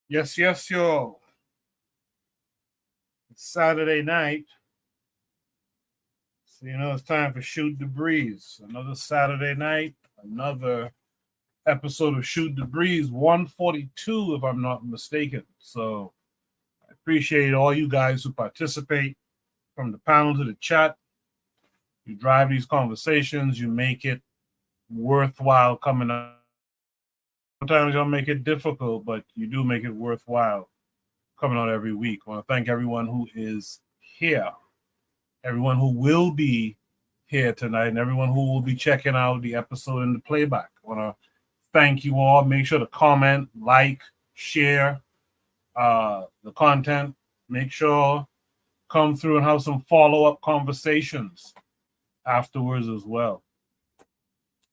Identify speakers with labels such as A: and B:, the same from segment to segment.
A: Yes, yo. It's Saturday night. So, it's time for Shoot the Breeze. Another Saturday night, another episode of Shoot the Breeze, 142, if I'm not mistaken. So, I appreciate all you guys who participate from the panel to the chat. You drive these conversations, you make it worthwhile coming up. Sometimes y'all make it difficult, but you do make it worthwhile coming out every week. I want to thank everyone who is here, everyone who will be here tonight, and everyone who will be checking out the episode in the playback. I want to thank you all. Make sure to comment, like, share the content. Make sure come through and have some follow-up conversations afterwards as well.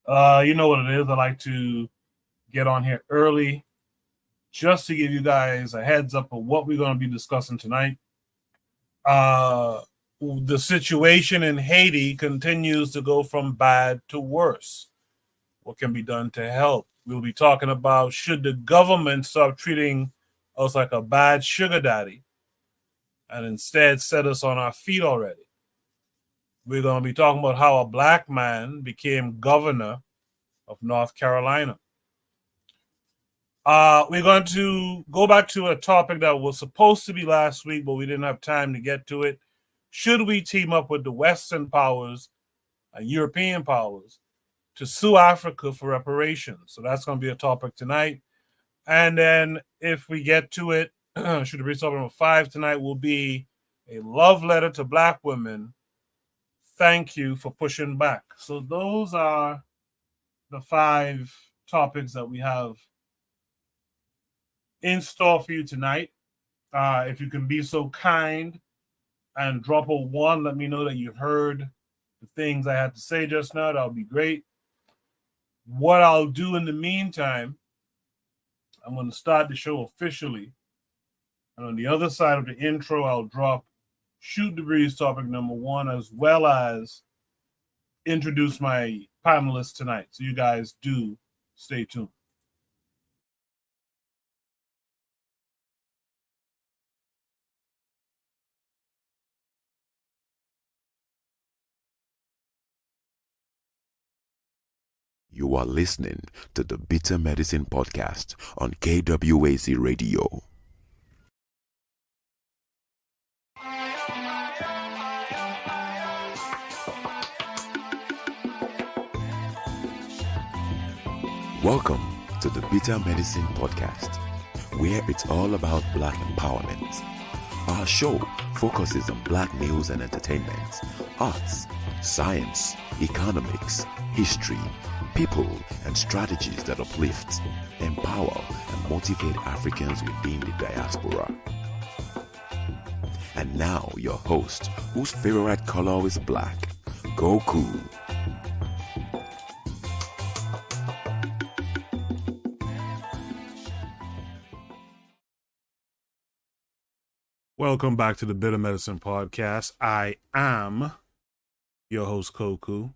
A: You know what it is. I like to get on here early just to give you guys a heads up of what we're going to be discussing tonight. The situation in Haiti continues to go from bad to worse. What can be done to help? We'll be talking about should the government stop treating us like a bad sugar daddy and instead set us on our feet already. We're going to be talking about how a black man became governor of North Carolina. We're going to go back to a topic that was supposed to be last week, but we didn't have time to get to it. Should we team up with the Western powers and European powers to sue Africa for reparations? So that's going to be a topic tonight. And then if we get to it, should the topic number 5 tonight will be a love letter to black women. Thank you for pushing back. So those are the 5 topics that we have in store for you tonight. If you can be so kind and drop a 1, let me know that you heard the things I had to say just now. That would be great. What I'll do in the meantime, I'm going to start the show officially. And on the other side of the intro, I'll drop Shoot the Breeze topic number 1, as well as introduce my panelists tonight. So you guys do stay tuned.
B: You are listening to the Bitter Medicine Podcast on KWAZ Radio. Welcome to the Bitter Medicine Podcast, where it's all about Black empowerment. Our show focuses on Black news and entertainment, arts, science, economics, history, people, and strategies that uplift, empower, and motivate Africans within the diaspora. And now your host, whose favorite color is black, Goku.
A: Welcome back to the Bitter Medicine Podcast. I am your host, Koku.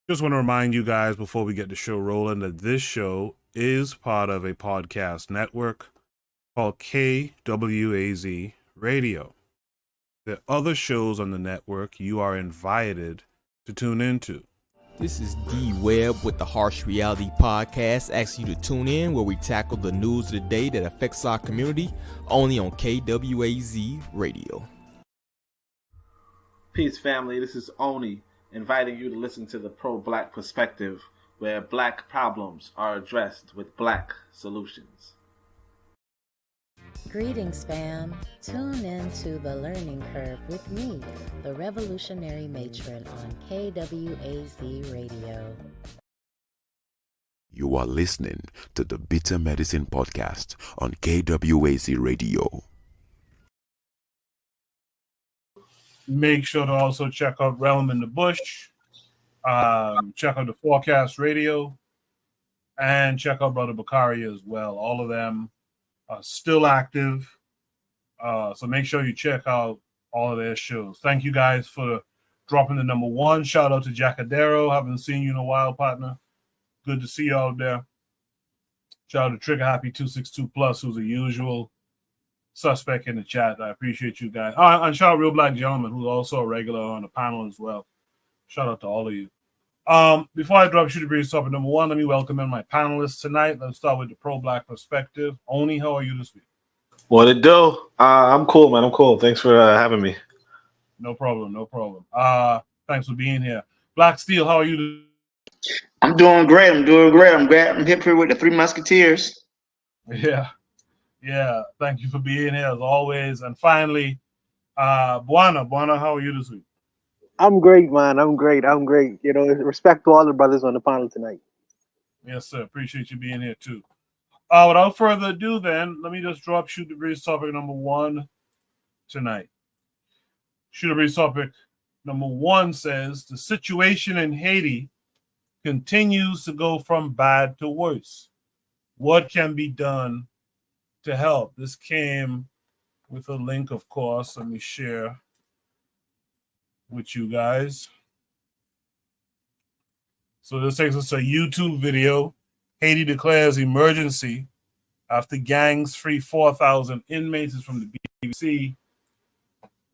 A: Just want to remind you guys before we get the show rolling that this show is part of a podcast network called KWAZ Radio. There are other shows on the network you are invited to tune into.
C: This is D Webb with the Harsh Reality Podcast, asking you to tune in where we tackle the news of the day that affects our community, only on KWAZ Radio.
D: Peace, family. This is Oni, inviting you to listen to the Pro-Black Perspective, where Black problems are addressed with Black solutions.
E: Greetings, fam. Tune in to The Learning Curve with me, the Revolutionary Matron, on KWAZ Radio.
B: You are listening to the Bitter Medicine Podcast on KWAZ Radio.
A: Make sure to also check out Realm in the Bush, check out the Forecast Radio, and check out Brother Bakari as well. All of them are still active, so make sure you check out all of their shows. Thank you guys for dropping the number 1. Shout out to Jacadero. Haven't seen you in a while, partner. Good to see you out there. Shout out to Trigger Happy 262 Plus, who's a usual suspect in the chat. I appreciate you guys. And shout out Real Black Gentleman, who's also a regular on the panel as well. Shout out to all of you. Before I drop Shoot the Breeze topic number one, let me welcome in my panelists tonight. Let's start with the pro-black perspective. Oni, how are you this week?
F: What it do? I'm cool, man. I'm cool. Thanks for having me.
A: No problem. Thanks for being here. Black Steel, how are you?
G: I'm doing great. I'm glad I'm here with the Three Musketeers.
A: Yeah. Thank you for being here as always. And finally, Buana, how are you this week?
H: I'm great, man. I'm great. You know, respect to all the brothers on the panel tonight.
A: Yes, sir. Appreciate you being here too. Without further ado, then, let me just drop Shoot the Breeze topic number one tonight. Shoot the Breeze topic number one says the situation in Haiti continues to go from bad to worse. What can be done to help? This came with a link, of course. Let me share with you guys. So this takes us to a YouTube video. Haiti declares emergency after gangs free 4,000 inmates. Is from the BBC.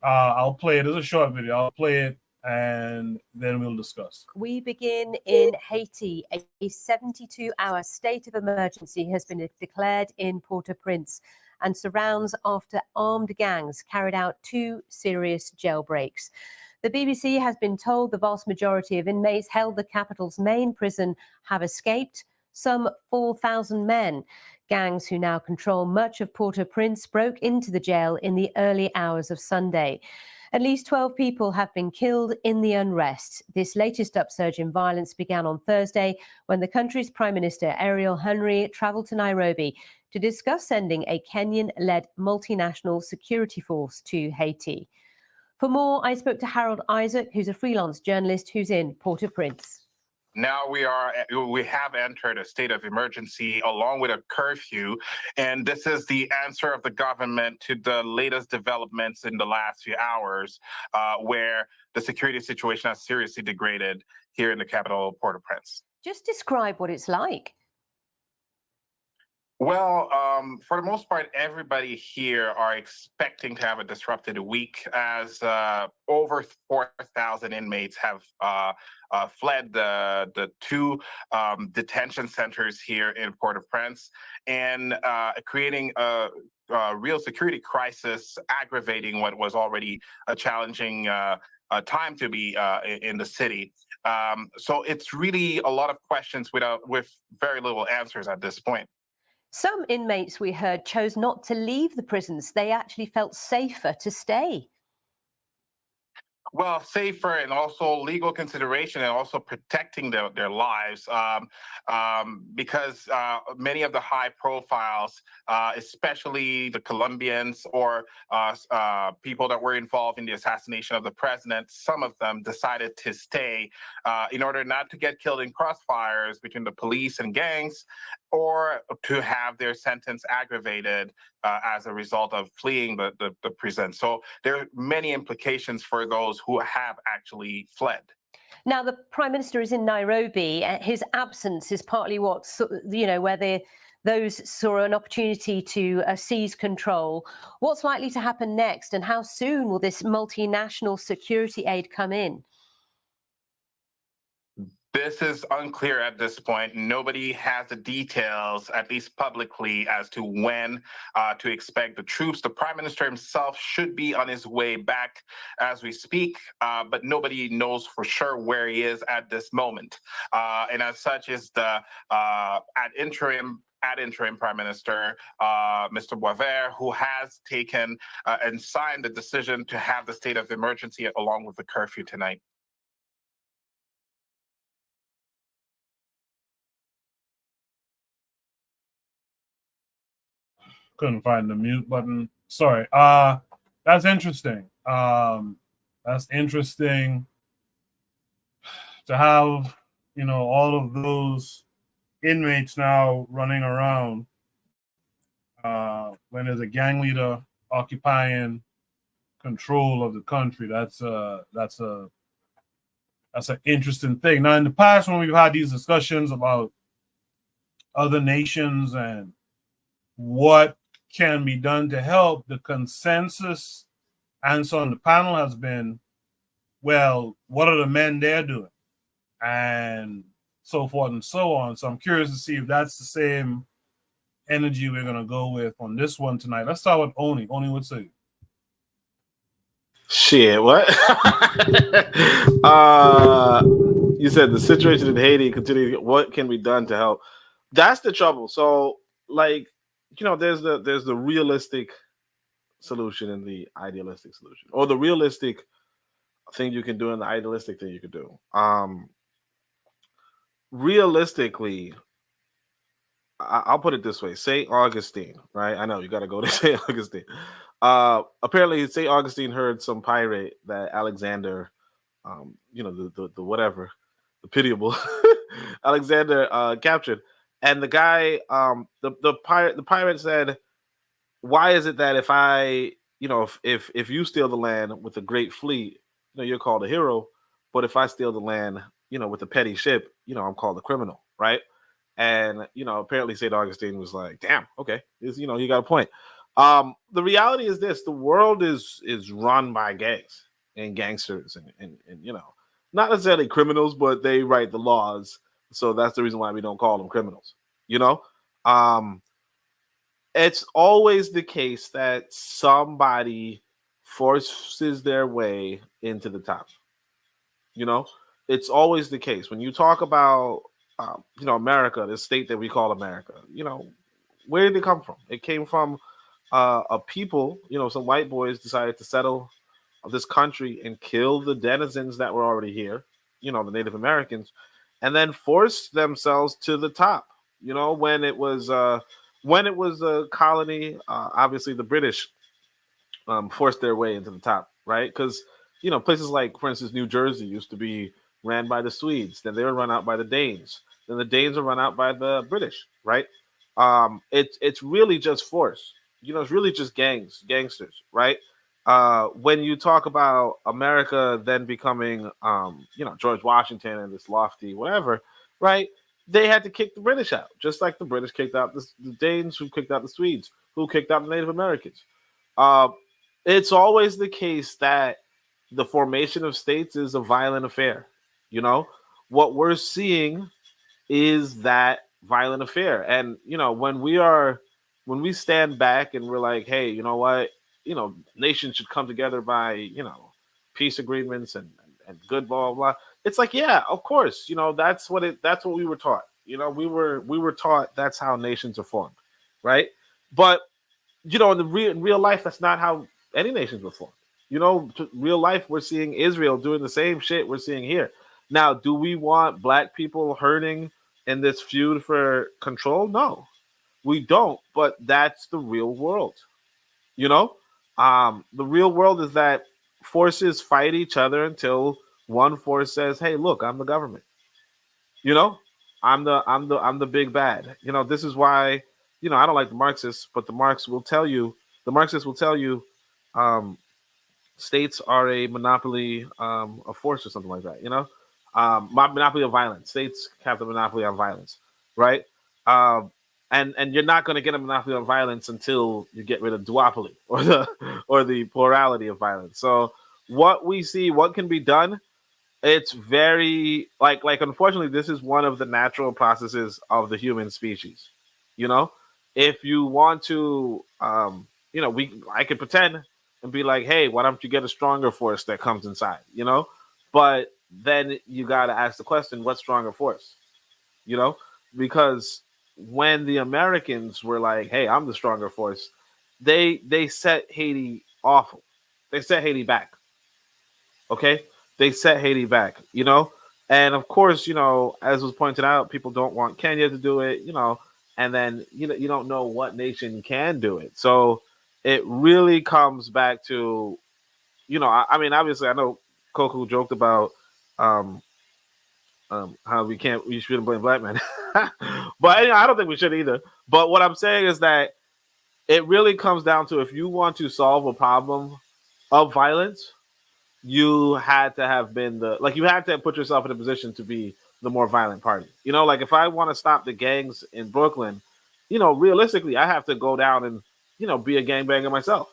A: I'll play it as a short video. I'll play it and then we'll discuss.
I: We begin in Haiti. A 72-hour state of emergency has been declared in Port-au-Prince and surrounds after armed gangs carried out 2 serious jailbreaks. The BBC has been told the vast majority of inmates held the capital's main prison have escaped, some 4,000 men. Gangs who now control much of Port-au-Prince broke into the jail in the early hours of Sunday. At least 12 people have been killed in the unrest. This latest upsurge in violence began on Thursday when the country's Prime Minister, Ariel Henry, traveled to Nairobi to discuss sending a Kenyan-led multinational security force to Haiti. For more, I spoke to Harold Isaac, who's a freelance journalist who's in Port-au-Prince.
J: Now we have entered a state of emergency along with a curfew, and this is the answer of the government to the latest developments in the last few hours, where the security situation has seriously degraded here in the capital, Port-au-Prince.
I: Just describe what it's like.
J: Well, for the most part, everybody here are expecting to have a disrupted week as over 4,000 inmates have fled the 2 detention centers here in Port-au-Prince and creating a real security crisis, aggravating what was already a challenging time to be in the city. So it's really a lot of questions with very little answers at this point.
I: Some inmates, we heard, chose not to leave the prisons. They actually felt safer to stay.
J: Well, safer and also legal consideration and also protecting their lives because many of the high profiles, especially the Colombians or people that were involved in the assassination of the president, some of them decided to stay in order not to get killed in crossfires between the police and gangs or to have their sentence aggravated as a result of fleeing the prison. So there are many implications for those who have actually fled.
I: Now, the Prime Minister is in Nairobi. His absence is partly what, where those saw an opportunity to seize control. What's likely to happen next, and how soon will this multinational security aid come in?
J: This is unclear at this point. Nobody has the details, at least publicly, as to when to expect the troops. The Prime Minister himself should be on his way back as we speak, but nobody knows for sure where he is at this moment. And as such is the ad interim Prime Minister, Mr. Boisvert, who has taken and signed the decision to have the state of emergency along with the curfew tonight.
A: Couldn't find the mute button. Sorry. That's interesting. That's interesting to have, all of those inmates now running around when there's a gang leader occupying control of the country. That's an interesting thing. Now, in the past, when we've had these discussions about other nations and what can be done to help, the consensus answer on the panel has been, well, what are the men there doing? And so forth and so on. So I'm curious to see if that's the same energy we're going to go with on this one tonight. Let's start with Oni. Oni, what's it?
F: Shit, what? You said the situation in Haiti continues. What can be done to help? That's the trouble. So, like, there's the realistic solution and the idealistic solution, or the realistic thing you can do and the idealistic thing you can do. Realistically, I'll put it this way: Saint Augustine, right? I know you got to go to Saint Augustine. Apparently, Saint Augustine heard some pirate that Alexander, the whatever, the pitiable Alexander captured, and the guy, the pirate said, "Why is it that if I, if you steal the land with a great fleet, you're called a hero, but if I steal the land, with a petty ship, I'm called a criminal, right?" And apparently St. Augustine was like, "Damn, okay, you got a point." The reality is this: the world is run by gangs and gangsters, and not necessarily criminals, but they write the laws, so that's the reason why we don't call them criminals. It's always the case that somebody forces their way into the top. It's always the case when you talk about America, the state that we call America. Where did it come from? It came from a people. Some white boys decided to settle this country and kill the denizens that were already here. The Native Americans, and then force themselves to the top. When it was a colony, obviously the British forced their way into the top, right? Because places like, for instance, New Jersey used to be ran by the Swedes, then they were run out by the Danes, then the Danes were run out by the British, right? It's really just force. It's really just gangsters, right? When you talk about America then becoming, George Washington and this lofty whatever, right? They had to kick the British out, just like the British kicked out the Danes, who kicked out the Swedes, who kicked out the Native Americans. It's always the case that the formation of states is a violent affair. What we're seeing is that violent affair. And, when we stand back and we're like, hey, you know what, nations should come together by, peace agreements and good, blah, blah, blah. It's like, yeah, of course, that's what we were taught. We were taught that's how nations are formed. Right. But, in real life, that's not how any nations were formed. Real life, we're seeing Israel doing the same shit we're seeing here. Now, do we want black people hurting in this feud for control? No, we don't. But that's the real world. The real world is that forces fight each other until one force says, "Hey, look, I'm the government. I'm the big bad." This is why I don't like the Marxists, but the Marxists will tell you, states are a monopoly of force or something like that. Monopoly of violence. States have the monopoly on violence, right? And you're not going to get a monopoly on violence until you get rid of duopoly or the plurality of violence. So what we see, what can be done, it's very like unfortunately, this is one of the natural processes of the human species. If you want to, I could pretend and be like, hey, why don't you get a stronger force that comes inside, But then you got to ask the question, what stronger force? Because when the Americans were like, hey, I'm the stronger force, they set Haiti awful. They set Haiti back. Okay? They set Haiti back, And of course, as was pointed out, people don't want Kenya to do it, and then you don't know what nation can do it. So it really comes back to, I mean, obviously, I know Coco joked about how we shouldn't blame black men, but I don't think we should either. But what I'm saying is that it really comes down to, if you want to solve a problem of violence, you had to have been you had to put yourself in a position to be the more violent party. You know, like if I want to stop the gangs in Brooklyn, you know, realistically, I have to go down and, you know, be a gangbanger myself.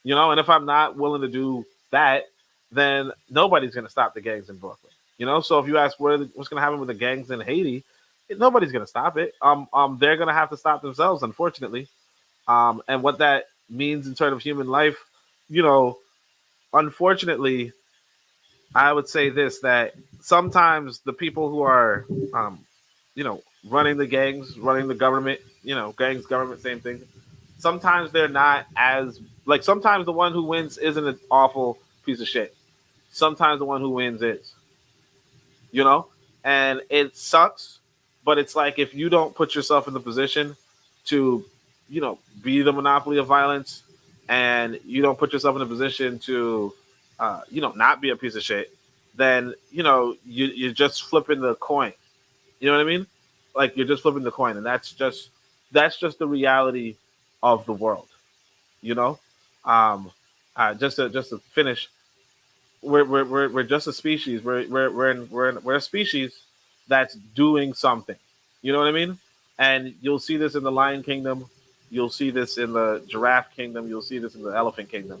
F: You know, and if I'm not willing to do that, then nobody's going to stop the gangs in Brooklyn. You know, so if you ask what's going to happen with the gangs in Haiti, nobody's going to stop it. They're going to have to stop themselves, unfortunately. And what that means in terms of human life, you know, unfortunately, I would say this, that sometimes the people who are, you know, running the gangs, running the government, you know, gangs, government, same thing. Sometimes they're not as, like, sometimes the one who wins isn't an awful piece of shit. Sometimes the one who wins is, you know, and it sucks, but it's like if you don't put yourself in the position to, you know, be the monopoly of violence, and you don't put yourself in a position to, you know, not be a piece of shit, then, you know, you're just flipping the coin. You know what I mean? Like you're just flipping the coin, and that's just the reality of the world. You know, just to finish, we're just a species. We're a species that's doing something. You know what I mean? And you'll see this in the lion kingdom. You'll see this in the giraffe kingdom. You'll see this in the elephant kingdom.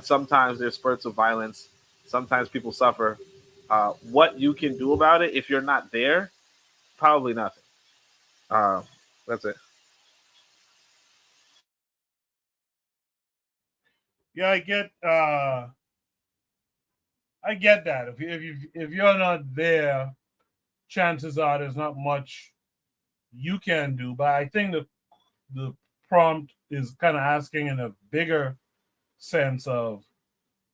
F: Sometimes there's spurts of violence. Sometimes people suffer. What you can do about it if you're not there, probably nothing. That's it.
A: Yeah, I get that. If you're not there, chances are there's not much you can do. But I think the prompt is kind of asking in a bigger sense of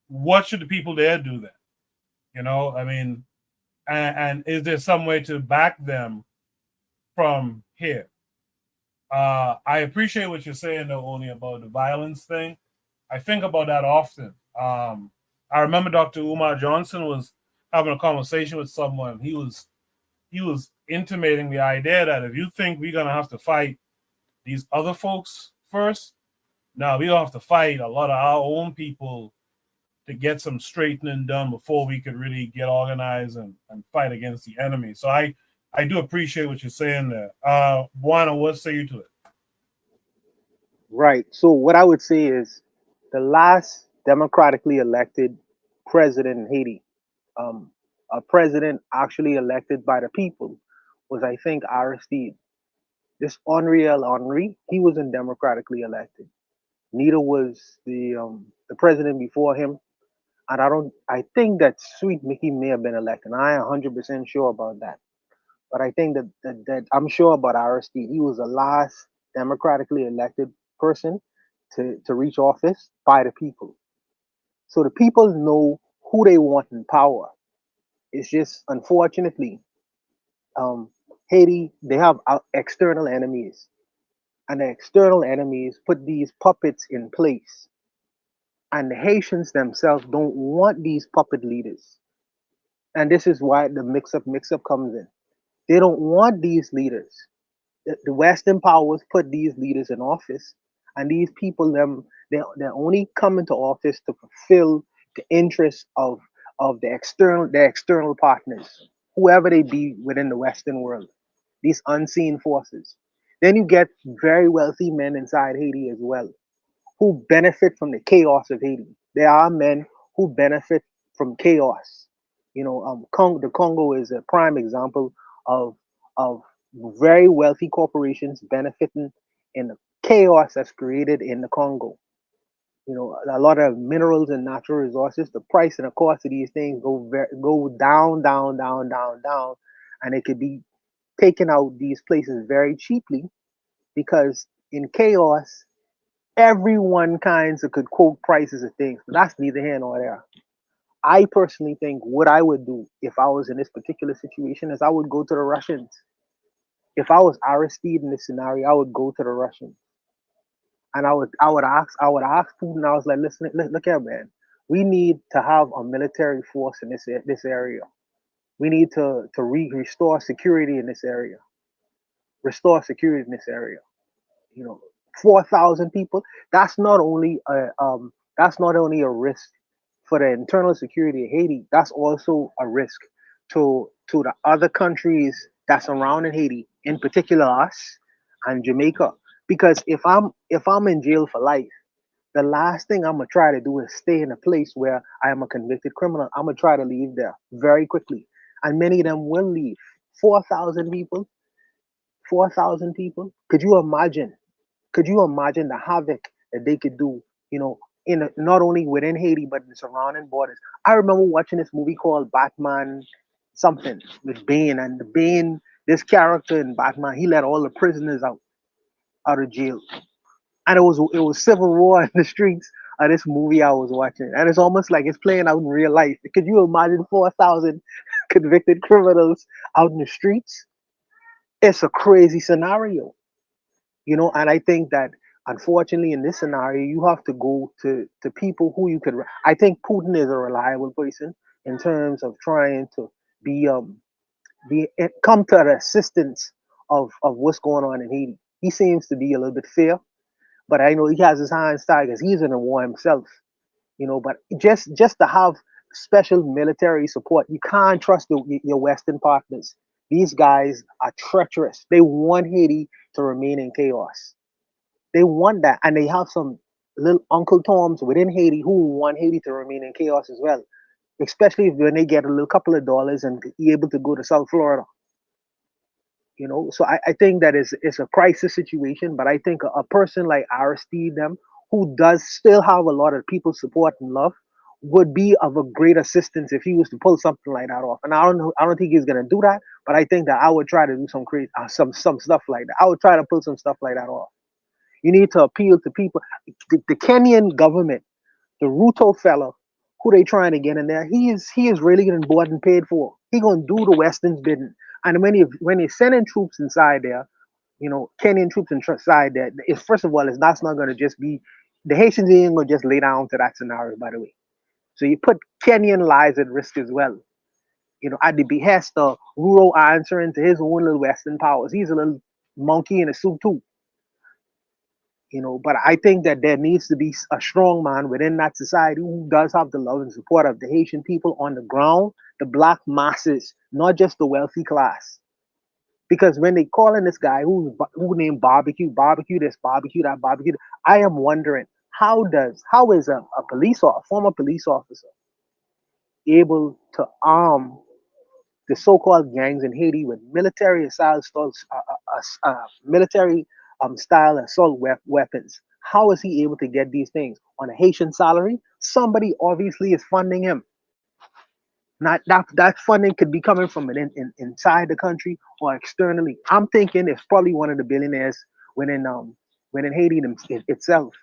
A: what should the people there do then? You know, I mean, and is there some way to back them from here? I appreciate what you're saying though, only about the violence thing. I think about that often. I remember Dr. Umar Johnson was having a conversation with someone. He was intimating the idea that if you think we're gonna have to fight these other folks first, now we gonna have to fight a lot of our own people to get some straightening done before we could really get organized and fight against the enemy. So I do appreciate what you're saying there. Juana, what say you to it?
H: Right. So what I would say is the last democratically elected president in Haiti, um, a president actually elected by the people, was I think Aristide. This Henri, he wasn't democratically elected. Neither was the president before him. And I think that Sweet Mickey may have been elected. I am 100% sure about that. But I think that I'm sure about Aristide. He was the last democratically elected person to reach office by the people. So the people know who they want in power. It's just unfortunately, um, Haiti, they have external enemies, and the external enemies put these puppets in place. And the Haitians themselves don't want these puppet leaders. And this is why the mix up comes in. They don't want these leaders. The Western powers put these leaders in office, and these people they're only come into office to fulfill the interests of their external partners, whoever they be within the Western world, these unseen forces. Then you get very wealthy men inside Haiti as well, who benefit from the chaos of Haiti. There are men who benefit from chaos. You know, the Congo is a prime example of of very wealthy corporations benefiting in the chaos that's created in the Congo. You know, a lot of minerals and natural resources. The price and the cost of these things go down, down, down, down, down, and it could be taken out these places very cheaply because in chaos everyone kinds of could quote prices of things, but that's neither here nor there. I personally think what I would do if I was in this particular situation is I would go to the Russians. If I was Aristide in this scenario, I would go to the Russians and I would ask Putin. I was like, listen, look here, man. We need to have a military force in this area. We need to restore security in this area. Restore security in this area. You know, 4,000 people. That's not only a risk for the internal security of Haiti. That's also a risk to to the other countries that surrounding Haiti, in particular us and Jamaica. Because if I'm in jail for life, the last thing I'm gonna try to do is stay in a place where I am a convicted criminal. I'm gonna try to leave there very quickly, and many of them will leave. 4,000 people, 4,000 people. Could you imagine? Could you imagine the havoc that they could do? You know, not only within Haiti but in the surrounding borders. I remember watching this movie called Batman something with Bane, and the Bane, this character in Batman, he let all the prisoners out of jail, and it was civil war in the streets of this movie I was watching, and it's almost like it's playing out in real life. Could you imagine 4,000 convicted criminals out in the streets? It's a crazy scenario, and I think that unfortunately in this scenario you have to go to people who you could. I think Putin is a reliable person in terms of trying to be come to the assistance of what's going on in Haiti. He seems to be a little bit fair, but I know he has his hands tied because he's in a war himself. But just to have special military support, you can't trust your Western partners. These guys are treacherous. They want Haiti to remain in chaos. They want that, and they have some little Uncle Toms within Haiti who want Haiti to remain in chaos as well. Especially when they get a little couple of dollars and be able to go to South Florida. So I think that it's a crisis situation, but I think a person like Aristide them, who does still have a lot of people's support and love, would be of a great assistance if he was to pull something like that off. And I don't know, I don't think he's gonna do that, but I think that I would try to do some crazy some stuff like that. I would try to pull some stuff like that off. You need to appeal to people. The Kenyan government, the Ruto fellow, who they trying to get in there, he is really getting bought and paid for. He gonna do the Western's bidding. And when they sending troops inside there, Kenyan troops inside there, first of all, that's not gonna just be the Haitians ain't gonna just lay down to that scenario, by the way. So you put Kenyan lives at risk as well. At the behest of Ruto answering to his own little Western powers. He's a little monkey in a suit too. But I think that there needs to be a strong man within that society who does have the love and support of the Haitian people on the ground, the black masses, not just the wealthy class. Because when they call in this guy who named barbecue this, barbecue that, barbecue, I am wondering how is a former police officer able to arm the so-called gangs in Haiti with military style assault weapons. How is he able to get these things on a Haitian salary? Somebody obviously is funding him. Not that funding could be coming from inside the country or externally. I'm thinking it's probably one of the billionaires within Haiti itself.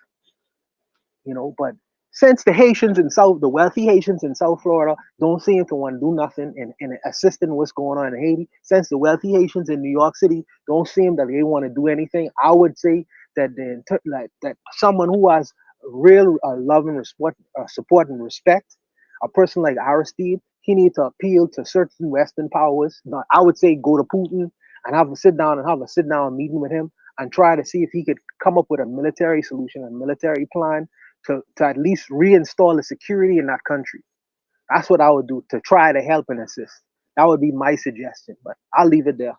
H: But since the wealthy Haitians in South Florida don't seem to want to do nothing in assisting what's going on in Haiti, since the wealthy Haitians in New York City don't seem that they want to do anything, I would say that that someone who has real love and support and respect, a person like Aristide, he needs to appeal to certain Western powers. Now, I would say go to Putin and have a sit down meeting with him and try to see if he could come up with a military solution, a military plan to at least reinstall the security in that country. That's what I would do to try to help and assist. That would be my suggestion, but I'll leave it there.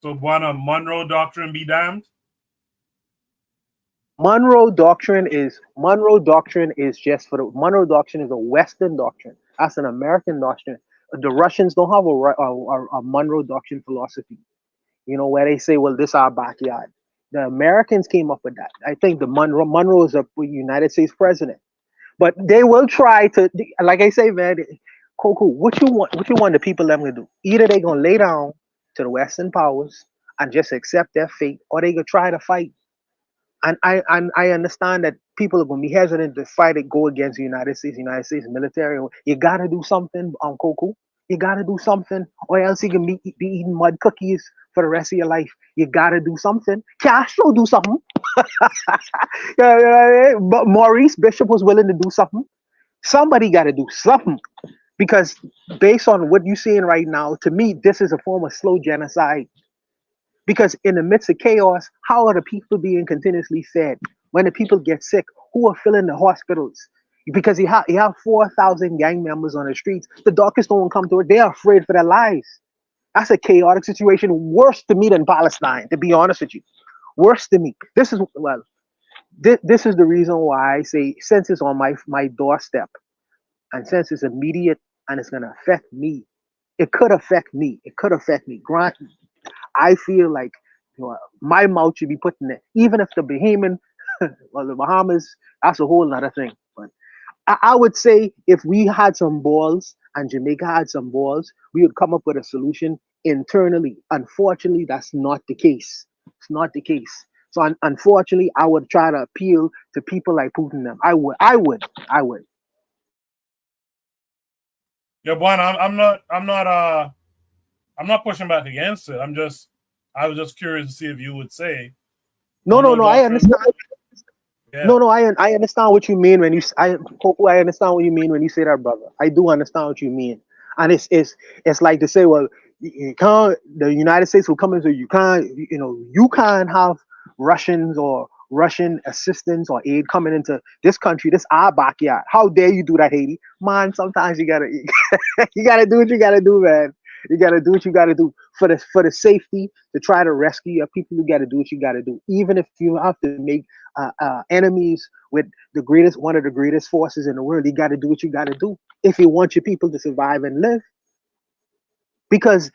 A: So, Buana, Monroe Doctrine be damned?
H: Monroe Doctrine is just for the Monroe Doctrine is a Western doctrine. That's an American doctrine. The Russians don't have a Monroe Doctrine philosophy. Where they say, well, this is our backyard. The Americans came up with that. I think the Monroe is a United States president. But they will try to, like I say, man, cool. What you want the people them to do? Either they're gonna lay down to the Western powers and just accept their fate, or they gonna try to fight. And I understand that people are gonna be hesitant to fight and go against the United States military. You gotta do something, Coco. You gotta do something, or else you can be eating mud cookies for the rest of your life. You gotta do something. Castro do something. But Maurice Bishop was willing to do something. Somebody gotta do something. Because based on what you're seeing right now, to me, this is a form of slow genocide. Because in the midst of chaos, how are the people being continuously fed? When the people get sick, who are filling the hospitals? because he have 4,000 gang members on the streets. The darkest don't come to it. They're afraid for their lives. That's a chaotic situation, worse to me than Palestine, to be honest with you. Worse to me. This is this is the reason why I say, since it's on my doorstep, and since it's immediate and it's gonna affect me, it could affect me. It could affect me. Grant, I feel like, my mouth should be put in it, even if the Bahamian or the Bahamas, that's a whole other thing. But I would say if we had some balls and Jamaica had some balls, we would come up with a solution internally. Unfortunately, that's not the case. It's not the case. So unfortunately, I would try to appeal to people like Putin. Them, I would.
A: Yeah, Juan, I'm not pushing back against it. I was just curious to see if you would say.
H: No, I understand.
A: Yeah.
H: No, I understand what you mean when I understand what you mean when you say that, brother. I do understand what you mean, and it's like to say, well, you can't. The United States will come and say you can't. You can't have Russians or Russian assistance or aid coming into this country. This our backyard. How dare you do that, Haiti? Man, sometimes you gotta you gotta do what you gotta do, man. You gotta do what you gotta do for the safety to try to rescue your people. You gotta do what you gotta do, even if you have to make enemies with one of the greatest forces in the world. You gotta do what you gotta do if you want your people to survive and live. Because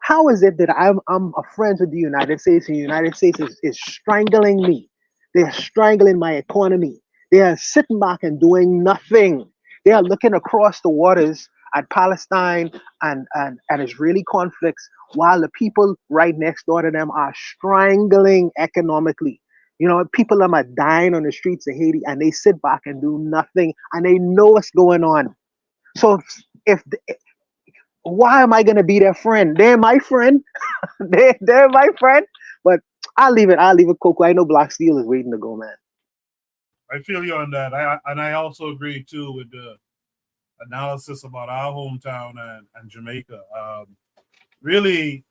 H: how is it that I'm a friend with the United States and the United States is strangling me? They're strangling my economy. They are sitting back and doing nothing. They are looking across the waters at Palestine and Israeli conflicts while the people right next door to them are strangling economically. People are dying on the streets of Haiti and they sit back and do nothing and they know what's going on. So if why am I gonna be their friend? They're my friend. They're my friend. But I'll leave it, Coco. I know Black Steel is waiting to go, man.
A: I feel you on that. I also agree too with the analysis about our hometown and Jamaica. Really,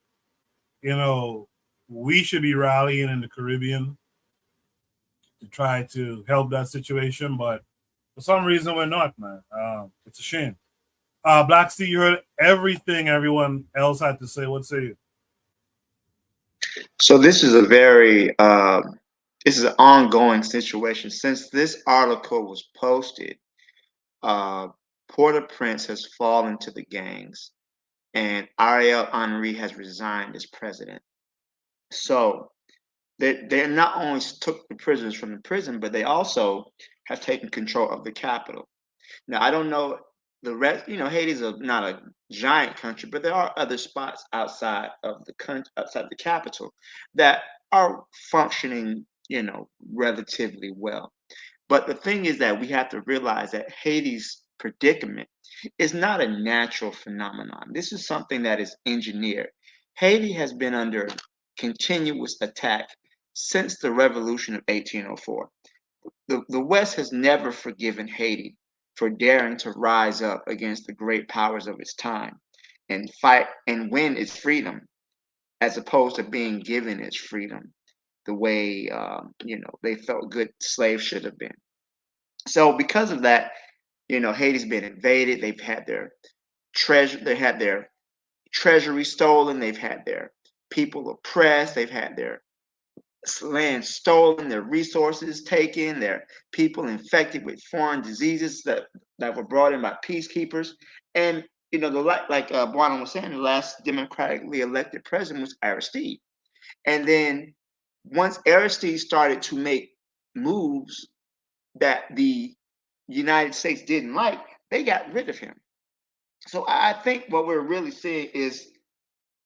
A: we should be rallying in the Caribbean to try to help that situation, but for some reason we're not, man. It's a shame. Black Steel, you heard everything everyone else had to say. What say you?
G: So this is this is an ongoing situation. Since this article was posted, Port-au-Prince has fallen to the gangs, and Ariel Henry has resigned as president. So they not only took the prisoners from the prison, but they also have taken control of the capital. Now, I don't know the rest. Haiti's not a giant country, but there are other spots outside of the country, outside the capital, that are functioning, relatively well. But the thing is that we have to realize that Haiti's predicament is not a natural phenomenon. This is something that is engineered. Haiti has been under continuous attack since the revolution of 1804. The West has never forgiven Haiti for daring to rise up against the great powers of its time and fight and win its freedom, as opposed to being given its freedom the way they felt good slaves should have been. So because of that, Haiti's been invaded. They've had their treasure. They had their treasury stolen. They've had their people oppressed. They've had their land stolen, their resources taken, their people infected with foreign diseases that were brought in by peacekeepers. And like Buana was saying, the last democratically elected president was Aristide. And then once Aristide started to make moves that the United States didn't like, they got rid of him. So I think what we're really seeing is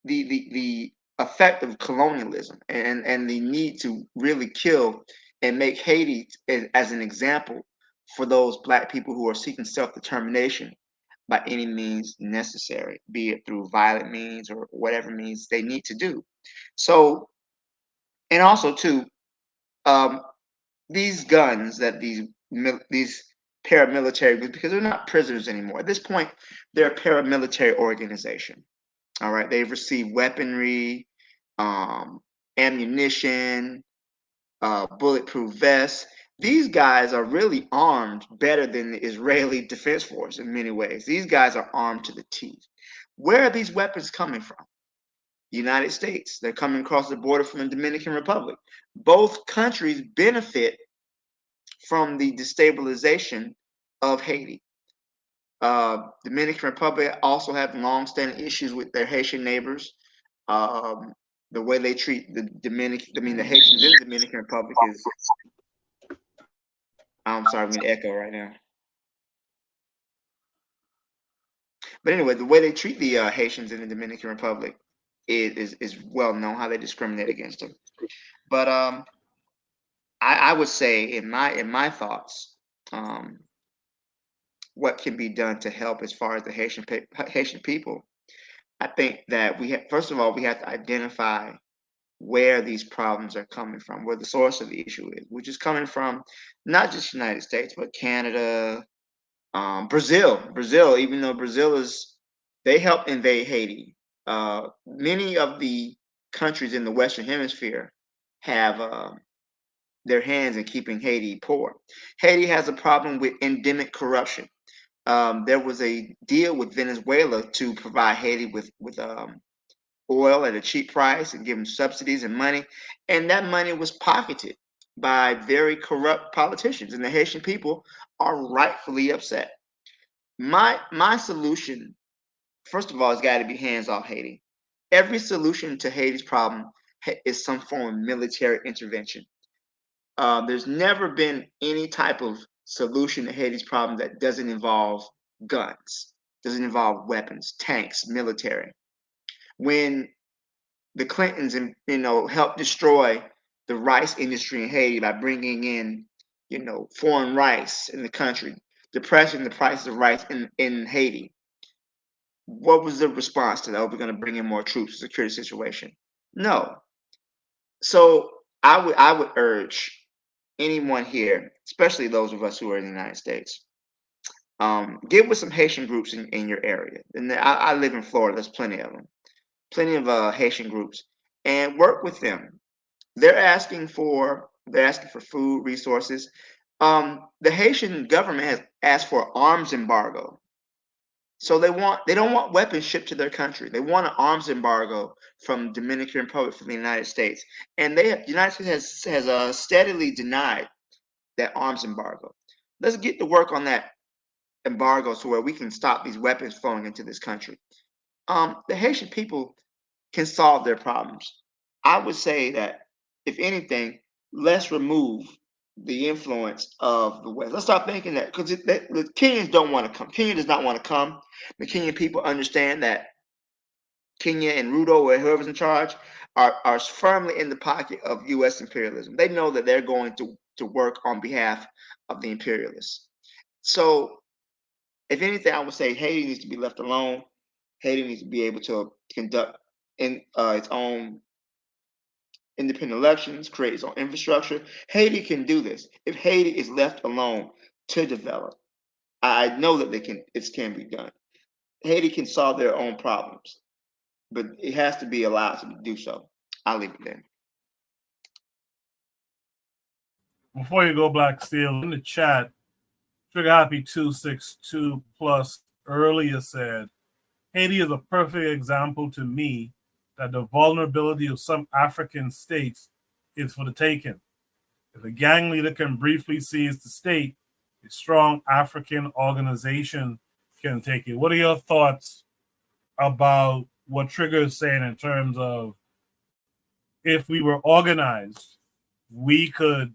G: the effect of colonialism and the need to really kill and make Haiti as an example for those Black people who are seeking self-determination by any means necessary, be it through violent means or whatever means they need to do. So, and also too, these guns that these paramilitary, because they're not prisoners anymore. At this point, they're a paramilitary organization. All right, they've received weaponry, ammunition, bulletproof vests. these guys are really armed better than the Israeli Defense Force in many ways. These guys are armed to the teeth. Where are these weapons coming from? United States. They're coming across the border from the Dominican Republic. Both countries benefit from the destabilization of Haiti. Dominican Republic also have long-standing issues with their Haitian neighbors. The way they treat the Haitians in the Dominican Republic is. I'm sorry, I'm going to echo right now. But anyway, the way they treat the Haitians in the Dominican Republic is well known, how they discriminate against them. But I would say in my thoughts, what can be done to help as far as the Haitian people. I think that first of all, we have to identify where these problems are coming from, where the source of the issue is, which is coming from not just the United States, but Canada, Brazil, even though they helped invade Haiti. Many of the countries in the Western Hemisphere have their hands in keeping Haiti poor. Haiti has a problem with endemic corruption. There was a deal with Venezuela to provide Haiti with oil at a cheap price and give them subsidies and money, and that money was pocketed by very corrupt politicians, and the Haitian people are rightfully upset. My solution, first of all, has got to be hands off Haiti. Every solution to Haiti's problem is some form of military intervention. There's never been any type of solution to Haiti's problem that doesn't involve guns, doesn't involve weapons, tanks, military. When the Clintons, helped destroy the rice industry in Haiti by bringing in, foreign rice in the country, depressing the prices of rice in Haiti. What was the response to that? Oh, we're going to bring in more troops, security situation. No. So I would urge anyone here, especially those of us who are in the United States, get with some Haitian groups in your area. And I live in Florida. There's plenty of them, plenty of Haitian groups, and work with them. They're asking for food, resources. The Haitian government has asked for arms embargo. So they don't want weapons shipped to their country. They want an arms embargo from Dominican Republic, from the United States, and the United States has steadily denied that arms embargo. Let's get to work on that embargo so where we can stop these weapons flowing into this country. The Haitian people can solve their problems. I would say that, if anything, let's remove the influence of the West. Let's stop thinking that, because the Kenyans don't want to come. Kenya does not want to come. The Kenyan people understand that Kenya and Ruto, or whoever's in charge, are firmly in the pocket of U.S. imperialism. They know that they're going to work on behalf of the imperialists. So, if anything, I would say Haiti needs to be left alone. Haiti needs to be able to conduct its own independent elections, create its own infrastructure. Haiti can do this if Haiti is left alone to develop. I know that it can be done. Haiti can solve their own problems, but it has to be allowed to do so. I'll leave it there.
A: Before you go, Black Steel, in the chat, Trigger Happy 262 plus earlier said, Haiti is a perfect example to me that the vulnerability of some African states is for the taking. If a gang leader can briefly seize the state, a strong African organization can take it. What are your thoughts about what Trigger is saying in terms of, if we were organized, we could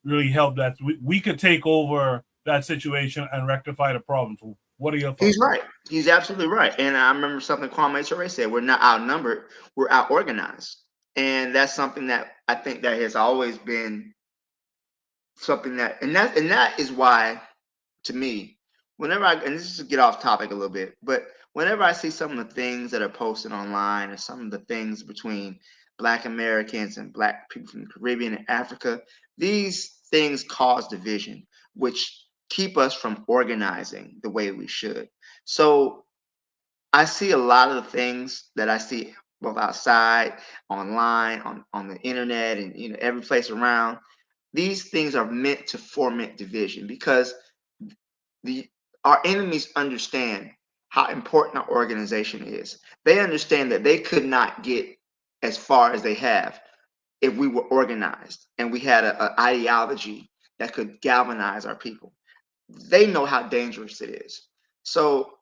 A: really help that? We could take over that situation and rectify the problems. What are your thoughts?
G: He's right. He's absolutely right. And I remember something Kwame Ture said: we're not outnumbered, we're out organized. And that's something that I think that has always been something and that is why, to me, whenever and this is to get off topic a little bit, but whenever I see some of the things that are posted online, or some of the things between Black Americans and Black people from the Caribbean and Africa, these things cause division, which keep us from organizing the way we should. So I see a lot of the things that I see both outside, online, on the internet, and every place around. these things are meant to foment division because our enemies understand how important our organization is. They understand that they could not get as far as they have if we were organized and we had an ideology that could galvanize our people. They know how dangerous it is. So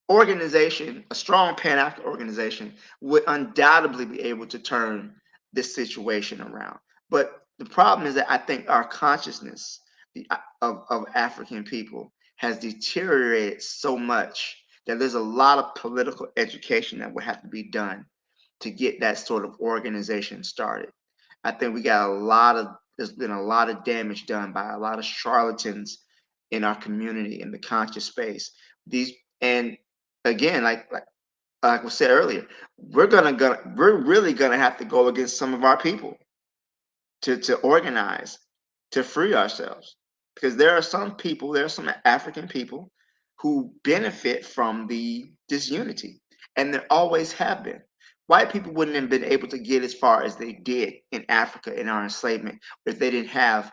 G: organization, a strong Pan-African organization would undoubtedly be able to turn this situation around. But the problem is that I think our consciousness of African people has deteriorated so much that there's a lot of political education that would have to be done to get that sort of organization started. I think there's been a lot of damage done by a lot of charlatans in our community in the conscious space. And again, like we said earlier, we're really gonna have to go against some of our people to organize, to free ourselves, because there are some African people who benefit from the disunity, and there always have been. White people wouldn't have been able to get as far as they did in Africa in our enslavement if they didn't have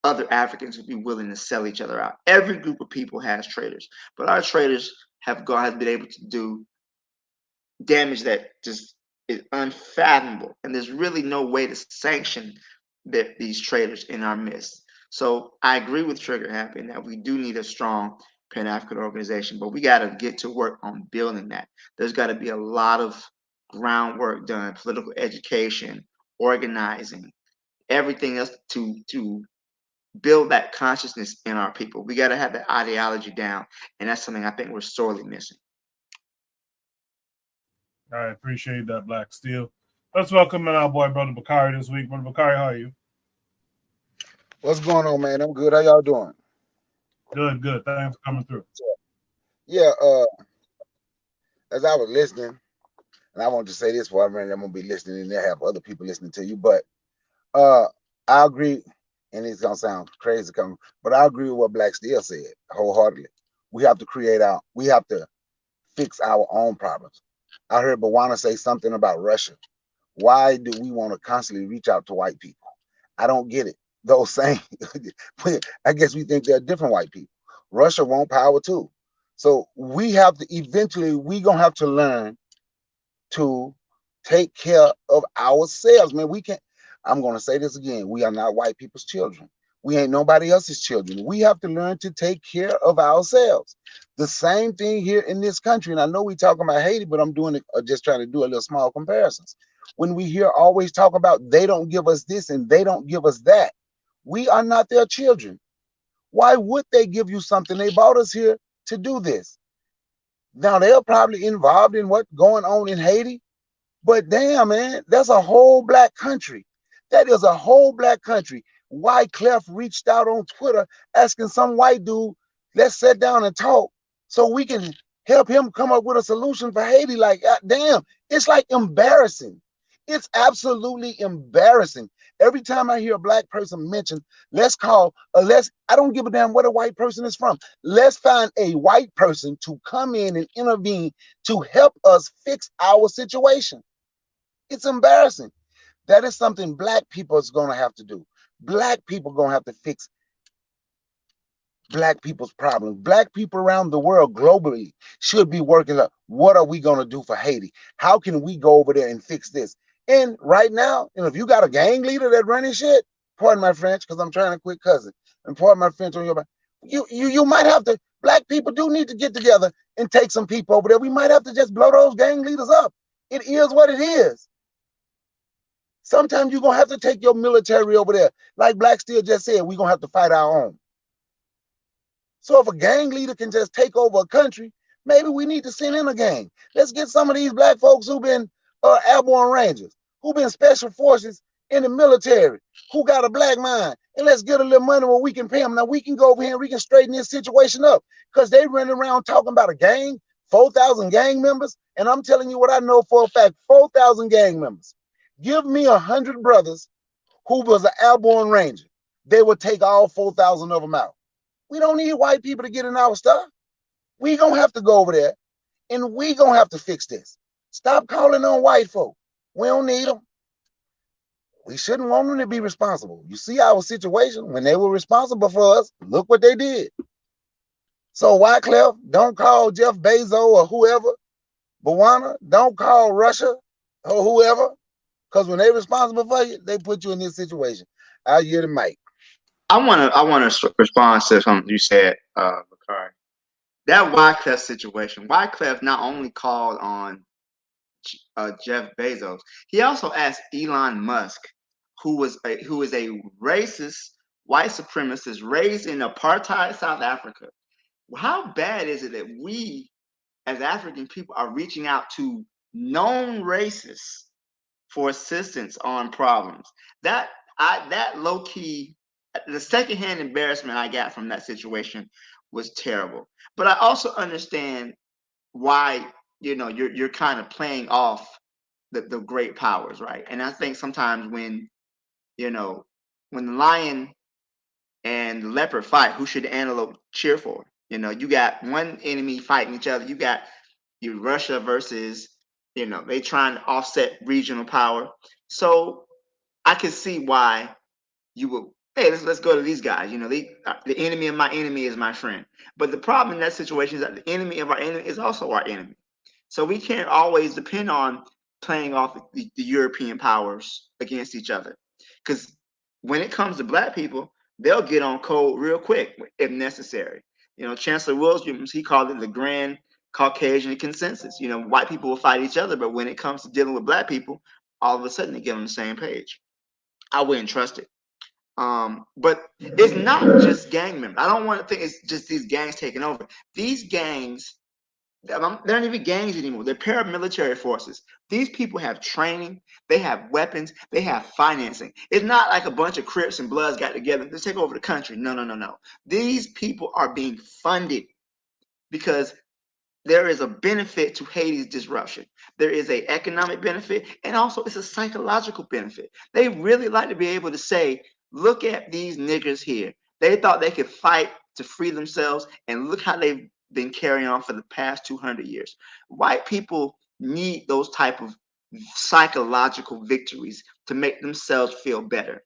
G: other Africans who'd be willing to sell each other out. Every group of people has traders, but our traders have been able to do damage that just is unfathomable, and there's really no way to sanction these traders in our midst. So I agree with Trigger Happy in that we do need a strong Pan-African organization, but we got to get to work on building that. There's got to be a lot of groundwork done, political education, organizing, everything else to build that consciousness in our people. We got to have that ideology down, and that's something I think we're sorely missing.
A: I appreciate that, Black Steel. Let's welcome in our boy, Brother Bakari, this week. Brother Bakari, how are you?
K: What's going on, man? I'm good. How y'all doing?
A: Good, good. Thanks for coming through.
K: Yeah, as I was listening, and I want to say this before I'm going to be listening, and they have other people listening to you, but I agree, and it's going to sound crazy coming, but I agree with what Black Steel said wholeheartedly. We have to fix our own problems. I heard Bawana say something about Russia. Why do we want to constantly reach out to white people? I don't get it. Those same, I guess we think they're different white people. Russia want power too. So we have to eventually, we're going to have to learn to take care of ourselves. Man, I'm going to say this again. We are not white people's children. We ain't nobody else's children. We have to learn to take care of ourselves. The same thing here in this country. And I know we talking about Haiti, but I'm doing it, just trying to do a little small comparisons. When we hear always talk about they don't give us this and they don't give us that, we are not their children. Why would they give you something? They brought us here to do this. Now they're probably involved in what's going on in Haiti, but damn, man, that's a whole black country. That is a whole black country. Wyclef reached out on Twitter asking some white dude, let's sit down and talk so we can help him come up with a solution for Haiti. Like, damn, it's like embarrassing. It's absolutely embarrassing. Every time I hear a black person mention, I don't give a damn what a white person is from. Let's find a white person to come in and intervene to help us fix our situation. It's embarrassing. That is something black people is going to have to do. Black people are going to have to fix black people's problems. Black people around the world globally should be working up. What are we going to do for Haiti? How can we go over there and fix this? And right now, if you got a gang leader that running shit, pardon my French, because I'm trying to quit cussing, and pardon my French on your back, you might have to, black people do need to get together and take some people over there. We might have to just blow those gang leaders up. It is what it is. Sometimes you're going to have to take your military over there. Like Black Steel just said, we're going to have to fight our own. So if a gang leader can just take over a country, maybe we need to send in a gang. Let's get some of these black folks who've been airborne rangers, who've been special forces in the military, who got a black mind, and let's get a little money where we can pay them. Now we can go over here and we can straighten this situation up, because they running around talking about a gang, 4,000 gang members, and I'm telling you what I know for a fact, 4,000 gang members. Give me 100 brothers who was an airborne ranger. They would take all 4,000 of them out. We don't need white people to get in our stuff. We gonna have to go over there and we gonna have to fix this. Stop calling on white folk. We don't need them. We shouldn't want them to be responsible. You see our situation when they were responsible for us. Look what they did. So Wyclef, don't call Jeff Bezos or whoever. Bawana, don't call Russia or whoever. Because when they're responsible for you, they put you in this situation. I hear the mic.
G: I wanna respond to something you said, Bakari. That Wyclef situation. Wyclef not only called on Jeff Bezos, he also asked Elon Musk, who is a racist, white supremacist raised in apartheid South Africa. How bad is it that we, as African people, are reaching out to known racists for assistance on problems? That low key, the secondhand embarrassment I got from that situation was terrible. But I also understand why you're kind of playing off the great powers, right? And I think sometimes when when the lion and the leopard fight, who should the antelope cheer for? You got one enemy fighting each other. You got Russia versus they trying to offset regional power. So I can see why you would, hey, let's go to these guys. The enemy of my enemy is my friend. But the problem in that situation is that the enemy of our enemy is also our enemy. So we can't always depend on playing off the European powers against each other. Because when it comes to black people, they'll get on code real quick if necessary. Chancellor Williams, he called it the grand Caucasian consensus. White people will fight each other, but when it comes to dealing with black people, all of a sudden they get on the same page. I wouldn't trust it. But it's not just gang members. I don't want to think it's just these gangs taking over. These gangs, they're not even gangs anymore. They're paramilitary forces. These people have training, they have weapons, they have financing. It's not like a bunch of Crips and Bloods got together to take over the country. No. These people are being funded because there is a benefit to Haiti's disruption. There is an economic benefit, and also it's a psychological benefit. They really like to be able to say, look at these niggers here. They thought they could fight to free themselves, and look how they've been carrying on for the past 200 years. White people need those type of psychological victories to make themselves feel better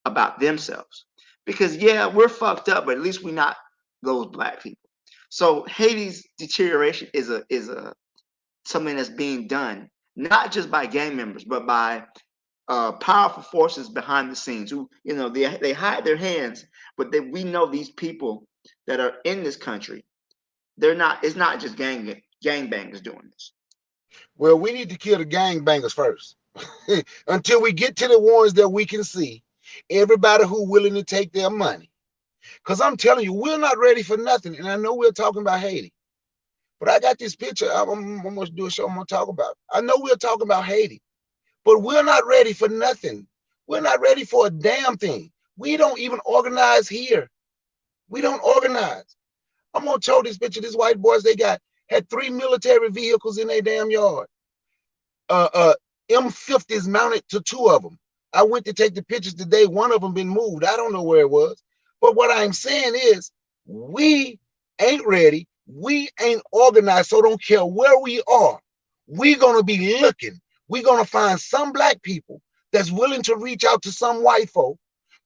G: about themselves. Because yeah, we're fucked up, but at least we're not those black people. So Haiti's deterioration is a something that's being done not just by gang members, but by powerful forces behind the scenes who they hide their hands, but we know these people that are in this country. They're not. It's not just gangbangers doing this.
K: Well, we need to kill the gangbangers first until we get to the ones that we can see. Everybody who willing to take their money. Because I'm telling you, we're not ready for nothing. And I know we're talking about Haiti. But I got this picture. I'm going to do a show I'm going to talk about. I know we're talking about Haiti. But we're not ready for nothing. We're not ready for a damn thing. We don't even organize here. We don't organize. I'm going to show this picture. These white boys had 3 military vehicles in their damn yard. M50s mounted to 2 of them. I went to take the pictures today. One of them been moved. I don't know where it was. But what I'm saying is we ain't ready. We ain't organized. So don't care where we are. We're going to be looking. We're going to find some black people that's willing to reach out to some white folk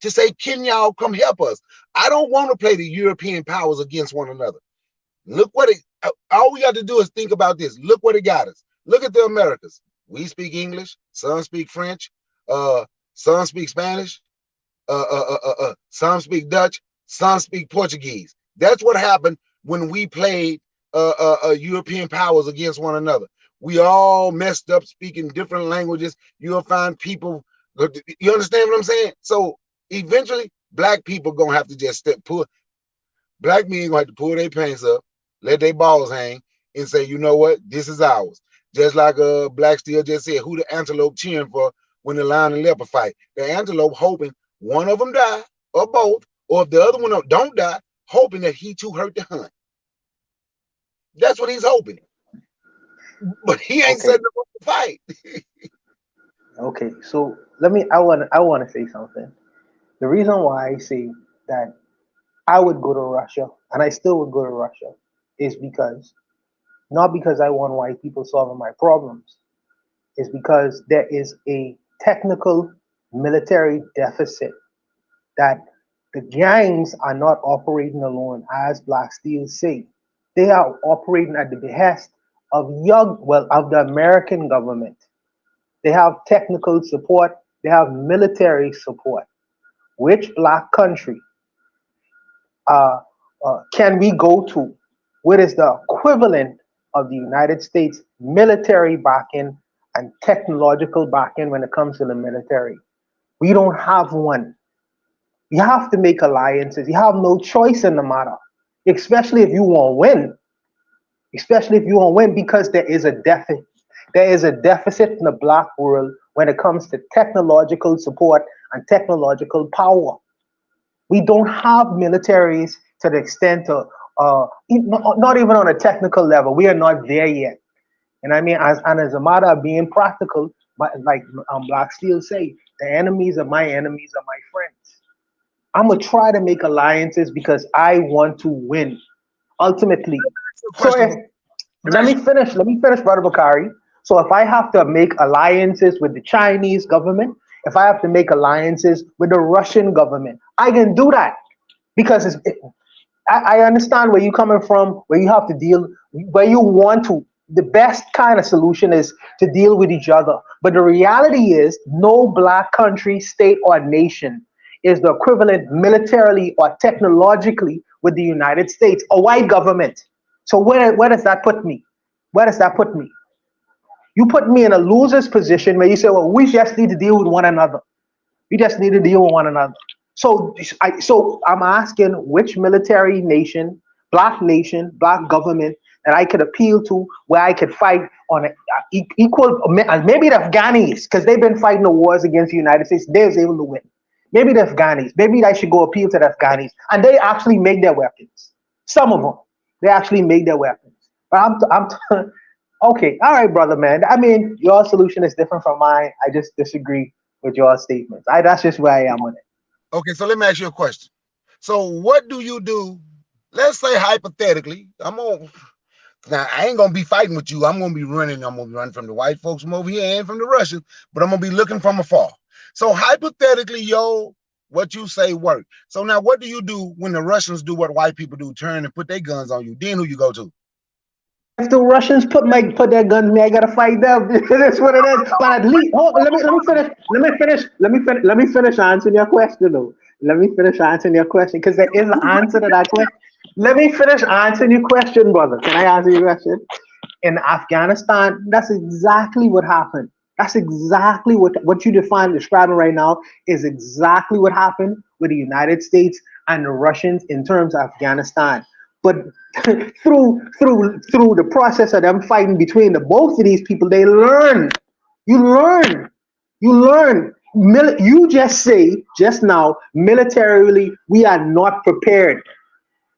K: to say, can y'all come help us? I don't want to play the European powers against one another. Look what all we got to do is think about this. Look what it got us. Look at the Americas. We speak English. Some speak French. Some speak Spanish. Some speak Dutch. Some speak Portuguese. That's what happened when we played European powers against one another. We all messed up speaking different languages. You'll find people. You understand what I'm saying? So eventually, black people gonna have to just black men gonna have to pull their pants up, let their balls hang, and say, you know what, this is ours. Just like Black Steel just said, who the antelope cheering for when the lion and leopard fight? The antelope hoping one of them die or both, or if the other one don't die, hoping that he too hurt the hunt. That's what he's hoping. But he ain't setting up to fight.
H: Okay, so I want to say something. The reason why I say that I would go to Russia, and I still would go to Russia, is not because I want white people solving my problems, is because there is a technical military deficit, that the gangs are not operating alone, as Black Steel say. They are operating at the behest of of the American government. They have technical support, they have military support. Which black country uh, can we go to? What is the equivalent of the United States military backing and technological backing when it comes to the military? We don't have one. You have to make alliances. You have no choice in the matter, especially if you want to win. Especially if you want to win, because there is a deficit. There is a deficit in the black world when it comes to technological support and technological power. We don't have militaries to the extent of, not even on a technical level. We are not there yet. And I mean, as a matter of being practical, but like Black Steel say, the enemies of my enemies are my friends. I'm gonna try to make alliances because I want to win. Ultimately, so let me finish, Brother Bakari. So if I have to make alliances with the Chinese government, if I have to make alliances with the Russian government, I can do that because I understand where you're coming from, where you have to deal, where you want to. The best kind of solution is to deal with each other. But the reality is, no black country, state, or nation is the equivalent militarily or technologically with the United States, a white government. So where does that put me? Where does that put me? You put me in a loser's position where you say, well, we just need to deal with one another. We just need to deal with one another. So I'm asking which military nation, black government that I could appeal to, where I could fight on an equal, maybe the Afghanis, because they've been fighting the wars against the United States. They was able to win. Maybe the Afghanis. Maybe I should go appeal to the Afghanis. And they actually make their weapons. Some of them. They actually make their weapons. But okay, all right, brother, man. I mean, your solution is different from mine. I just disagree with your statements. That's just where I am with it.
K: Okay, so let me ask you a question. So what do you do? Let's say hypothetically, now I ain't gonna be fighting with you. I'm gonna be running from the white folks from over here and from the Russians, but I'm gonna be looking from afar. So hypothetically, what you say work. So now what do you do when the Russians do what white people do, turn and put their guns on you? Then who you go to?
H: If the Russians put their guns on me, I gotta fight them. That's what it is. But at least, let me finish answering your question though. Let me finish answering your question because there is an answer to that question. Let me finish answering your question, brother. Can I answer your question? In Afghanistan, that's exactly what happened. That's exactly what you describing right now is exactly what happened with the United States and the Russians in terms of Afghanistan. But through the process of them fighting between both of these people, they learn. You learn. You just say just now, militarily, we are not prepared.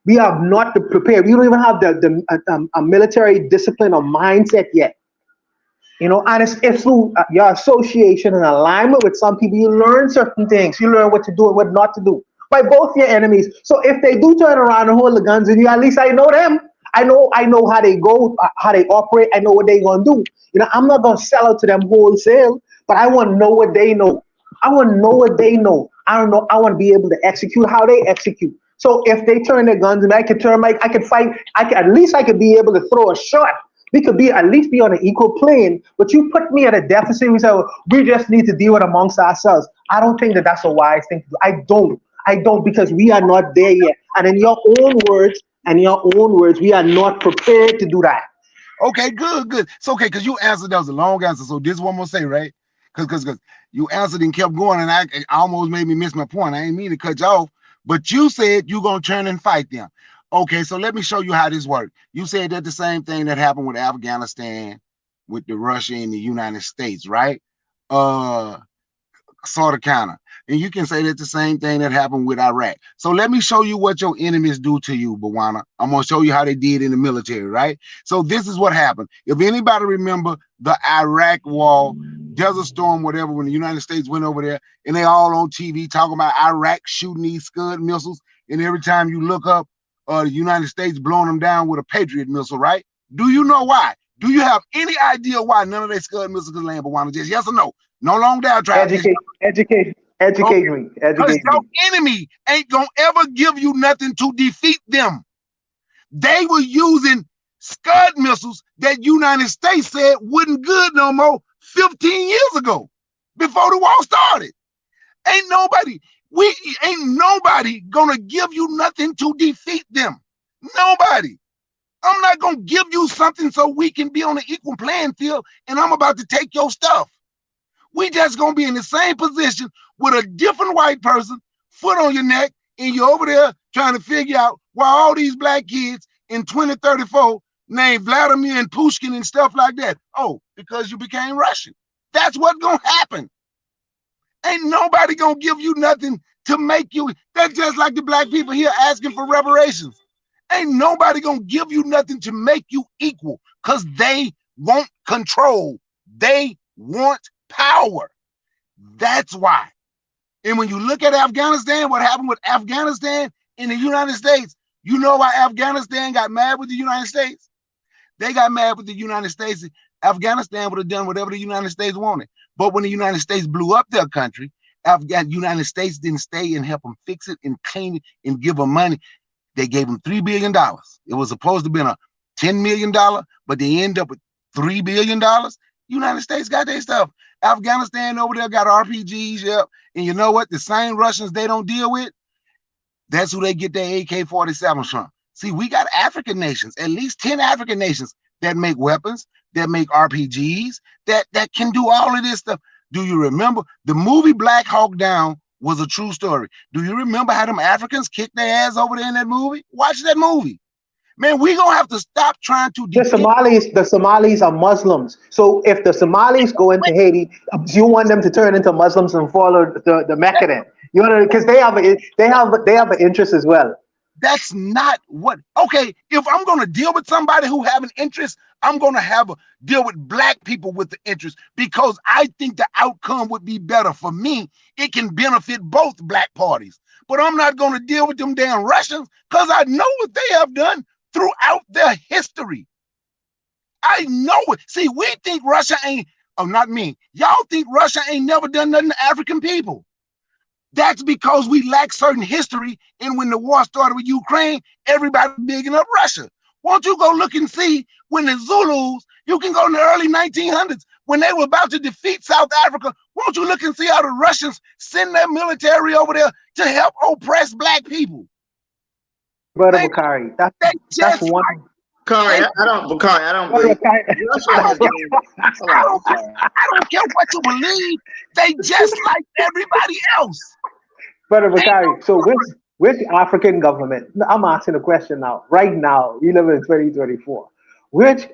H: We are not prepared. We don't even have a military discipline or mindset yet. And it's through your association and alignment with some people, you learn certain things. You learn what to do and what not to do by both your enemies. So if they do turn around and hold the guns in you, at least I know them. I know how they go, how they operate. I know what they're gonna do. I'm not gonna sell out to them wholesale, but I want to know what they know. I want to know what they know. I don't know. I want to be able to execute how they execute. So if they turn their guns and I could fight. At least I could be able to throw a shot. We could at least be on an equal plane. But you put me at a deficit. We say, well, we just need to deal with amongst ourselves. I don't think that's a wise thing to do. I don't, because we are not there yet. And in your own words, we are not prepared to do that.
K: Okay, good. So okay, because you answered, that was a long answer. So this is what I'm gonna say, right? Because you answered and kept going, and I almost made me miss my point. I ain't mean to cut you off, but you said you're gonna turn and fight them. Okay, so let me show you how this works. You said that the same thing that happened with Afghanistan, with the Russia and the United States, right? Sort of, kind of. And you can say that the same thing that happened with Iraq. So let me show you what your enemies do to you, Bawana. I'm going to show you how they did in the military, right? So this is what happened. If anybody remember the Iraq war, Desert Storm, whatever, when the United States went over there, and they all on TV talking about Iraq shooting these Scud missiles, and every time you look up, the United States blowing them down with a Patriot missile, right? Do you know why? Do you have any idea why none of their Scud missiles could land Bwana jets? Yes or no? No long down drive.
H: Educate me.
K: Because your enemy ain't gonna ever give you nothing to defeat them. They were using Scud missiles that United States said wasn't good no more 15 years ago, before the war started. Ain't nobody gonna give you nothing to defeat them. Nobody. I'm not gonna give you something so we can be on an equal playing field, and I'm about to take your stuff. We just gonna be in the same position with a different white person, foot on your neck, and you're over there trying to figure out why all these black kids in 2034 named Vladimir and Pushkin and stuff like that. Oh, because you became Russian. That's what's gonna happen. Ain't nobody gonna give you nothing to make you. That's just like the black people here asking for reparations. Ain't nobody gonna give you nothing to make you equal, because they want control. They want power. That's why. And when you look at Afghanistan, what happened with Afghanistan in the United States, you know why Afghanistan got mad with the United States? They got mad with the United States. Afghanistan would have done whatever the United States wanted. But when the United States blew up their country, United States didn't stay and help them fix it and clean it and give them money. They gave them $3 billion. It was supposed to be a $10 million, but they end up with $3 billion. United States got their stuff. Afghanistan over there got RPGs, yep. And you know what? The same Russians they don't deal with, that's who they get their AK-47s from. See, we got African nations, at least 10 African nations that make weapons, that make RPGs, that can do all of this stuff. Do you remember the movie Black Hawk Down was a true story? Do you remember how them Africans kicked their ass over there in that movie? Watch that movie. Man, we gonna have to stop trying to.
H: The Somalis are Muslims. So if the Somalis go into Haiti, you want them to turn into Muslims and follow the Mecca then? You want to, because they have an interest as well.
K: That's not what. Okay, if I'm gonna deal with somebody who have an interest, I'm gonna have a deal with black people with the interest, because I think the outcome would be better for me. It can benefit both black parties. But I'm not gonna deal with them damn Russians, because I know what they have done throughout their history. I know it. See, we think Russia ain't, oh, not me. Y'all think Russia ain't never done nothing to African people. That's because we lack certain history. And when the war started with Ukraine, everybody bigging up Russia. Won't you go look and see when the Zulus, you can go in the early 1900s, when they were about to defeat South Africa, won't you look and see how the Russians send their military over there to help oppress black people?
H: Brother Bakari, that's one.
G: I don't
K: care what you believe. They just like everybody else.
H: Brother Bakari, so which African government? I'm asking a question now. Right now, we live in 2024. Which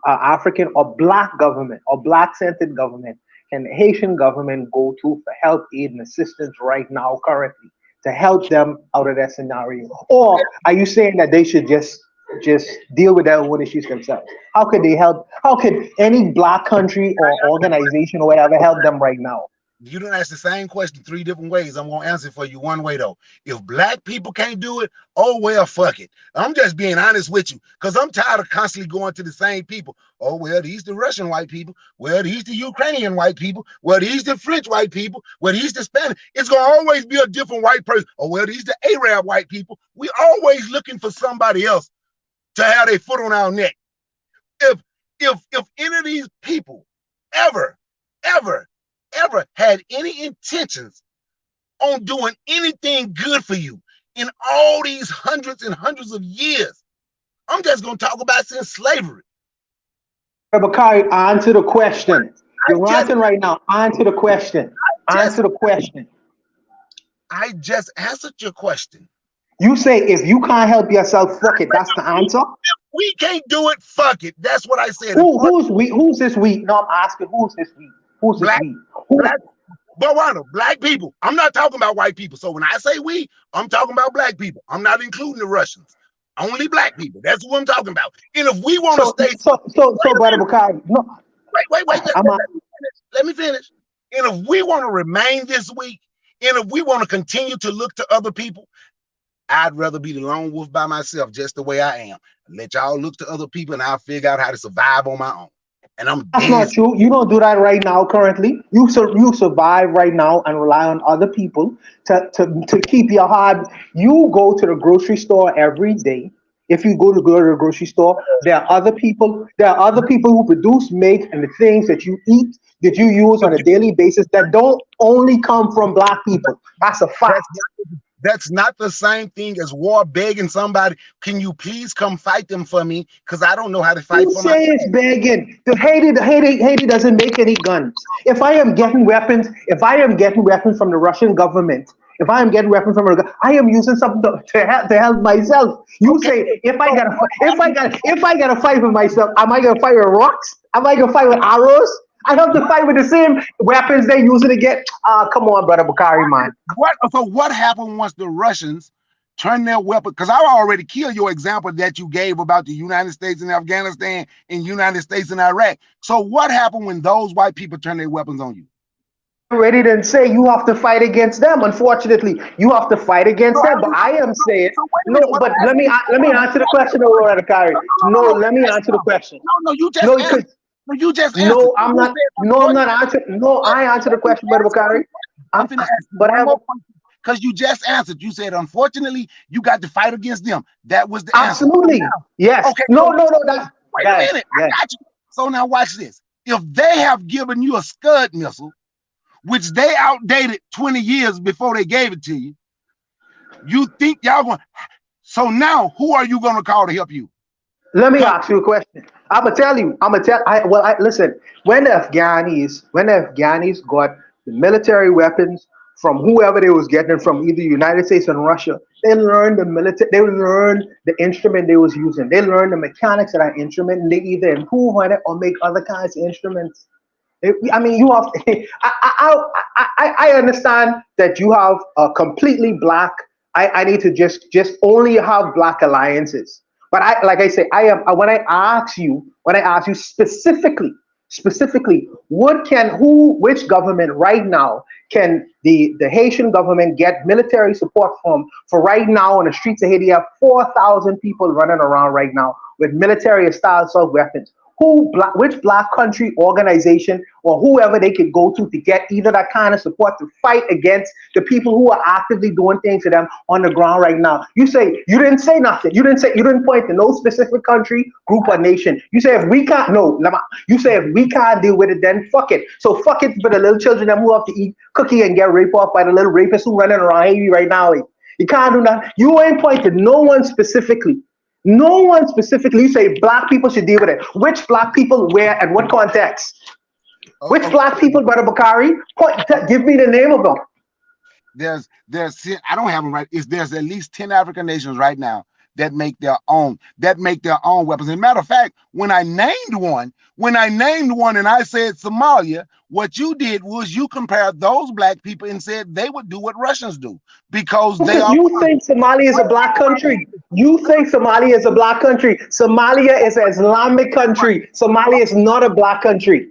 H: African or black government or black-centered government can the Haitian government go to for help, aid, and assistance right now, currently, to help them out of that scenario? Or are you saying that they should just deal with their own issues themselves? How could they help? How could any black country or organization or whatever help them right now?
K: You don't ask the same question 3 different ways. I'm gonna answer for you one way though. If black people can't do it, oh well, fuck it. I'm just being honest with you, because I'm tired of constantly going to the same people. Oh well, these the Russian white people. Well, these the Ukrainian white people. Well, these the French white people. Well, these the Spanish. It's gonna always be a different white person. Oh well, these the Arab white people. We always looking for somebody else to have their foot on our neck. If any of these people ever had any intentions on doing anything good for you in all these hundreds and hundreds of years, I'm just gonna talk about since slavery.
H: Bakari, answer the question. You're ranting right now. Answer the question. Answer the question.
K: I just answered your question.
H: You say if you can't help yourself, fuck it. That's the answer.
K: If we can't do it, fuck it. That's what I said.
H: Who's we? Who's this we? No, I'm asking who's this we? Who's this we?
K: Black people. I'm not talking about white people. So when I say we, I'm talking about black people. I'm not including the Russians. Only black people. That's what I'm talking about. And if we want to stay,
H: Brother Bakari, no.
K: Wait. Let me finish. And if we want to remain this weak, and if we want to continue to look to other people, I'd rather be the lone wolf by myself, just the way I am. Let y'all look to other people, and I'll figure out how to survive on my own. And I'm
H: That's
K: dead.
H: not true. You don't do that right now. Currently, you survive right now and rely on other people to keep your hard. You go to the grocery store every day. If you go to the grocery store, there are other people. There are other people who produce, make, and the things that you eat that you use on a daily basis that don't only come from black people. That's a fact.
K: That's not the same thing as war begging somebody, can you please come fight them for me? Because I don't know how to fight
H: Who
K: for
H: say it's begging? Haiti doesn't make any guns. If I am getting weapons from the Russian government, if I am getting weapons from I am using something to help myself. You say if I gotta fight with myself, am I gonna fight with rocks? Am I gonna fight with arrows? I have to fight with the same weapons they're using to get. Come on, brother Bakari, man.
K: What happened once the Russians turned their weapon? Because I already killed your example that you gave about the United States and Afghanistan and United States and Iraq. So what happened when those white people turned their weapons on you?
H: Already didn't say you have to fight against them. Unfortunately, you have to fight against them. But I am saying no. But let me answer the question, brother Bakari. No, let me answer the question.
K: No, you just answered. No, you just answered.
H: No, I'm not. No, I'm not answering. No, I answered the question, brother Bakari.
K: I'm finna ask you one more question, because you just answered. You said, unfortunately, you got to fight against them. That was the answer.
H: Absolutely. Yes.
K: Okay.
H: No.
K: Wait a minute. I got you. So now watch this. If they have given you a Scud missile, which they outdated 20 years before they gave it to you, you think y'all going? So now, who are you going to call to help you?
H: Let me ask you a question. I'm gonna tell you. Listen. When the Afghanis got the military weapons from whoever they was getting it from, either United States and Russia, they learned the military. They learned the instrument they was using. They learned the mechanics of that instrument, and they either improve on it or make other kinds of instruments. I mean, you have. I understand that you have a completely black. I need to just only have black alliances. But like I say, I am when I ask you specifically, which government right now can the Haitian government get military support from? For right now on the streets of Haiti, you have 4,000 people running around right now with military style assault weapons. Which black country, organization, or whoever they could go to get either that kind of support to fight against the people who are actively doing things to them on the ground right now? You say you didn't say nothing. You didn't point to no specific country, group, or nation. You say if we can't, you say if we can't deal with it, then fuck it. So fuck it for the little children that who have to eat cookie and get raped off by the little rapists who running around Haiti right now. You can't do that. You ain't pointed no one specifically. No one specifically. You say black people should deal with it. Which black people, where, and what context? Which black people, brother Bakari? Give me the name of them.
K: There's I don't have them right. There's at least 10 African nations right now that make their own weapons. As a matter of fact, when I named one and I said Somalia, what you did was you compared those black people and said they would do what Russians do because they are.
H: You think Somalia is a black country? You think Somalia is a black country? Somalia is an Islamic country. Somalia is not a black country.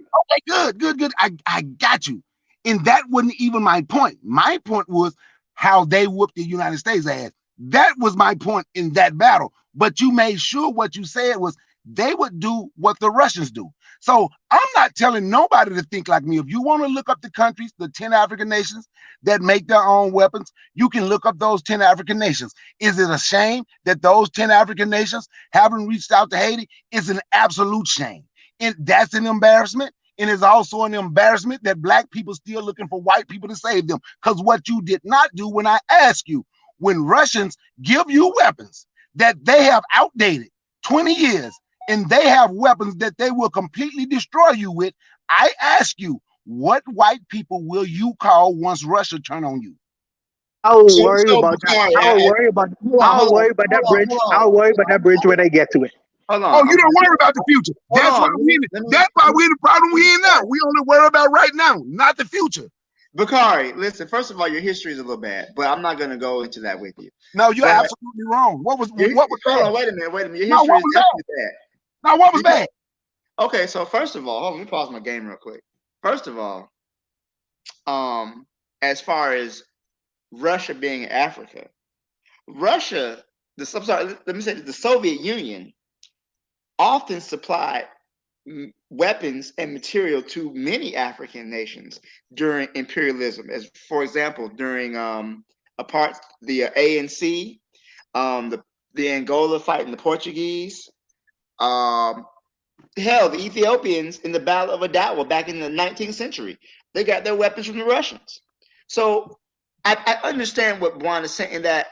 K: Okay, good. I got you. And that wasn't even my point. My point was how they whooped the United States ass. That was my point in that battle. But you made sure what you said was they would do what the Russians do. So I'm not telling nobody to think like me. If you want to look up the countries, the 10 African nations that make their own weapons, you can look up those 10 African nations. Is it a shame that those 10 African nations haven't reached out to Haiti? It's an absolute shame. And that's an embarrassment. And it's also an embarrassment that black people still looking for white people to save them. Because what you did not do when I asked you, when Russians give you weapons that they have outdated 20 years, and they have weapons that they will completely destroy you with, I ask you, what white people will you call once Russia turn on you?
H: I'll worry about that. I'll worry about that bridge. I'll worry about that bridge when I get to it.
K: Hold on. Oh, you don't worry about the future. That's why we're the problem we're in now. We only worry about right now, not the future.
G: Bakari, listen, first of all, your history is a little bad, but I'm not going to go into that with you.
K: No, you're absolutely wrong. What was
G: hold on, wait a minute. Your history is definitely bad.
K: Now, what was bad?
G: Okay, so first of all, let me pause my game real quick. First of all, as far as Russia being Africa, Russia, let me say the Soviet Union often supplied weapons and material to many African nations during imperialism. As for example, during the ANC, the Angola fighting the Portuguese, hell, the Ethiopians in the Battle of Adawa back in the 19th century, they got their weapons from the Russians. So I understand what Juan is saying, that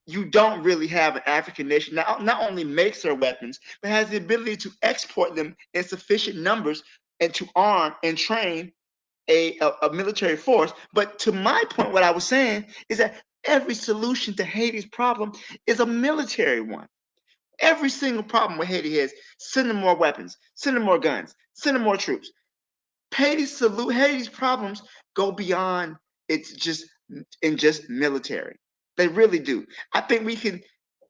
G: you don't really have an African nation that not only makes their weapons, but has the ability to export them in sufficient numbers and to arm and train a military force. But to my point, what I was saying is that every solution to Haiti's problem is a military one. Every single problem with Haiti is send them more weapons, send them more guns, send them more troops. Haiti's problems go beyond just military. They really do. I think we can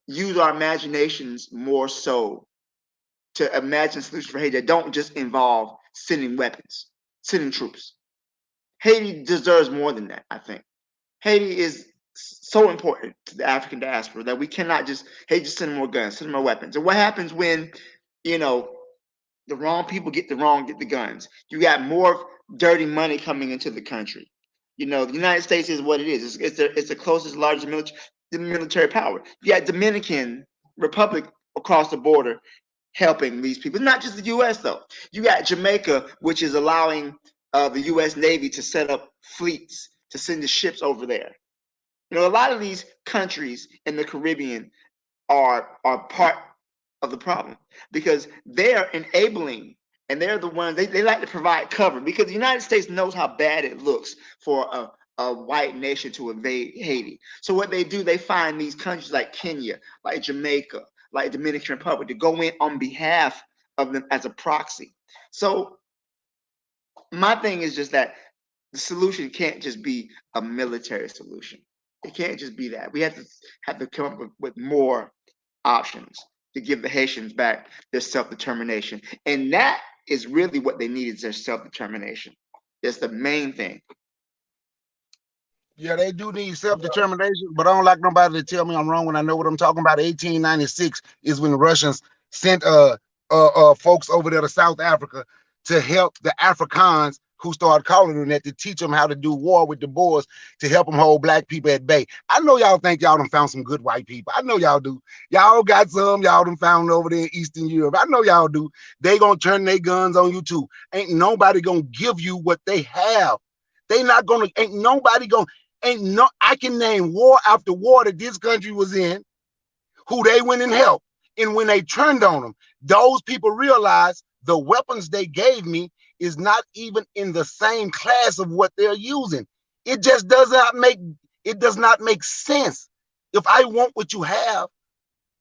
G: use our imaginations more so to imagine solutions for Haiti that don't just involve sending weapons, sending troops. Haiti deserves more than that, I think. Haiti is so important to the African diaspora that we cannot just send more guns, send more weapons. And what happens when, the wrong people get the guns? You got more dirty money coming into the country. The United States is what it is. It's the closest, largest military power. You got Dominican Republic across the border helping these people. Not just the U.S. though. You got Jamaica, which is allowing the U.S. Navy to set up fleets to send the ships over there. A lot of these countries in the Caribbean are part of the problem because they're enabling, and they're the ones they like to provide cover, because the United States knows how bad it looks for a white nation to invade Haiti. So what they do, they find these countries like Kenya, like Jamaica, like Dominican Republic to go in on behalf of them as a proxy. So my thing is just that the solution can't just be a military solution. It can't just be that. We have to come up with more options to give the Haitians back their self-determination. And that is really what they need, is their self-determination. That's the main thing.
K: Yeah, they do need self-determination, but I don't like nobody to tell me I'm wrong when I know what I'm talking about. 1896 is when the Russians sent folks over there to South Africa to help the Afrikaans, who started calling them that, to teach them how to do war with the Boers, to help them hold black people at bay. I know y'all think y'all done found some good white people. I know y'all do. Y'all got some y'all done found over there in Eastern Europe. I know y'all do. They gonna turn their guns on you too. Ain't nobody gonna give you what they have. They not gonna, I can name war after war that this country was in, who they went and helped. And when they turned on them, those people realized the weapons they gave me is not even in the same class of what they're using. It just does not make sense. If I want what you have,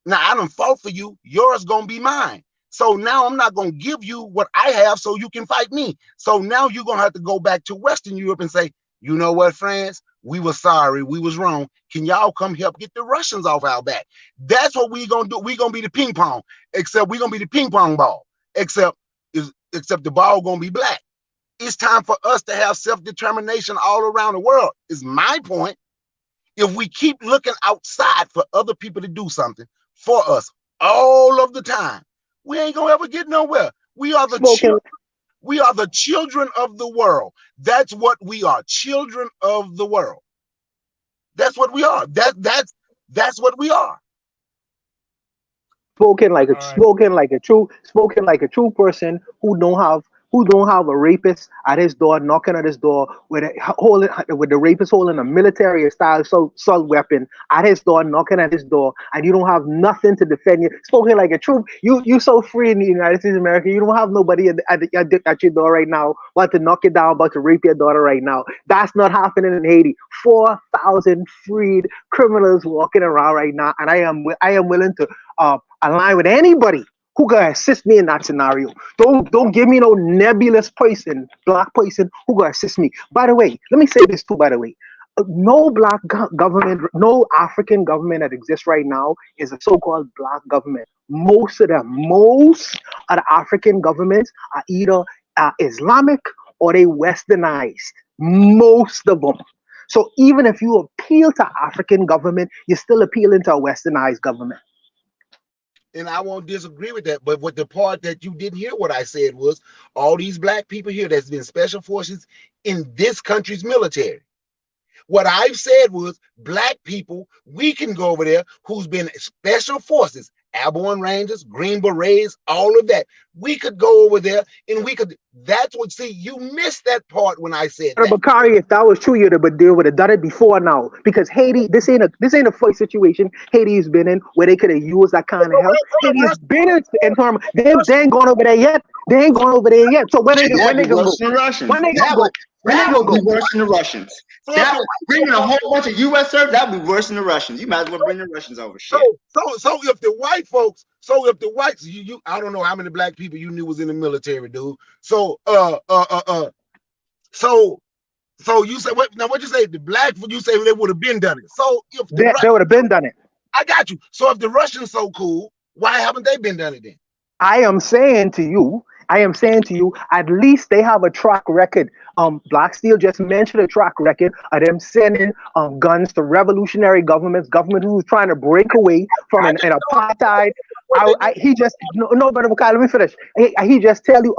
K: now I done fought for you, yours gonna be mine. So now I'm not gonna give you what I have so you can fight me. So now you're gonna have to go back to Western Europe and say, you know what, France? We were sorry, we was wrong. Can y'all come help get the Russians off our back? That's what we gonna do. We gonna be the ping pong, except we gonna be the ping pong ball, except the ball gonna be black. It's time for us to have self-determination all around the world, is my point. If we keep looking outside for other people to do something for us all of the time, we ain't gonna ever get nowhere. We are the children. We are the children of the world. That's what we are, children of the world. That's what we are. That's what we are.
H: Spoken like a true person who don't have a rapist at his door, knocking at his door with the rapist holding a military style assault weapon at his door, knocking at his door, and you don't have nothing to defend you. Spoken like a true, you so free in the United States of America. You don't have nobody at your door right now, want to knock you down, about to rape your daughter right now. That's not happening in Haiti. 4,000 freed criminals walking around right now, and I am willing to align with anybody who can assist me in that scenario. Don't give me no nebulous person, black person who can assist me. By the way, let me say this too, by the way. No black government, no African government that exists right now is a so-called black government. Most of the African governments are either Islamic or they westernized. Most of them. So even if you appeal to African government, you're still appealing to a westernized government.
K: And I won't disagree with that. But what the part that you didn't hear what I said was all these black people here that's been special forces in this country's military. What I've said was black people, we can go over there who's been special forces, airborne rangers, green berets, all of that. We could go over there and we could, that's what, see, you missed that part when I said that.
H: Bakari, if that was true, they would have done it before now. Because Haiti, this ain't a first situation Haiti has been in where they could have used that kind of help. Haiti has been in terms, they ain't gone over there yet. They ain't gone over there yet. So when they gonna go? When they gonna go?
G: That would be worse than the Russians. That would, bringing a whole bunch of U.S. servers, that would be worse than the Russians. You might as well bring the Russians over. Shit.
K: So if the white folks, you I don't know how many black people you knew was in the military, dude. So so you say what? Now what you say? The black, you say they would have been done it. So if
H: they would have been done it.
K: I got you. So if the Russians so cool, why haven't they been done it then?
H: I am saying to you, at least they have a track record. Black Steel just mentioned a track record of them sending guns to revolutionary government who was trying to break away from an apartheid. Let me finish. He just tell you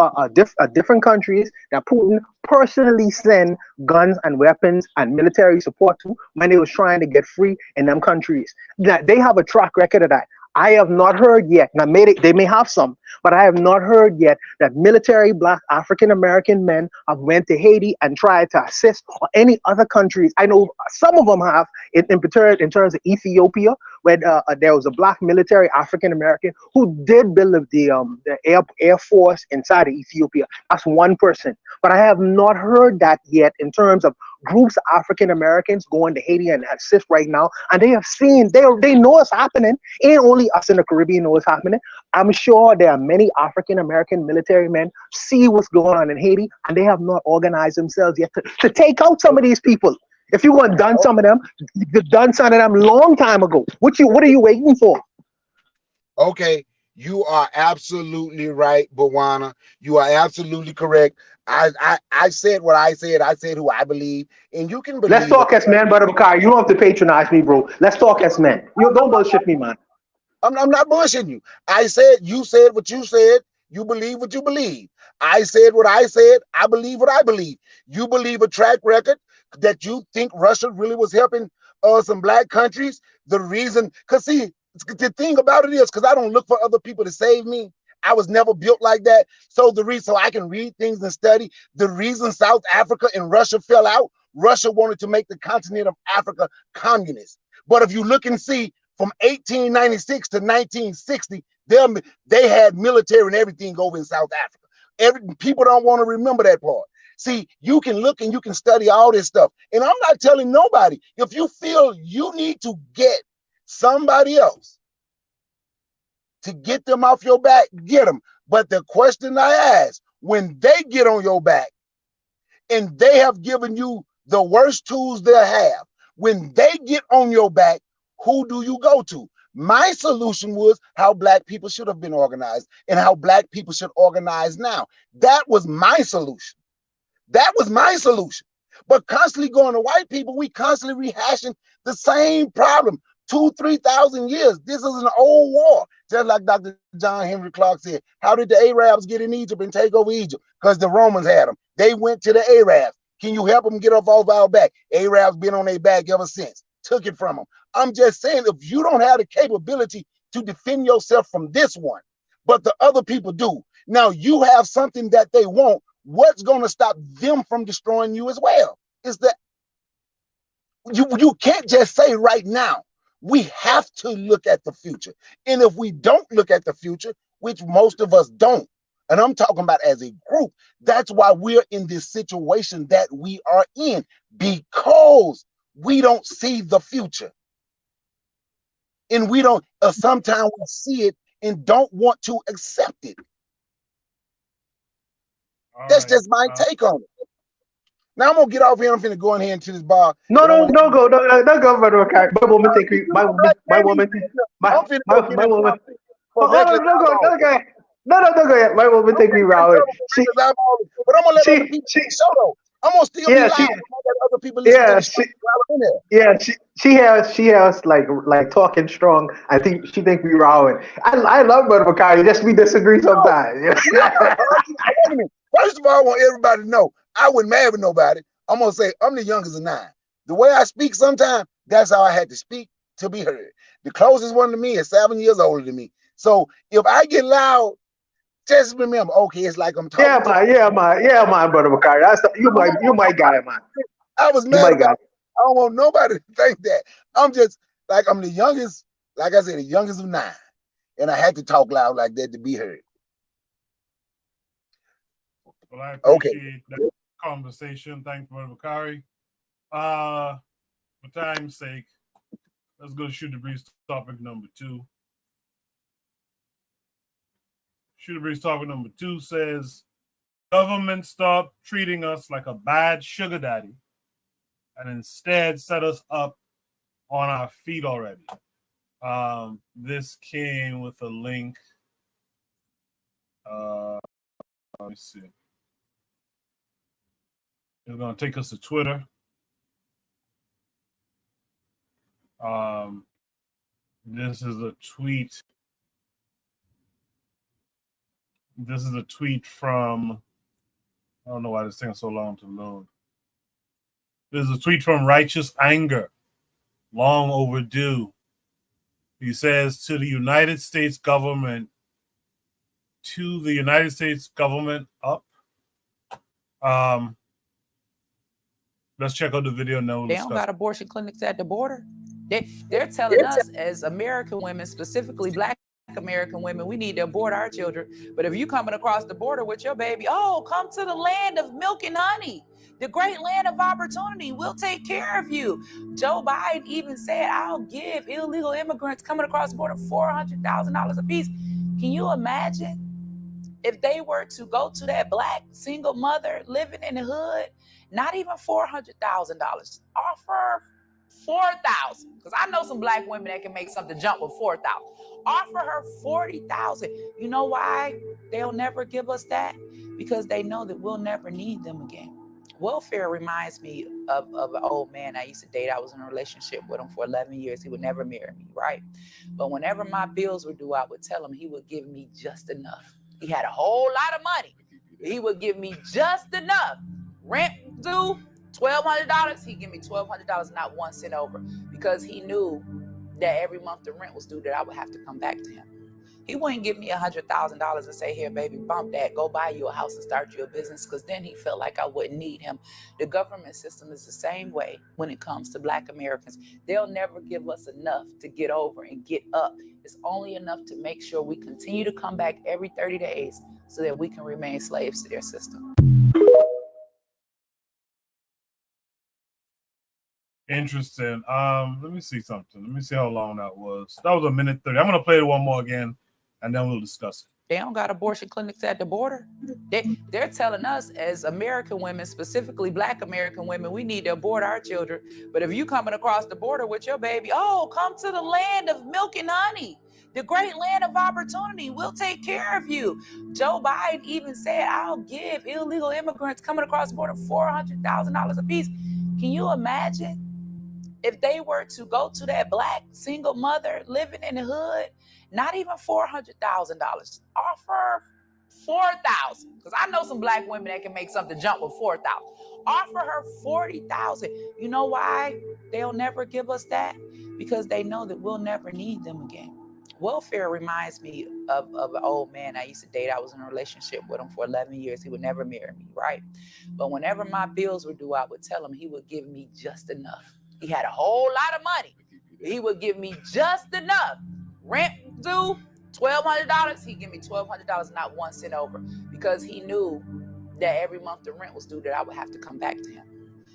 H: different countries that Putin personally send guns and weapons and military support to when they was trying to get free in them countries. That they have a track record of that. I have not heard yet. Now, they may have some, but I have not heard yet that military black African American men have went to Haiti and tried to assist or any other countries. I know some of them have in terms of Ethiopia, where there was a black military African American who did build the air force inside of Ethiopia. That's one person, but I have not heard that yet in terms of groups of African Americans going to Haiti and assist right now, and they have seen, they know it's happening. Ain't only us in the Caribbean know what's happening. I'm sure there are many African American military men see what's going on in Haiti, and they have not organized themselves yet to take out some of these people. If you want done some of them, you've done some of them long time ago. What are you waiting for?
K: Okay, you are absolutely right, Bawana. You are absolutely correct. I said what I said. I said who I believe, and you can believe.
H: Let's talk as men, Brother Bakari. You don't have to patronize me, bro. Let's talk as men. You don't bullshit me, man.
K: I'm not bullshitting you. I said, you said what you said. You believe what you believe. I said what I said. I believe what I believe. You believe a track record that you think Russia really was helping some black countries. The reason, because see, the thing about it is, because I don't look for other people to save me. I was never built like that. So the reason, so I can read things and study. The reason South Africa and Russia fell out, Russia wanted to make the continent of Africa communist. But if you look and see, from 1896 to 1960, they had military and everything over in South Africa. People don't want to remember that part. See, you can look and you can study all this stuff. And I'm not telling nobody, if you feel you need to get somebody else to get them off your back, get them. But the question I ask, when they get on your back and they have given you the worst tools they'll have, when they get on your back, who do you go to? My solution was how black people should have been organized and how black people should organize now. That was my solution. That was my solution. But constantly going to white people, we constantly rehashing the same problem. 2,000-3,000 years. This is an old war. Just like Dr. John Henry Clark said, how did the Arabs get in Egypt and take over Egypt? Because the Romans had them. They went to the Arabs. Can you help them get off our back? Arabs been on their back ever since. Took it from them. I'm just saying, if you don't have the capability to defend yourself from this one, but the other people do, now you have something that they want, what's going to stop them from destroying you as well? Is that you can't just say right now. We have to look at the future. And if we don't look at the future, which most of us don't, and I'm talking about as a group, that's why we're in this situation that we are in, because we don't see the future. And we don't, sometimes we see it and don't want to accept it. That's just my take on it. Now I'm gonna get off here. I'm finna go in here into this bar.
H: No, don't go, brother. Okay, my woman take me. My woman. My woman. No, go yet. My woman take me around.
K: But I'm gonna let other people show though. I'm gonna still be live. other people listen to
H: Yeah,
K: the show while I'm in there.
H: yeah, she has like talking strong. I think she think we rowing. I love Brother Bakari. Just we disagree
K: No,
H: sometimes.
K: we're not gonna argue. Wait a minute. First of all, I want everybody to know I wasn't mad with nobody. I'm gonna say I'm the youngest of 9. The way I speak sometimes, that's how I had to speak to be heard. The closest one to me is 7 years older than me. So if I get loud, just remember, okay, it's like I'm talking to
H: man, Brother Bakari. You might got it, man.
K: I was
H: You
K: mad
H: might got
K: about
H: it.
K: it. I don't want nobody to think that. I'm just like I'm the youngest, like I said, the youngest of 9. And I had to talk loud like that to be heard.
A: Well, I
K: Okay.
A: appreciate that conversation. Thanks, Brother Bakari. For time's sake, let's go shoot the breeze topic number 2. Shoot the breeze topic number 2 says, government stop treating us like a bad sugar daddy and instead set us up on our feet already. This came with a link. Let me see. It's going to take us to Twitter. This is a tweet. This is a tweet from, I don't know why this thing is so long to load. This is a tweet from Righteous Anger, long overdue. He says to the United States government, up. Let's check out the video and then we'll
L: They
A: discuss.
L: don't got abortion clinics at the border. They're telling us as American women, specifically Black American women, we need to abort our children. But if you coming across the border with your baby, oh, come to the land of milk and honey, the great land of opportunity. We'll take care of you. Joe Biden even said, I'll give illegal immigrants coming across the border $400,000 a piece. Can you imagine if they were to go to that Black single mother living in the hood? Not even $400,000. Offer $4,000, because I know some Black women that can make something jump with $4,000. Offer her $40,000. You know why they'll never give us that? Because they know that we'll never need them again. Welfare reminds me of an old man I used to date. I was in a relationship with him for 11 years. He would never marry me, right? But whenever my bills were due, I would tell him he would give me just enough. He had a whole lot of money. He would give me just enough. Rent due, $1,200. He'd give me $1,200, not 1 cent over, because he knew that every month the rent was due, that I would have to come back to him. He wouldn't give me $100,000 and say, here, baby, bump that, go buy you a house and start you a business, because then he felt like I wouldn't need him. The government system is the same way when it comes to Black Americans. They'll never give us enough to get over and get up. It's only enough to make sure we continue to come back every 30 days so that we can remain slaves to their system.
A: Interesting. Let me see something. Let me see how long that was. That was 1 minute 30. I'm gonna play it one more again, and then we'll discuss it.
L: They don't got abortion clinics at the border. They're telling us as American women, specifically Black American women, we need to abort our children. But if you coming across the border with your baby, oh, come to the land of milk and honey, the great land of opportunity. We'll take care of you. Joe Biden even said, I'll give illegal immigrants coming across the border $400,000 a piece. Can you imagine if they were to go to that Black single mother living in the hood? Not even $400,000. Offer $4,000, because I know some Black women that can make something jump with $4,000. Offer her $40,000. You know why they'll never give us that? Because they know that we'll never need them again. Welfare reminds me of an old man I used to date. I was in a relationship with him for 11 years. He would never marry me, right? But whenever my bills were due, I would tell him he would give me just enough. He had a whole lot of money. He would give me just enough. Rent due, $1,200. He'd give me $1,200, not 1 cent over, because he knew that every month the rent was due, that I would have to come back to him.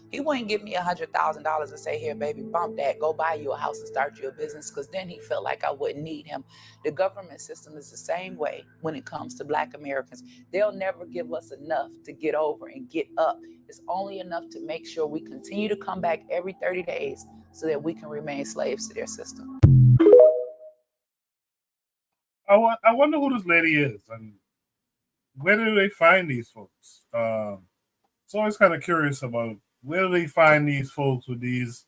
L: He wouldn't give me $100,000 and say, here, baby, bump that, go buy you a house and start you a business, because then he felt like I wouldn't need him. The government system is the same way when it comes to Black Americans. They'll never give us enough to get over and get up. It's only enough to make sure we continue to come back every 30 days so that we can remain slaves to their system.
A: I wonder who this lady is and where do they find these folks? It's always kind of curious about Where do they find these folks with these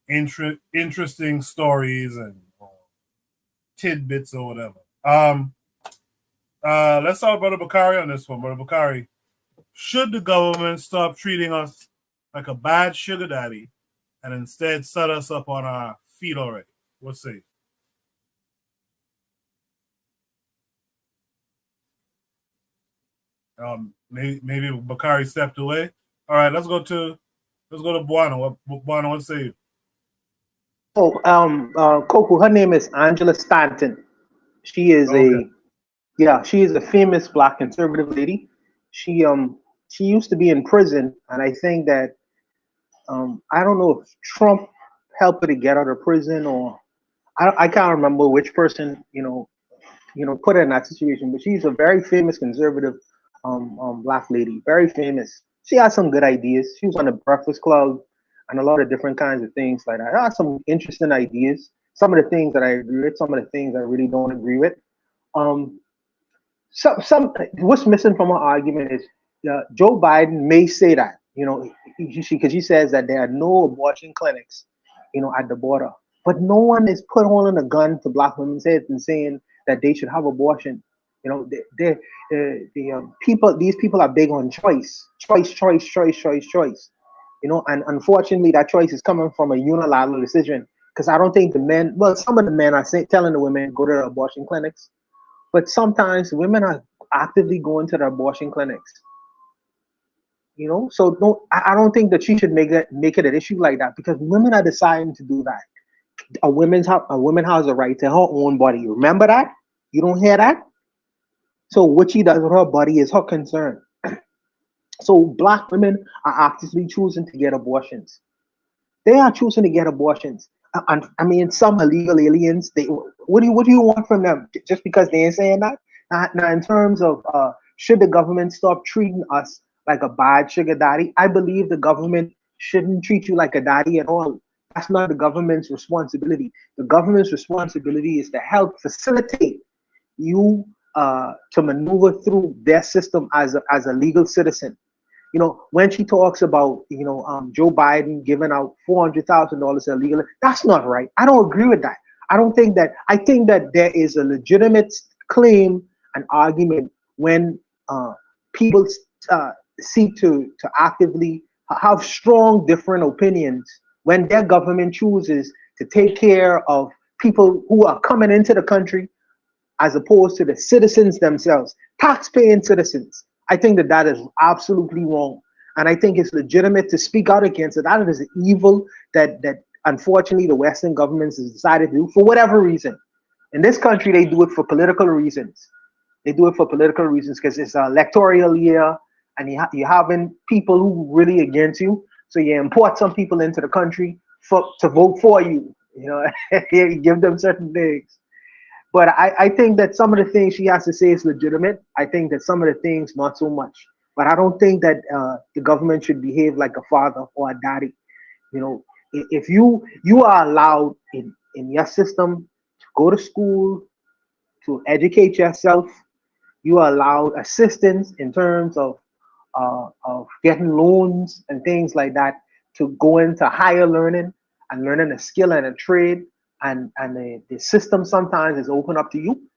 A: interesting stories and tidbits or whatever? Let's talk about Bakari on this one. Brother Bakari, should the government stop treating us like a bad sugar daddy and instead set us up on our feet already? What say? Maybe Bakari stepped away. All right, let's go to Buana. Buana, what say you?
H: Coco, her name is Angela Stanton. She is she is a famous Black conservative lady. She used to be in prison, and I think that I don't know if Trump helped her to get out of prison, or I can't remember which person put her in that situation. But she's a very famous conservative Black lady, very famous. She has some good ideas. She was on the Breakfast Club and a lot of different kinds of things like that. I have some interesting ideas. Some of the things that I agree with, some of the things I really don't agree with. Some what's missing from her argument is Joe Biden may say that because he says that there are no abortion clinics, at the border, but no one is put holding a gun to Black women's heads and saying that they should have abortion. These people are big on choice, and unfortunately that choice is coming from a unilateral decision. Because I don't think the men, well, some of the men are telling the women go to the abortion clinics, but sometimes women are actively going to the abortion clinics. So I don't think that she should make it an issue like that, because women are deciding to do that. A woman has a right to her own body. Remember that? You don't hear that? So what she does with her body is her concern. So Black women are actively choosing to get abortions. They are choosing to get abortions. And I mean, some illegal aliens. What do you want from them? Just because they ain't saying that? Now, in terms of should the government stop treating us like a bad sugar daddy? I believe the government shouldn't treat you like a daddy at all. That's not the government's responsibility. The government's responsibility is to help facilitate you to maneuver through their system as a legal citizen. When she talks about Joe Biden giving out $400,000 illegal, that's not right. I don't agree with that. I think that there is a legitimate claim and argument when people seek to actively have strong different opinions, when their government chooses to take care of people who are coming into the country as opposed to the citizens themselves, tax-paying citizens. I think that is absolutely wrong. And I think it's legitimate to speak out against it. That is an evil that unfortunately the Western governments has decided to do for whatever reason. In this country, they do it for political reasons. They do it for political reasons because it's an electoral year, and you're having people who really against you. So you import some people into the country to vote for you. You give them certain things. But I think that some of the things she has to say is legitimate. I think that some of the things not so much. But I don't think that the government should behave like a father or a daddy. If you are allowed in your system to go to school, to educate yourself, you are allowed assistance in terms of getting loans and things like that to go into higher learning and learning a skill and a trade. And the system sometimes is open up to you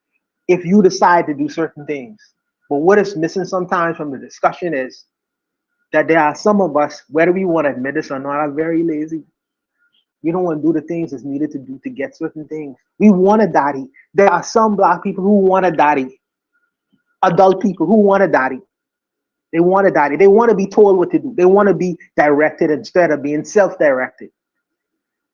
H: if you decide to do certain things. But what is missing sometimes from the discussion is that there are some of us, whether we want to admit this or not, are very lazy. We don't want to do the things that's needed to do to get certain things. We want a daddy. There are some Black people who want a daddy. Adult people who want a daddy. They want a daddy. They want to be told what to do. They want to be directed instead of being self-directed.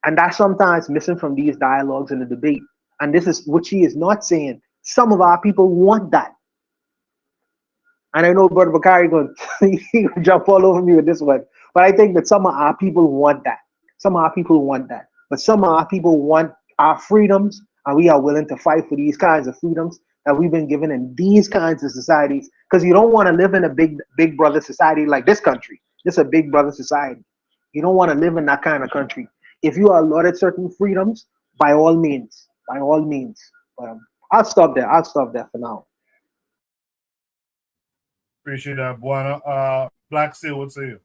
H: And that's sometimes missing from these dialogues in the debate. And this is what she is not saying. Some of our people want that. And I know Brother Bakari going to jump all over me with this one. But I think that some of our people want that. Some of our people want that. But some of our people want our freedoms. And we are willing to fight for these kinds of freedoms that we've been given in these kinds of societies. Because you don't want to live in a big brother society like this country. This is a big brother society. You don't want to live in that kind of country. If you are allotted certain freedoms, by all means. But I'll stop there. For now.
A: Appreciate that, Buana. Black Seal, what say you?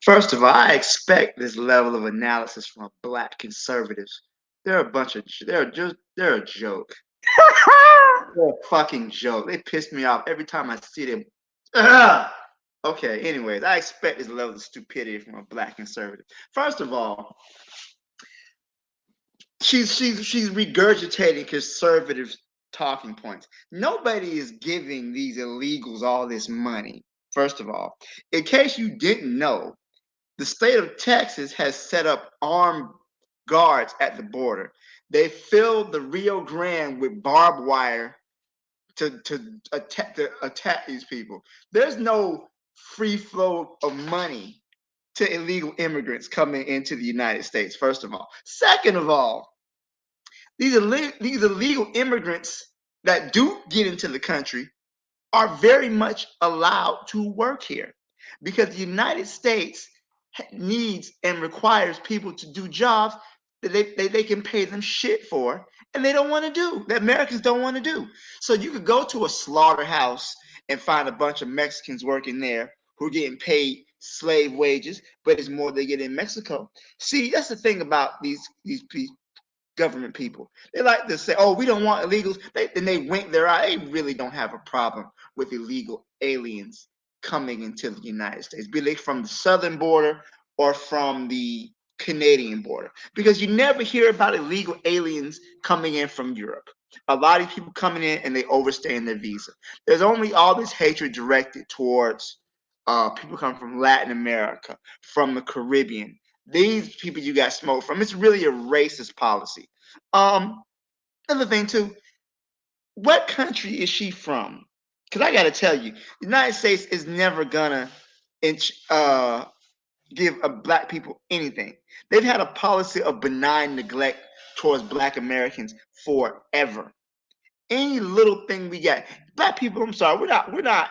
G: First of all, I expect this level of analysis from black conservatives. They're a bunch of they're a joke. They're a fucking joke. They piss me off every time I see them. Ugh! Okay, anyways, I expect this level of stupidity from a black conservative. First of all, she's regurgitating conservative talking points. Nobody is giving these illegals all this money. First of all, in case you didn't know, the state of Texas has set up armed guards at the border. They filled the Rio Grande with barbed wire to attack these people. There's no free flow of money to illegal immigrants coming into the United States, first of all. Second of all, these illegal immigrants that do get into the country are very much allowed to work here because the United States needs and requires people to do jobs that they can pay them shit for and they don't want to do, that Americans don't want to do. So you could go to a slaughterhouse and find a bunch of Mexicans working there who are getting paid slave wages, but it's more they get in Mexico. See, that's the thing about these government people. They like to say, oh, we don't want illegals. Then they wink their eye. They really don't have a problem with illegal aliens coming into the United States, be they from the southern border or from the Canadian border, because you never hear about illegal aliens coming in from Europe. A lot of people coming in and they overstay in their visa. There's only all this hatred directed towards people coming from Latin America, from the Caribbean. These people you got smoked from. It's really a racist policy. Another thing too, what country is she from? Because I got to tell you, the United States is never gonna give black people anything. They've had a policy of benign neglect towards black Americans forever. Any little thing we get, black people, I'm sorry, we're not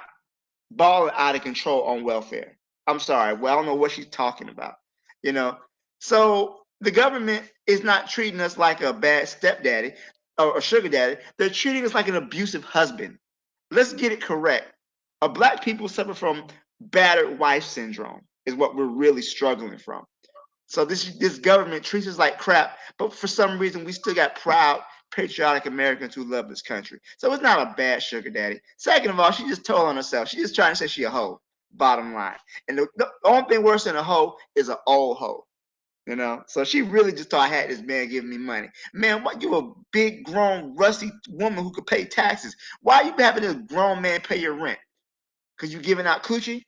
G: balling out of control on welfare. I'm sorry. Well, I don't know what she's talking about. You know, so the government is not treating us like a bad stepdaddy or a sugar daddy. They're treating us like an abusive husband. Let's get it correct. Black people suffer from battered wife syndrome is what we're really struggling from. So this government treats us like crap, but for some reason we still got proud, patriotic Americans who love this country. So it's not a bad sugar daddy. Second of all, she just told on herself. She's just trying to say she a hoe, bottom line. And the only thing worse than a hoe is an old hoe. You know, so she really just thought I had this man giving me money. Man, what, you a big grown rusty woman who could pay taxes? Why are you having this grown man pay your rent? Because you giving out coochie?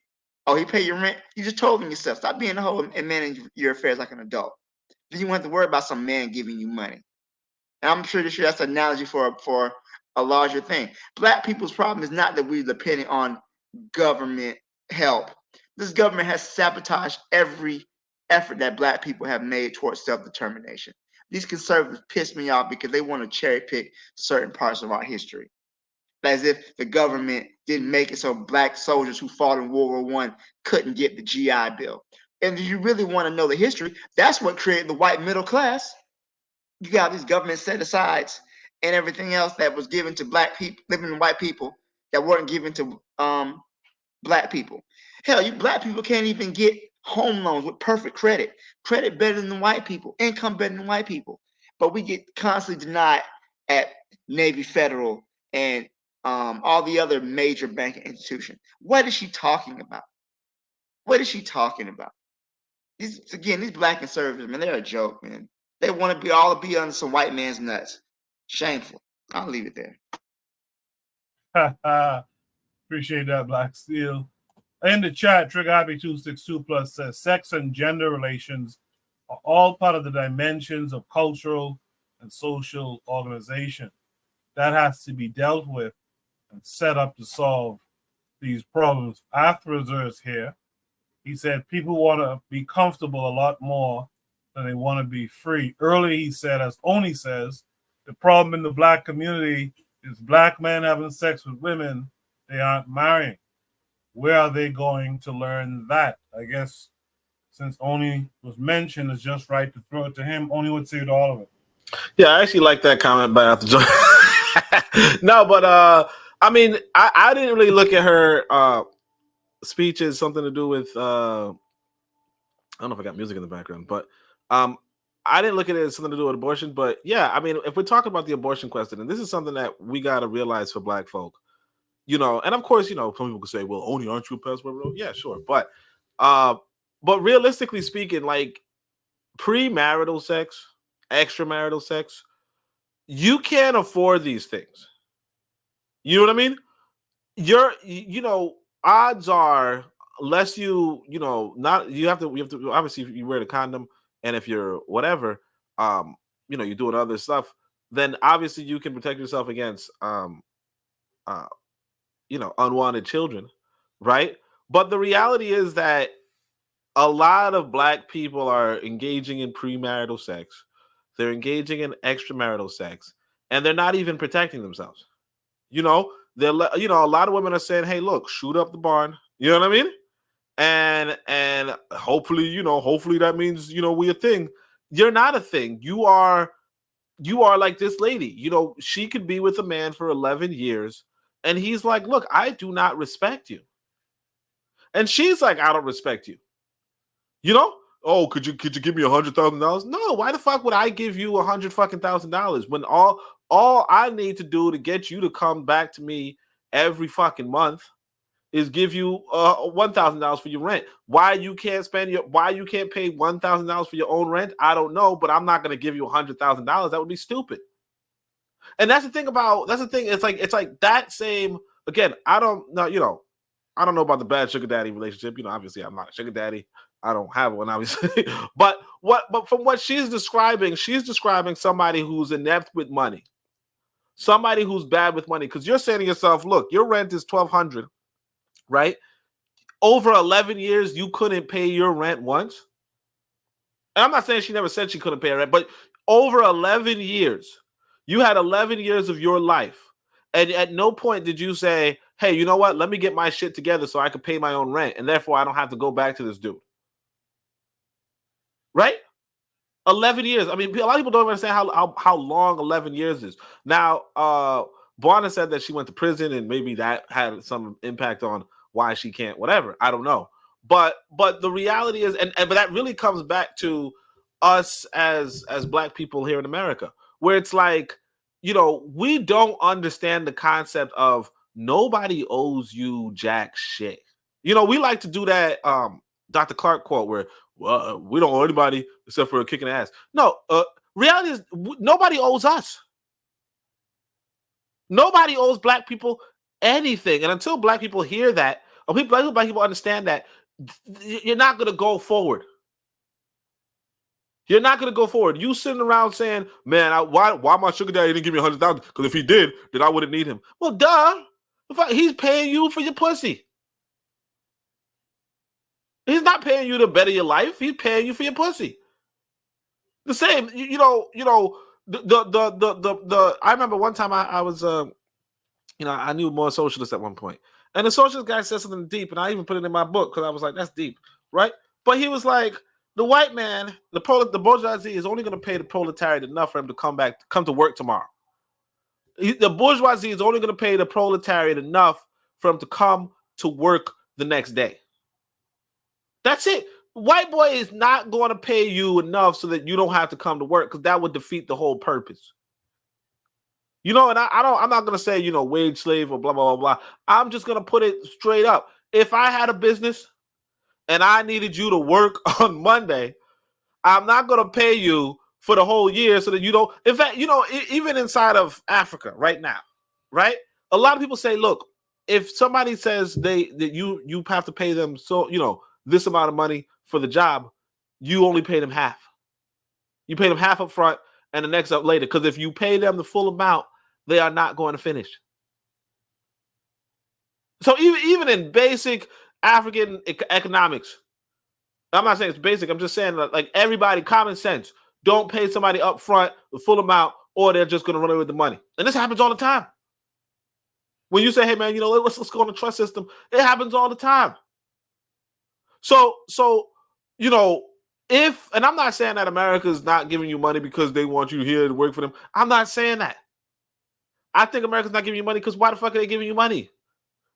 G: Oh, he pay your rent? You just told him yourself. Stop being a hoe and manage your affairs like an adult. Then you won't have to worry about some man giving you money. And I'm pretty sure that's an analogy for a larger thing. Black people's problem is not that we're depending on government help. This government has sabotaged every effort that black people have made towards self-determination. These conservatives piss me off because they want to cherry pick certain parts of our history, as if the government didn't make it so black soldiers who fought in World War I couldn't get the GI Bill. And if you really want to know the history, that's what created the white middle class. You got these government set-asides and everything else that was given to black people, living in white people, that weren't given to black people. Hell, you black people can't even get home loans with perfect credit better than white people, income better than white people. But we get constantly denied at Navy Federal and all the other major banking institutions. What is she talking about? What is she talking about? These black conservatives, man, they're a joke, man. They want to be under some white man's nuts. Shameful. I'll leave it there.
A: Appreciate that, Black Steel. In the chat, Trigger Happy 262 Plus says sex and gender relations are all part of the dimensions of cultural and social organization. That has to be dealt with and set up to solve these problems. After is here. He said people want to be comfortable a lot more than they want to be free. Earlier, he said, as Oni says, the problem in the black community is black men having sex with women they aren't marrying. Where are they going to learn that? I guess since Oni was mentioned, it's just right to throw it to him. Oni would say to all of it.
F: Yeah, I actually like that comment by After Joy. No, but I mean, I didn't really look at her speech as something to do with I don't know if I got music in the background, but I didn't look at it as something to do with abortion. But yeah, I mean, if we're talking about the abortion question, and this is something that we got to realize for Black folk, you know, and of course, you know, some people could say, well, only aren't you a passport? Yeah, sure. But realistically speaking, like premarital sex, extramarital sex, you can't afford these things. You know what I mean? You know, odds are, unless you know, not you have to obviously if you wear the condom, and if you're whatever, you know, you're doing other stuff, then obviously you can protect yourself against you know, unwanted children, right? But the reality is that a lot of Black people are engaging in premarital sex, they're engaging in extramarital sex, and they're not even protecting themselves. You know, you know, a lot of women are saying, "Hey, look, shoot up the barn." You know what I mean? And hopefully, you know, hopefully that means, you know, we a thing. You're not a thing. You are like this lady. You know, she could be with a man for 11 years, and he's like, "Look, I do not respect you," and she's like, "I don't respect you." You know? Oh, could you give me $100,000? No, why the fuck would I give you $100,000 when all I need to do to get you to come back to me every fucking month is give you $1,000 for your rent? Why you can't pay $1,000 for your own rent? I don't know, but I'm not gonna give you $100,000. That would be stupid. And that's the thing. It's like that same again. I don't know, you know, I don't know about the bad sugar daddy relationship. You know, obviously I'm not a sugar daddy. I don't have one, obviously. but from what she's describing somebody who's inept with money, somebody who's bad with money. Because you're saying to yourself, look, your rent is $1,200, right? Over 11 years, you couldn't pay your rent once. And I'm not saying she never said she couldn't pay her rent, but over 11 years, you had 11 years of your life. And at no point did you say, hey, you know what? Let me get my shit together so I can pay my own rent. And therefore, I don't have to go back to this dude. Right? 11 years. I mean, a lot of people don't understand how long 11 years is. Now, Barna said that she went to prison and maybe that had some impact on why she can't, whatever. I don't know. But the reality is, but that really comes back to us as Black people here in America, where it's like, you know, we don't understand the concept of nobody owes you jack shit. You know, we like to do that Dr. Clark quote where, well, we don't owe anybody except for a kick in the ass. No, reality is nobody owes us. Nobody owes Black people anything. And until Black people hear that, or Black people understand that, you're not going to go forward. You're not going to go forward. You sitting around saying, man, why my sugar daddy didn't give me $100,000? Because if he did, then I wouldn't need him. Well, duh. He's paying you for your pussy. He's not paying you to better your life. He's paying you for your pussy. The same, you know. I remember one time I was, you know, I knew more socialists at one point, and the socialist guy said something deep, and I even put it in my book because I was like, that's deep, right? But he was like, the white man, the bourgeoisie is only going to pay the proletariat enough for him to come to work tomorrow. The bourgeoisie is only going to pay the proletariat enough for him to come to work the next day. That's it. White boy is not going to pay you enough so that you don't have to come to work, because that would defeat the whole purpose. You know, and I'm not going to say, you know, wage slave or blah, blah, blah, blah. I'm just going to put it straight up. If I had a business and I needed you to work on Monday, I'm not going to pay you for the whole year so that you don't. In fact, you know, even inside of Africa right now, right? A lot of people say, look, if somebody says that you have to pay them, so, you know, this amount of money for the job, you only pay them half. You pay them half up front and the next up later. Because if you pay them the full amount, they are not going to finish. So even in basic African economics, I'm not saying it's basic, I'm just saying that, like, everybody, common sense, don't pay somebody up front the full amount or they're just going to run away with the money. And this happens all the time. When you say, hey, man, you know, let's go on the trust system, it happens all the time. So you know, and I'm not saying that America's not giving you money because they want you here to work for them. I'm not saying that. I think America's not giving you money because why the fuck are they giving you money?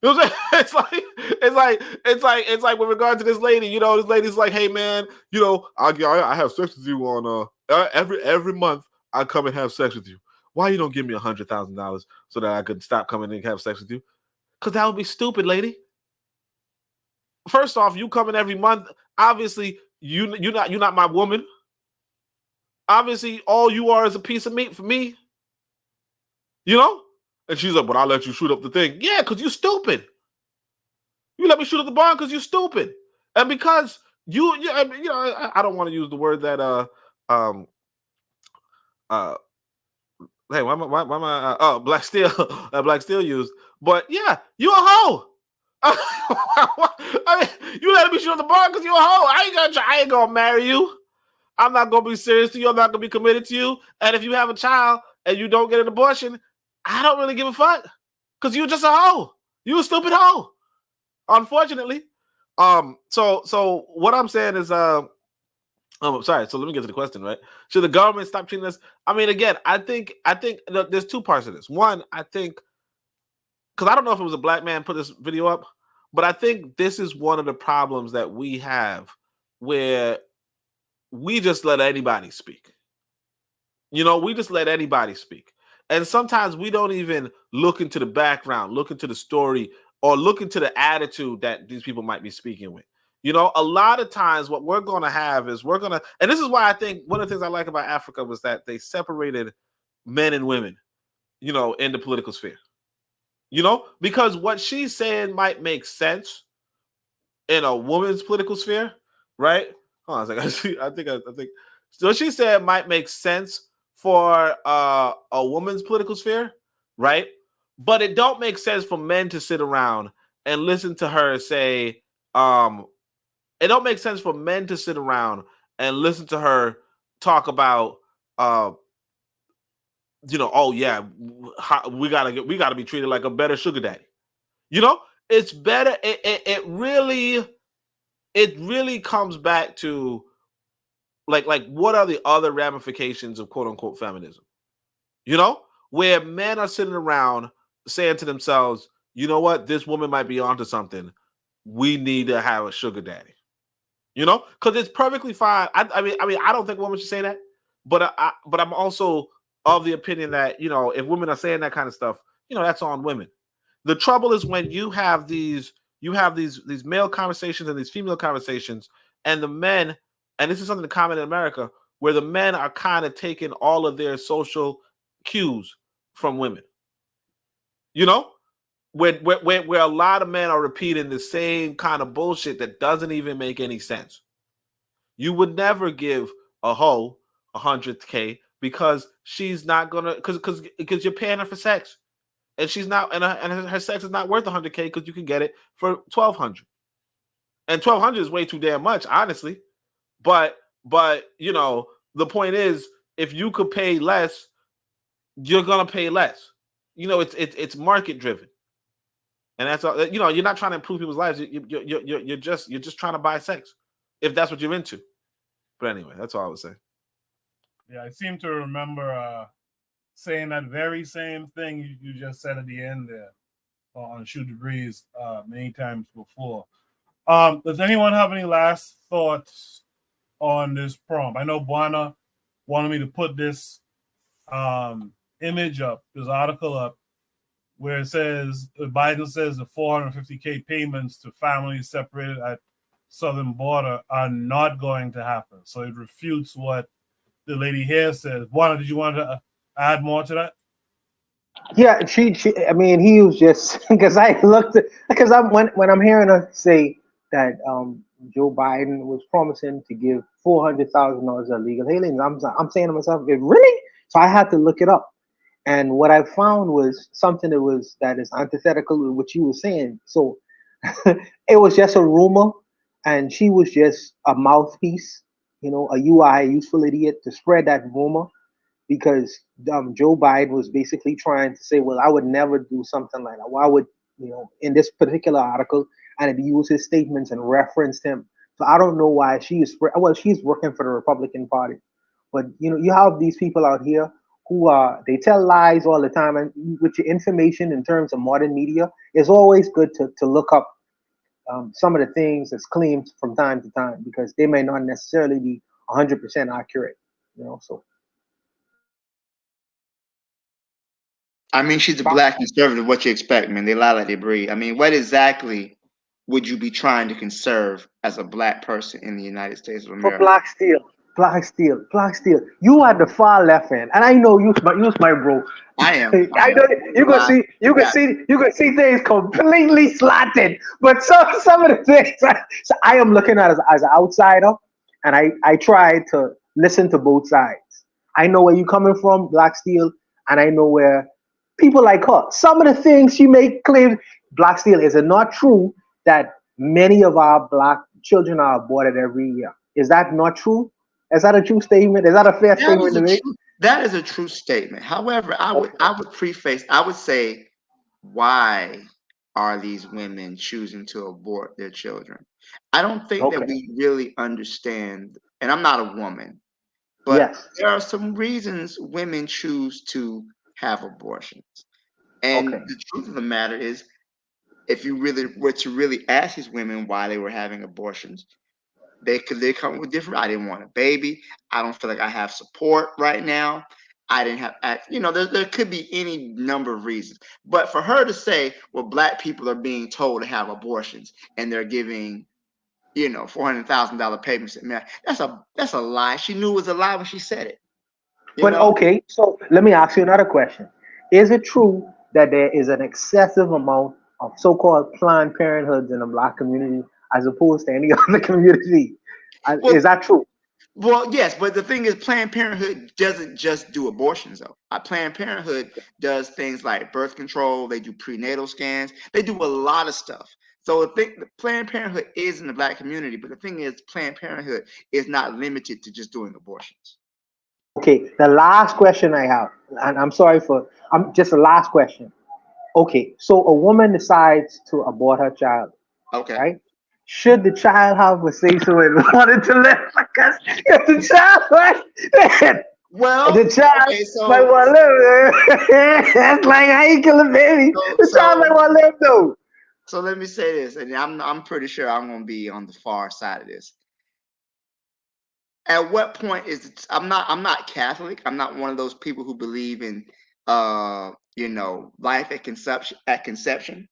F: You know what I'm saying? it's like with regard to this lady, you know, this lady's like, hey man, you know, I have sex with you on every month. I come and have sex with you. Why you don't give me $100,000 so that I could stop coming and have sex with you? Because that would be stupid, lady. First off, you coming every month. Obviously, you're not my woman. Obviously, all you are is a piece of meat for me. You know? And she's like, but I'll let you shoot up the thing. Yeah, because you're stupid. You let me shoot up the barn because you're stupid. And because I don't want to use the word that hey, why am I Black Steel Black Steel used. But yeah, you a hoe. I mean, you let me shoot up the barn because you a hoe. I ain't gonna marry you. I'm not gonna be serious to you. I'm not gonna be committed to you. And if you have a child and you don't get an abortion, I don't really give a fuck. Because you're just a hoe. You a stupid hoe. Unfortunately. So what I'm saying is sorry, so let me get to the question, right? Should the government stop treating us? I mean, again, I think there's two parts of this. One, I think, because I don't know if it was a black man put this video up, but I think this is one of the problems that we have where we just let anybody speak. You know, we just let anybody speak. And sometimes we don't even look into the background, look into the story, or look into the attitude that these people might be speaking with. You know, a lot of times what we're going to have is and this is why I think one of the things I like about Africa was that they separated men and women, you know, in the political sphere. You know, because what she's saying might make sense in a woman's political sphere, right? Hold on a second. I think so. She said might make sense for a woman's political sphere, right? But it don't make sense for men to sit around and listen to her say, it don't make sense for men to sit around and listen to her talk about, you know, oh yeah, we gotta be treated like a better sugar daddy. You know, it's better. It really comes back to like what are the other ramifications of quote unquote feminism? You know, where men are sitting around saying to themselves, you know what, this woman might be onto something. We need to have a sugar daddy. You know, because it's perfectly fine. I mean, I don't think women should say that, but I'm also of the opinion that, you know, if women are saying that kind of stuff, you know, that's on women. The trouble is when you have these male conversations and these female conversations, and the men, and this is something common in America, where the men are kind of taking all of their social cues from women. You know, where a lot of men are repeating the same kind of bullshit that doesn't even make any sense. You would never give a hoe $100K because she's not gonna because you're paying her for sex, and she's not, and her sex is not worth $100K because you can get it for $1,200, and $1,200 is way too damn much, honestly. But you know, the point is, if you could pay less, you're gonna pay less. You know, it's market driven, and that's all. You know, you're not trying to improve people's lives. You're just trying to buy sex, if that's what you're into. But anyway, that's all I would say.
A: Yeah, I seem to remember saying that very same thing you just said at the end there on Shoot the Breeze many times before. Does anyone have any last thoughts on this prompt? I know Buana wanted me to put this image up, this article up, where it says Biden says the $450K payments to families separated at southern border are not going to happen. So it refutes what the lady here says. Buana, did you want to add more to that?
H: Yeah, she I mean, he was just because when I'm hearing her say that Joe Biden was promising to give $400,000 illegal aliens, I'm saying to myself, it really? So I had to look it up, and what I found was something that is antithetical to what you were saying. So it was just a rumor, and she was just a mouthpiece, you know, a UI, useful idiot, to spread that rumor, because Joe Biden was basically trying to say, well, I would never do something like that. Why would, you know, in this particular article, and it used his statements and referenced him. So I don't know why she's working for the Republican Party. But, you know, you have these people out here who they tell lies all the time. And with your information in terms of modern media, it's always good to look up some of the things that's claimed from time to time, because they may not necessarily be 100% accurate. So
G: I mean, she's a black conservative. What you expect, man? They lie like they breathe. I mean, what exactly would you be trying to conserve as a black person in the United States of
H: for
G: America?
H: black steel. You are the far left end, and I know you, my bro.
G: I am.
H: I know you can see, you can see things completely slanted. But some of the things, so I am looking at as an outsider, and I try to listen to both sides. I know where you're coming from, Black Steel, and I know where people like her. Some of the things she make claim, Black Steel, is it not true that many of our black children are aborted every year? Is that not true? Is that a true statement? Is that a fair statement to make?
G: That is a true statement. However, I would say, why are these women choosing to abort their children? I don't think that we really understand, and I'm not a woman, but there are some reasons women choose to have abortions. And the truth of the matter is, if you really were to really ask these women why they were having abortions, they come with different. I didn't want a baby. I don't feel like I have support right now. I didn't have, there could be any number of reasons. But for her to say, well, black people are being told to have abortions and they're giving, $400,000 payments, man, that's a lie. She knew it was a lie when she said it.
H: But okay, so let me ask you another question. Is it true that there is an excessive amount of so-called Planned Parenthoods in the black community as opposed to any other community? Is that true?
G: Well, yes, but the thing is, Planned Parenthood doesn't just do abortions, though. Planned Parenthood does things like birth control. They do prenatal scans. They do a lot of stuff. So the Planned Parenthood is in the black community, but the thing is, Planned Parenthood is not limited to just doing abortions.
H: Okay, the last question I have, and I'm just the last question. Okay, so a woman decides to abort her child.
G: Okay.
H: Right? Should the child have a say so in wanting to live? Because if the child, the child might want to live. That's like how you kill a baby. The child might want to live though.
G: So let me say this, and I'm pretty sure I'm going to be on the far side of this. At what point is it, I'm not Catholic. I'm not one of those people who believe in life at conception.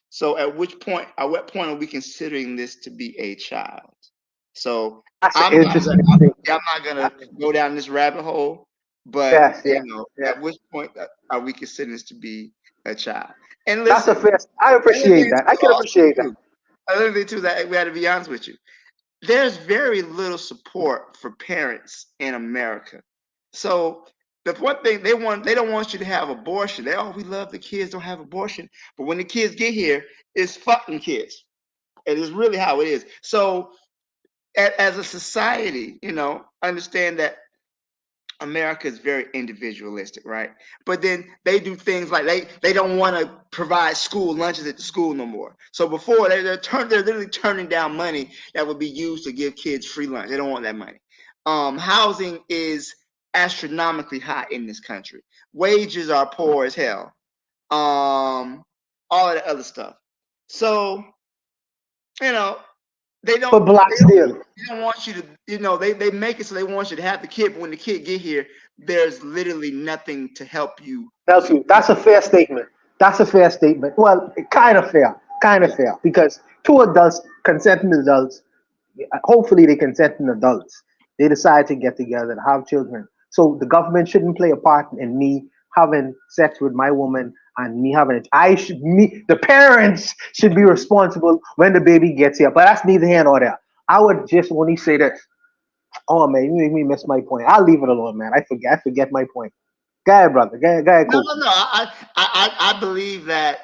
G: So at what point are we considering this to be a child? So I'm not gonna go down this rabbit hole, but at which point are we considering this to be a child? And listen,
H: I appreciate that. I can appreciate that.
G: Another thing too that we had to be honest with you. There's very little support for parents in America. So the one thing they don't want you to have abortion. We love the kids, don't have abortion. But when the kids get here, it's fucking kids. It is really how it is. So as a society, understand that America is very individualistic, right? But then they do things like they don't want to provide school lunches at the school no more. So before they're literally turning down money that would be used to give kids free lunch. They don't want that money. Housing is astronomically high in this country. Wages are poor as hell. All of that other stuff. So they don't.
H: But black still.
G: They don't want you to, they make it so they want you to have the kid, but when the kid get here, there's literally nothing to help you.
H: That's a fair statement. Well, kind of fair, because two adults, consenting adults, hopefully they consenting adults, they decide to get together to have children. So the government shouldn't play a part in me having sex with my woman and me having it. The parents should be responsible when the baby gets here. But that's neither here nor there. I would just only say this. Oh man, you make me miss my point. I'll leave it alone, man. I forget my point. Go ahead, brother. Go ahead,
G: No.
H: cool.
G: I believe that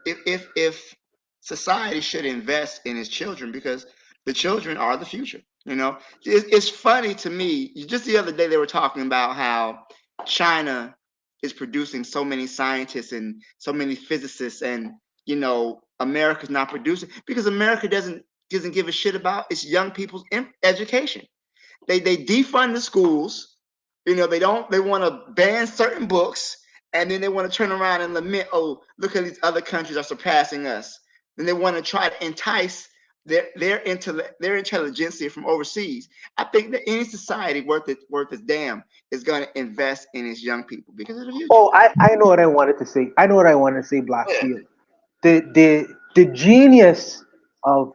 G: if society should invest in its children, because the children are the future. It's funny to me. Just the other day they were talking about how China is producing so many scientists and so many physicists, and America's not producing because America doesn't give a shit about its young people's education. They defund the schools. They want to ban certain books, and then they want to turn around and lament, oh, look at these other countries are surpassing us. then they want to try to entice their intelligentsia from overseas. I think that any society worth its damn is going to invest in its young people because of the future.
H: Oh, I know what I wanted to say. I know what I wanted to say, Black Steel. The genius of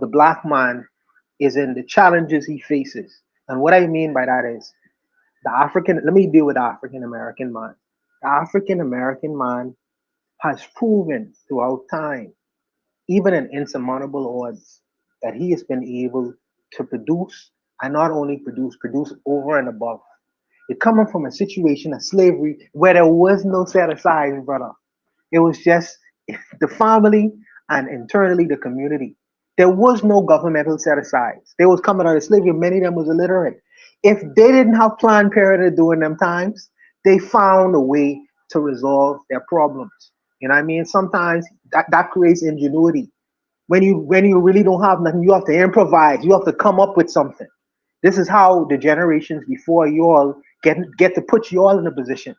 H: the black man is in the challenges he faces. And what I mean by that is let me deal with the African American man. The African American man has proven throughout time, even in insurmountable odds, that he has been able to produce, and not only produce over and above. You're coming from a situation of slavery where there was no set aside, brother. It was just the family and internally the community. There was no governmental set asides. They was coming out of slavery. Many of them was illiterate. If they didn't have Planned Parenthood during them times, they found a way to resolve their problems. You know what I mean? Sometimes that creates ingenuity. When you really don't have nothing, you have to improvise. You have to come up with something. This is how the generations before you all get to put you all in a position.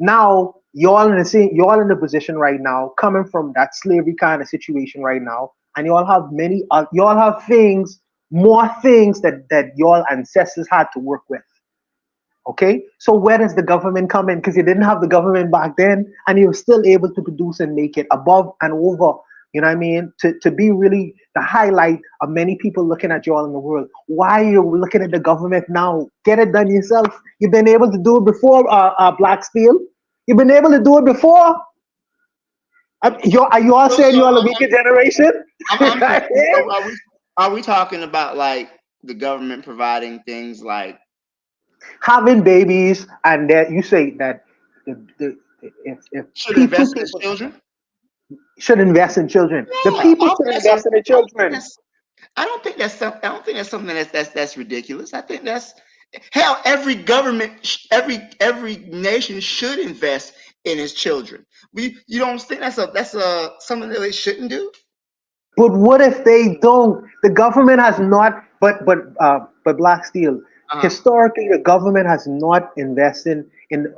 H: Now y'all in the position right now, coming from that slavery kind of situation right now, and y'all have more things that y'all ancestors had to work with. Okay, so where does the government come in? Because you didn't have the government back then, and you're still able to produce and make it above and over. You know what I mean? To be really the highlight of many people looking at you all in the world. Why are you looking at the government now? Get it done yourself. You've been able to do it before, Black Steel. You've been able to do it before. Are you all saying you're a weaker generation?
G: Are we talking about like the government providing things like
H: having babies, and that you say that if
G: should invest in children?
H: Should invest in children.
G: Yeah,
H: the people should invest in the children.
G: I don't think that's something that's ridiculous. I think that's hell. Every government, every nation should invest in its children. You don't think that's something that they shouldn't do?
H: But what if they don't? The government has not. But Black Steel. Historically, the government has not invested in.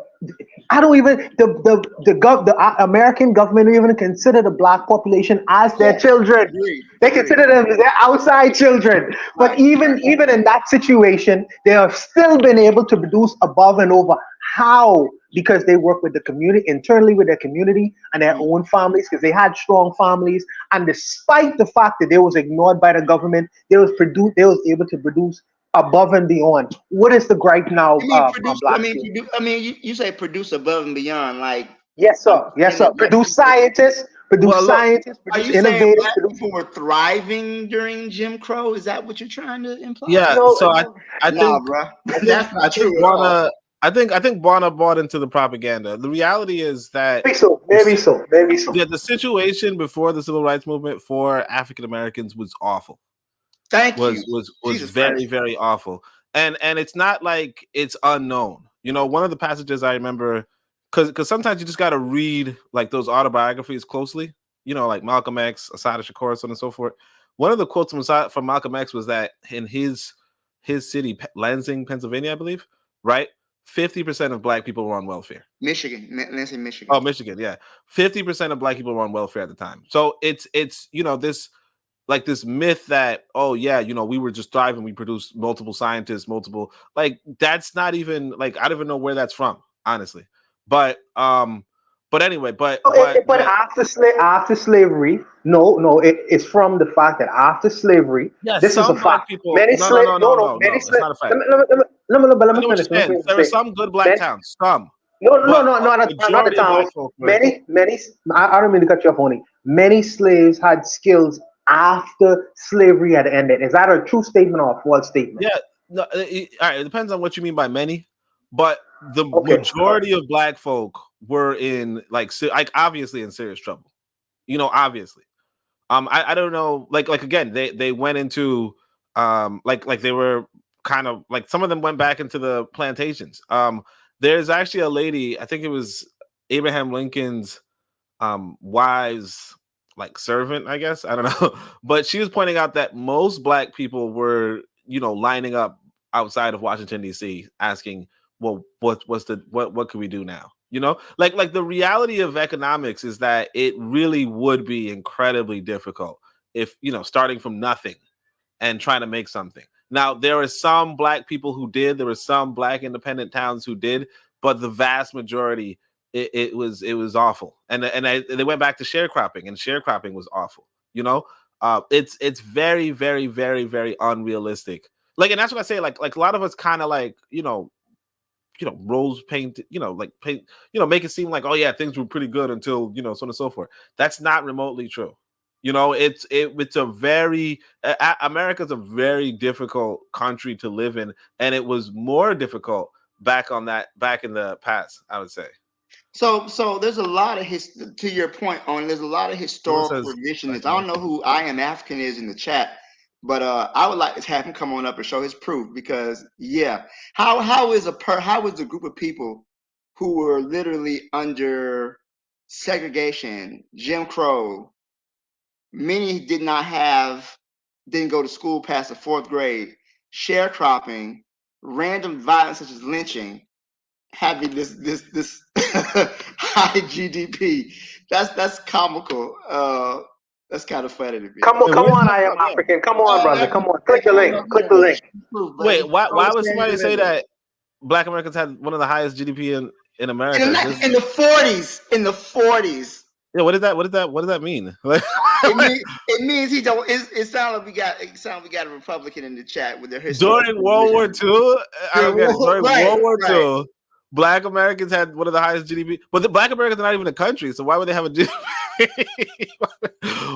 H: I don't even the American government don't even consider the black population as their children. They consider them as their outside children. But even in that situation, they have still been able to produce above and over. How? Because they work with the community, internally with their community and their own families, because they had strong families. And despite the fact that they was ignored by the government, they was able to produce above and beyond. What is the gripe now?
G: You say produce above and beyond, like
H: yes, sir. Yes, sir. Produce scientists. Produce innovators.
G: Saying black people were thriving during Jim Crow? Is that what you're trying to imply?
F: Yeah.
G: No,
F: so I think
G: bro.
F: That's not true. I think Buana bought into the propaganda. The reality is that
H: maybe so.
F: Yeah, the situation before the civil rights movement for African Americans was awful. Was very, very awful. And it's not like it's unknown. You know, one of the passages I remember, because sometimes you just got to read like those autobiographies closely, you know, like Malcolm X, Assata Shakur, so on and so forth. One of the quotes from Malcolm X was that in his city, Lansing, Pennsylvania, I believe, right? 50% of black people were on welfare.
G: Michigan.
F: Oh, Michigan, yeah. 50% of black people were on welfare at the time. So it's you know, this myth that, oh yeah, you know, we were just thriving, we produced multiple scientists, that's not even like, I don't even know where that's from, honestly. But anyway, but
H: after slavery, no, it's from the fact that after slavery, this is a fact.
F: People, many slaves, no, it's not a fact.
H: Let me finish.
F: There are some good black towns, some.
H: No, not the towns. Many. I don't mean to cut you off, Honey. Many slaves had skills after slavery had ended. Is that a true statement or a false statement?
F: Yeah, no, all right. It depends on what you mean by many, but the majority of black folk were in like obviously in serious trouble. You know, obviously. I don't know. Like again, they went into like they were kind of like, some of them went back into the plantations. There's actually a lady, I think it was Abraham Lincoln's wife's like servant, I guess, I don't know, but she was pointing out that most black people were, you know, lining up outside of Washington D.C. asking, well, what can we do now? You know, like the reality of economics is that it really would be incredibly difficult if, you know, starting from nothing and trying to make something. Now, there are some black people who did, there were some black independent towns who did, but the vast majority, it was awful. And they went back to sharecropping, and sharecropping was awful. You know, it's very, very, very, very unrealistic. Like, and that's what I say. Like a lot of us kind of like, rose paint, make it seem like, oh yeah, things were pretty good until, so on and so forth. That's not remotely true. You know, it's a very America's a very difficult country to live in, and it was more difficult back in the past, I would say.
G: So there's a lot of to your point on, there's a lot of historical revisionism. I don't know who I Am African is in the chat, but I would like to have him come on up and show his proof, because how is a group of people who were literally under segregation, Jim Crow, many didn't go to school past the 4th grade, sharecropping, random violence such as lynching, having this high GDP. That's comical. That's kind of funny to me.
H: Come on, I Am African. Come on, brother. Come on. Click the link. Click the link.
F: Wait, why would somebody say that Black Americans had one of the highest GDP in America?
G: In the 40s. In the 40s.
F: Yeah, what does that mean?
G: It means he don't. It sounds like we got a Republican in the chat with their history.
F: During World War II, I don't get it. During World War II, Black Americans had one of the highest GDP, but the Black Americans are not even a country, so why would they have a GDP?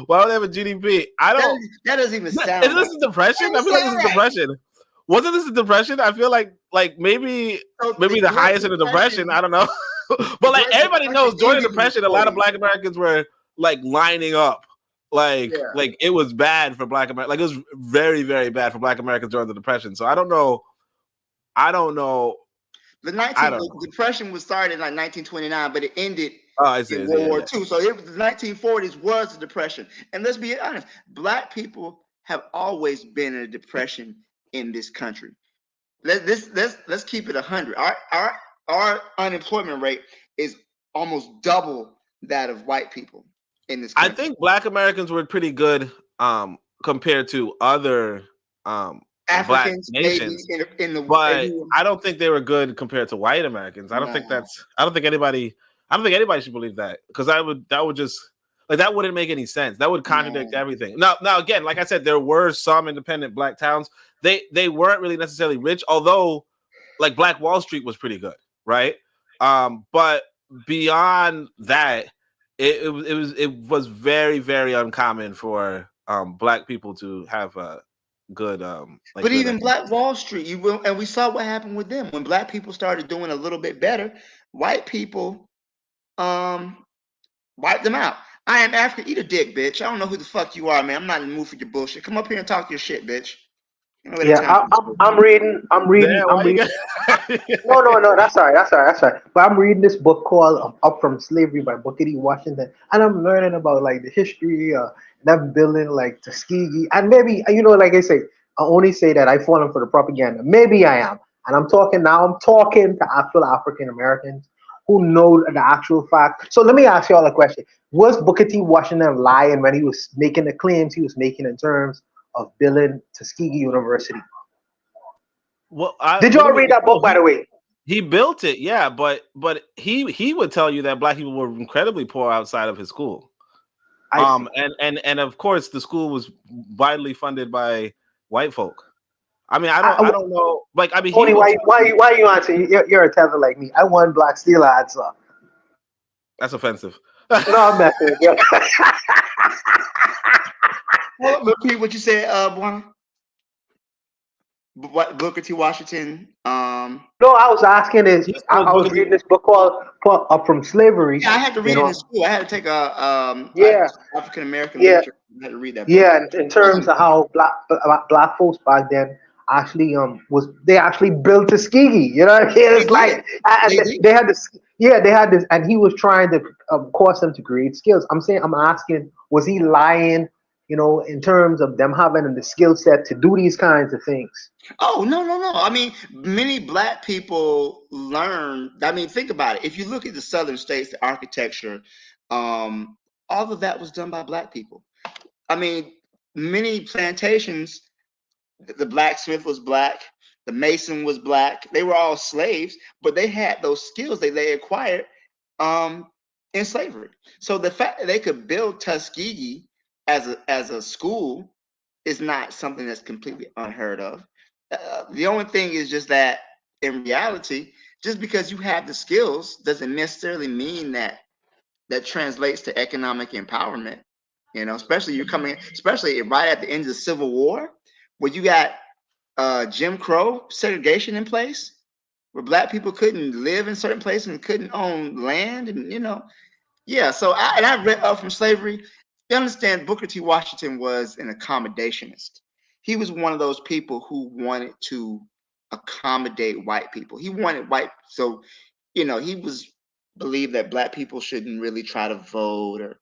F: Why would they have a GDP? I don't.
G: That doesn't even sound.
F: Isn't this a depression? I feel like this is depression. Wasn't this a depression? I feel like maybe the highest in the depression. I don't know. But like everybody knows, during the Depression, a lot of Black Americans were like lining up. Like it was bad for Black Americans. Like it was very, very bad for Black Americans during the Depression. So I don't know.
G: The Depression was started in like 1929, but it ended in World War II. So the 1940s was the Depression. And let's be honest, Black people have always been in a depression in this country. Let's keep it 100. Our unemployment rate is almost double that of white people in this country.
F: I think Black Americans were pretty good compared to other
G: Africans,
F: Black nations, but I don't think they were good compared to white Americans. I don't think anybody should believe that, because that wouldn't make any sense. That would contradict everything. Now again, like I said, there were some independent Black towns. They weren't really necessarily rich, although like Black Wall Street was pretty good, right? But beyond that, it was very, very uncommon for Black people to have a good
G: but even Black Wall Street, and we saw what happened with them when Black people started doing a little bit better. White people wiped them out. I Am African. Eat a dick, bitch. I don't know who the fuck you are, man. I'm not in the mood for your bullshit. Come up here and talk your shit, bitch.
H: I'm reading. No, that's all right. But I'm reading this book called Up From Slavery by Booker T. Washington, and I'm learning about like the history of them building like Tuskegee. And maybe, like I say, I only say that I fallen for the propaganda. Maybe I am. And I'm talking to actual African Americans who know the actual fact. So let me ask you all a question. Was Booker T. Washington lying when he was making the claims he was making in terms of building Tuskegee University?
F: Well,
H: did y'all read that book, by the way?
F: He built it, yeah, but he would tell you that Black people were incredibly poor outside of his school. And of course the school was widely funded by white folk. I mean, I don't know. Like, I mean,
H: Tony, why you answering? You're a tether like me. I won Black Steel ads.
F: That's offensive.
H: No, I'm messing with you.
G: Repeat what you said, Buana. What Booker T. Washington?
H: No, I was asking I was reading this book called Up From Slavery.
G: Yeah, I had to read it in school. I had to take African American literature. I had to read that book.
H: Yeah, in terms of how black folks back then actually they actually built Tuskegee. You know what I mean? It's like they had this, and he was trying to cause them to create skills. I'm asking, was he lying in terms of them having the skill set to do these kinds of things.
G: Oh, no. I mean, many black people learn. I mean, think about it. If you look at the southern states, the architecture, all of that was done by black people. I mean, many plantations, the blacksmith was black, the mason was black. They were all slaves, but they had those skills that they acquired in slavery. So the fact that they could build Tuskegee as a school is not something that's completely unheard of. The only thing is just that in reality, just because you have the skills doesn't necessarily mean that translates to economic empowerment. Especially especially right at the end of the Civil War, where you got Jim Crow segregation in place, where black people couldn't live in certain places and couldn't own land, and yeah. So I read up from slavery. You understand, Booker T. Washington was an accommodationist. He was one of those people who wanted to accommodate white people. He wanted white, so he was believed that black people shouldn't really try to vote or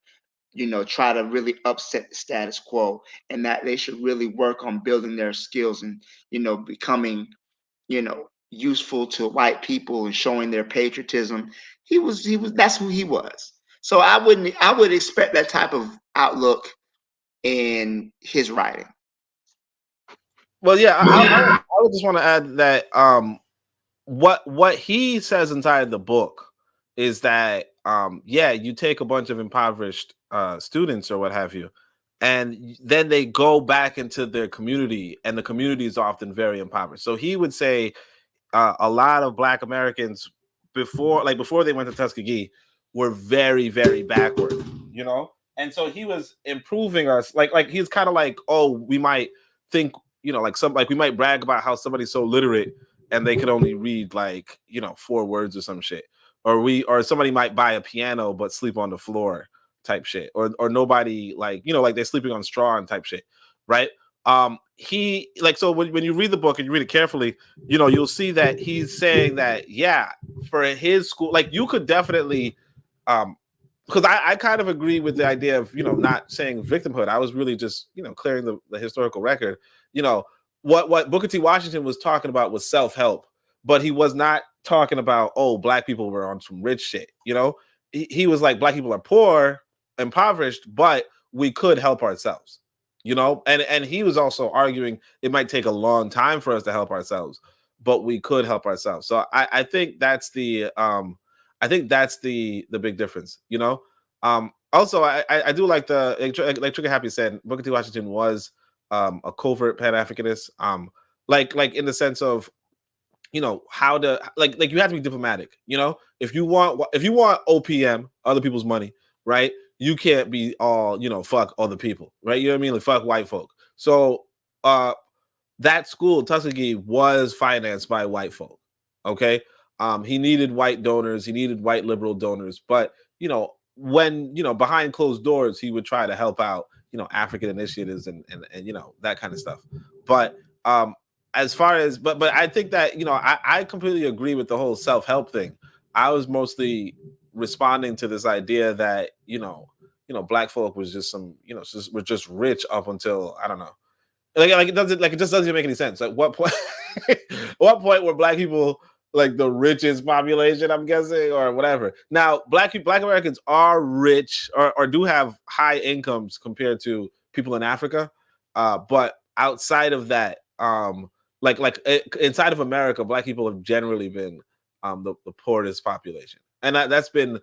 G: try to really upset the status quo, and that they should really work on building their skills and becoming useful to white people and showing their patriotism. He was that's who he was. So I would expect that type of outlook in his writing.
F: Well, yeah, I would just want to add that what he says inside the book is that you take a bunch of impoverished students or what have you, and then they go back into their community, and the community is often very impoverished. So he would say a lot of Black Americans before they went to Tuskegee were very, very backward, and so he was improving us. Like he's kind of like, oh, we might think, we might brag about how somebody's so literate and they could only read 4 words or some shit, or somebody might buy a piano but sleep on the floor type shit, or nobody they're sleeping on straw and type shit, right? He so when you read the book and you read it carefully, you'll see that he's saying that for his school, you could definitely because I kind of agree with the idea of not saying victimhood. I was really just clearing the historical record. What Booker T. Washington was talking about was self-help, but he was not talking about, oh, Black people were on some rich shit. He was like, Black people are poor, impoverished, but we could help ourselves. And he was also arguing it might take a long time for us to help ourselves, but we could help ourselves. So I think that's the big difference. Also, I do like like Trigger Happy said, Booker T. Washington was a covert Pan-Africanist, like in the sense of how to you have to be diplomatic. If you want OPM, other people's money, right? You can't be all fuck other people, right? You know what I mean? Like fuck white folk. So that school, Tuskegee, was financed by white folk. Okay. He needed white donors, he needed white liberal donors, but when behind closed doors, he would try to help out African initiatives and that kind of stuff. But as far as but I think that I completely agree with the whole self-help thing. I was mostly responding to this idea that Black folk was just were just rich up until I don't know. It just doesn't make any sense. At what point were Black people the richest population, I'm guessing, or whatever? Now, Black Americans are rich or do have high incomes compared to people in Africa. But outside of that, inside of America, Black people have generally been the poorest population. And that's been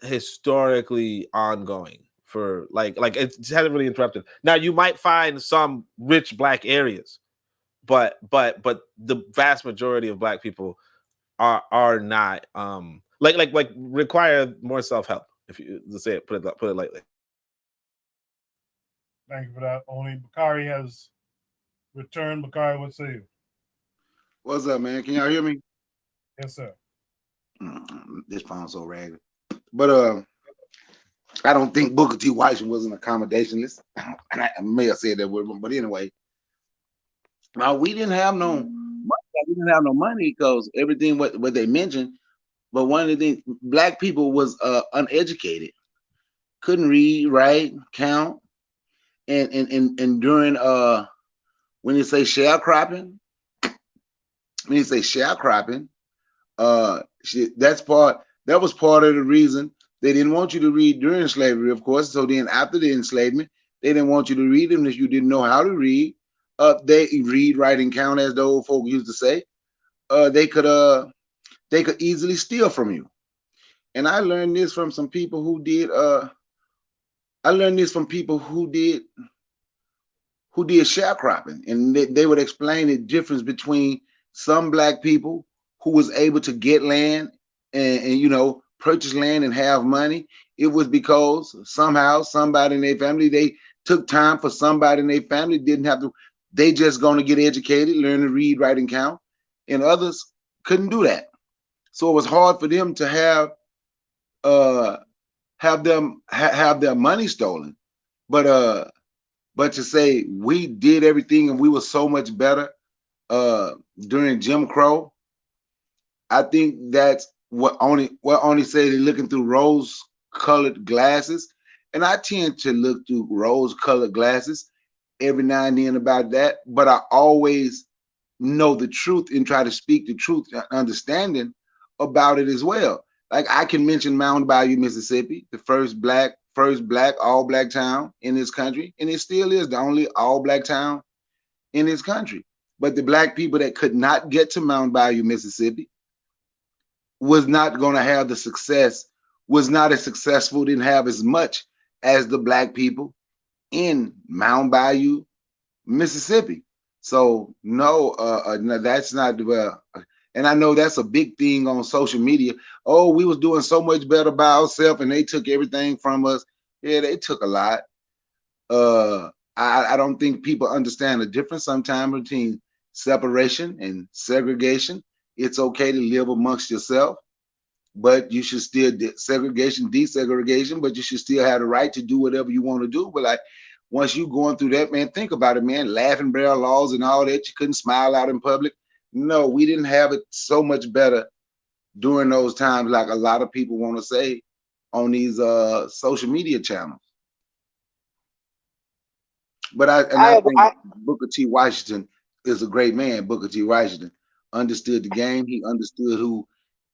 F: historically ongoing for it hasn't really interrupted. Now you might find some rich Black areas, but the vast majority of Black people are not require more self-help, if you say it, put it lightly.
A: Thank you for that. Only Bakari has returned. Bakari, what say you?
K: What's up, man? Can y'all hear me?
A: Yes, sir.
K: This phone's so ragged. But I don't think Booker T. Washington was an accommodationist. And I may have said that word, but anyway. Now we didn't have no money because everything what they mentioned. But one of the things, Black people was uneducated, couldn't read, write, count, and during when you say sharecropping, that was part of the reason they didn't want you to read during slavery, of course. So then after the enslavement, they didn't want you to read them if you didn't know how to read. They read, write, and count, as the old folk used to say. They could easily steal from you. And I learned this from some people who did sharecropping, and they would explain the difference between some black people who was able to get land and purchase land and have money. It was because somehow somebody in their family, they took time for somebody in their family, didn't have to, they just going to get educated, learn to read, write, and count, and others couldn't do that. So it was hard for them to have their money stolen. But to say we did everything and we were so much better during Jim Crow, I think that's what only say they're looking through rose-colored glasses. And I tend to look through rose-colored glasses every now and then about that, but I always know the truth and try to speak the truth, understanding about it as well. Like I can mention Mound Bayou, Mississippi, the first black all black town in this country, and it still is the only all black town in this country. But the black people that could not get to Mound Bayou, Mississippi, was not going to have the success, was not as successful, didn't have as much as the black people in Mound Bayou, Mississippi. So no, that's not and I know that's a big thing on social media. Oh, we was doing so much better by ourselves and they took everything from us. Yeah, they took a lot. I don't think people understand the difference sometimes between separation and segregation. It's okay to live amongst yourself, but you should still desegregation, but you should still have the right to do whatever you want to do. But like once you going through that, man, think about it, man, laughing barrel laws and all that, you couldn't smile out in public. No, we didn't have it so much better during those times, like a lot of people want to say on these social media channels. But I think Booker T. Washington is a great man. Booker T. Washington understood the game. He understood who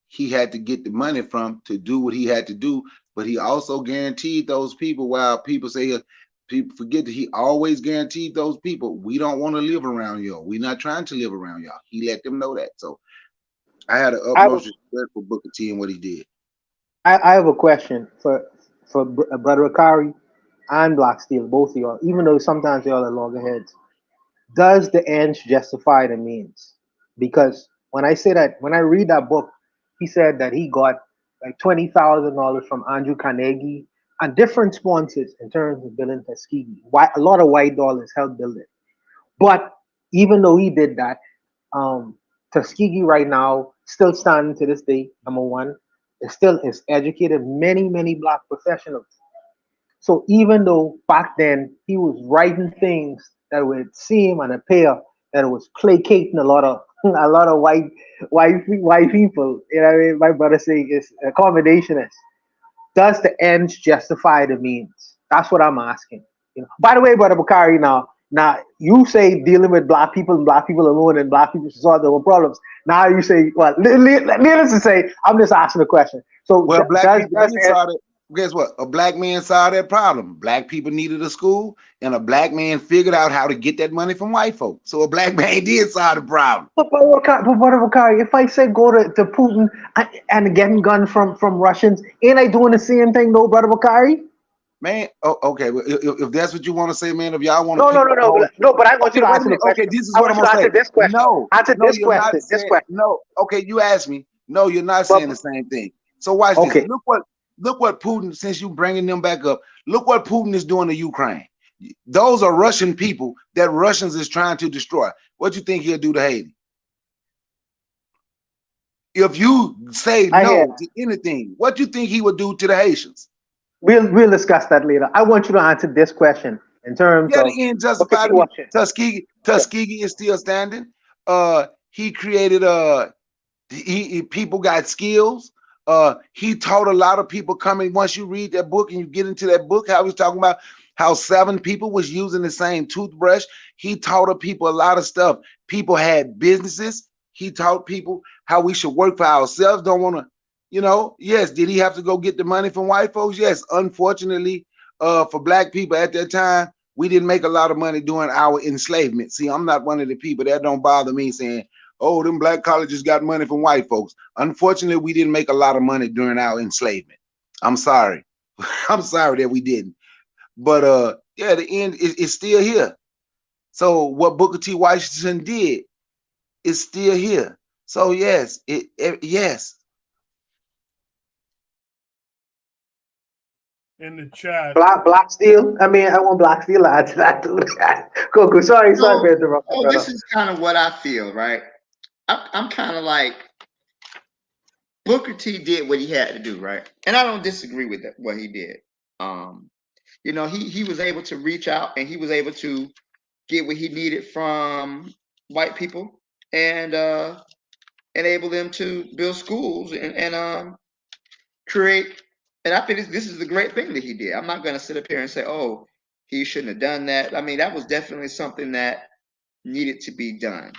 K: he had to get the money from to do what he had to do. But he also guaranteed those people, while people say, people forget that he always guaranteed those people, we don't want to live around y'all. We're not trying to live around y'all. He let them know that. So I had an utmost respect for Booker T and what he did.
H: I have a question for Brother Akari and Black Steel, both of y'all, even though sometimes y'all are loggerheads. Does the ends justify the means? Because when I read that book, he said that he got like $20,000 from Andrew Carnegie and different sponsors in terms of building Tuskegee. A lot of white dollars helped build it. But even though he did that, Tuskegee right now still standing to this day, number one, it still has educated many, many black professionals. So even though back then he was writing things that would seem and appear that it was placating a lot of white people, you know what I mean? My brother saying it's a combinationist. Does the ends justify the means? That's what I'm asking. By the way, Brother Bakari, now you say dealing with black people and black people alone and black people should solve their own problems. Now you say, well, needless to say, I'm just asking a question. So
K: well, guess what? A black man solved that problem. Black people needed a school, and a black man figured out how to get that money from white folks. So a black man did solve the problem.
H: But if I say go to Putin and getting guns from Russians, ain't I doing the same thing, though, Brother Bakari?
K: Man, okay. Well, if that's what you want to say, man, if y'all want
H: to no, but I want you to answer the question.
K: Okay, this is what I'm gonna say. This question.
H: Answer this question.
K: No, okay, you asked me. No, you're not saying the same thing. So watch this. Look what Putin, since you bringing them back up, look what Putin is doing to Ukraine. Those are Russian people that Russians is trying to destroy. What do you think he'll do to Haiti? If you say no to anything, what do you think he would do to the Haitians?
H: We'll discuss that later. I want you to answer this question in terms of
K: the end justified. Tuskegee is still standing. He created people got skills. He taught a lot of people coming. Once you read that book and you get into that book, how he's talking about how 7 people was using the same toothbrush. He taught the people a lot of stuff. People had businesses. He taught people how we should work for ourselves. Don't want to, you know, yes, did he have to go get the money from white folks? Yes. Unfortunately, for black people at that time, we didn't make a lot of money during our enslavement. See, I'm not one of the people that don't bother me saying, oh, them black colleges got money from white folks. Unfortunately, we didn't make a lot of money during our enslavement. I'm sorry. I'm sorry that we didn't. But yeah, the end is still here. So what Booker T. Washington did is still here. So yes, yes.
A: In the chat,
H: Black Steel. I mean, I want Black Steel to add to that too. Cool. Sorry for interrupting.
G: So this is kind of what I feel, right? I'm kind of like, Booker T did what he had to do, right? And I don't disagree with that, what he did. You know, he was able to reach out and he was able to get what he needed from white people and enable them to build schools and create. And I think this is a great thing that he did. I'm not going to sit up here and say, oh, he shouldn't have done that. I mean, that was definitely something that needed to be done.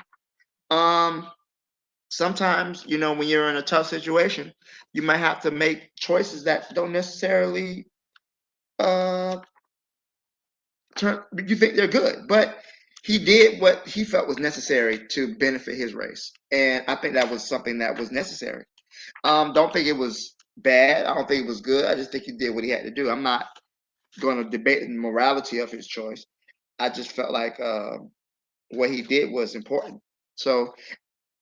G: Sometimes, you know, when you're in a tough situation, you might have to make choices that don't necessarily you think they're good, but he did what he felt was necessary to benefit his race, and I think that was something that was necessary. Don't think it was bad. I don't think it was good. I just think he did what he had to do. I'm not going to debate the morality of his choice. I just felt like what he did was important. So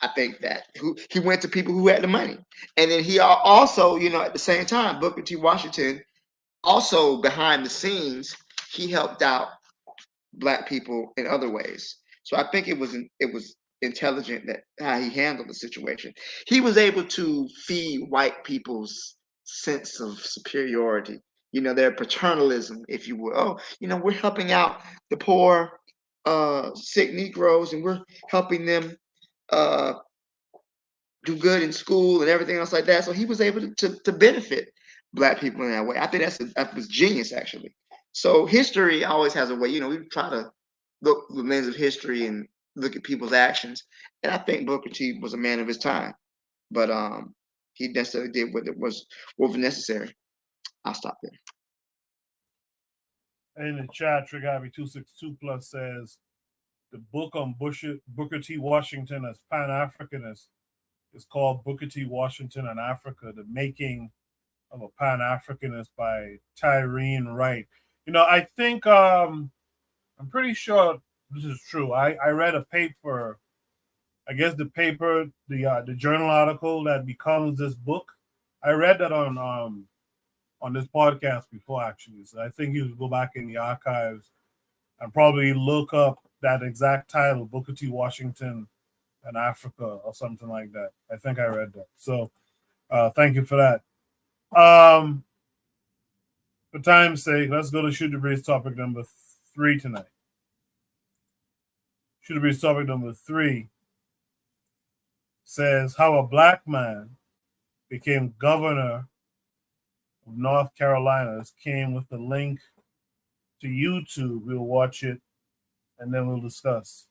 G: I think that he went to people who had the money, and then he also, you know, at the same time, Booker T. Washington also behind the scenes, he helped out Black people in other ways. So I think it was intelligent that how he handled the situation. He was able to feed white people's sense of superiority, you know, their paternalism, if you will. Oh, you know, we're helping out the poor, sick Negroes, and we're helping them do good in school and everything else like that. So he was able to benefit Black people in that way. I think that was genius, actually. So history always has a way, you know, we try to look through the lens of history and look at people's actions. And I think Booker T was a man of his time, but he necessarily did what was necessary. I'll stop there.
A: in the chat, Triggavi 262 plus says the book on Booker T. Washington as Pan-Africanist is called Booker T. Washington and Africa: The Making of a Pan-Africanist by Tyreen Wright. You know, I think I'm pretty sure this is true. I read a paper, I guess the paper, the journal article that becomes this book. I read that on this podcast before, actually. So I think you should go back in the archives and probably look up that exact title, Booker T. Washington and Africa, or something like that. I think I read that. So thank you for that. For time's sake, let's go to Shoot the Breeze topic number 3 tonight. Shoot the Breeze topic number 3 says how a Black man became governor of North Carolina. This came with the link to YouTube. We'll watch it and then we'll discuss.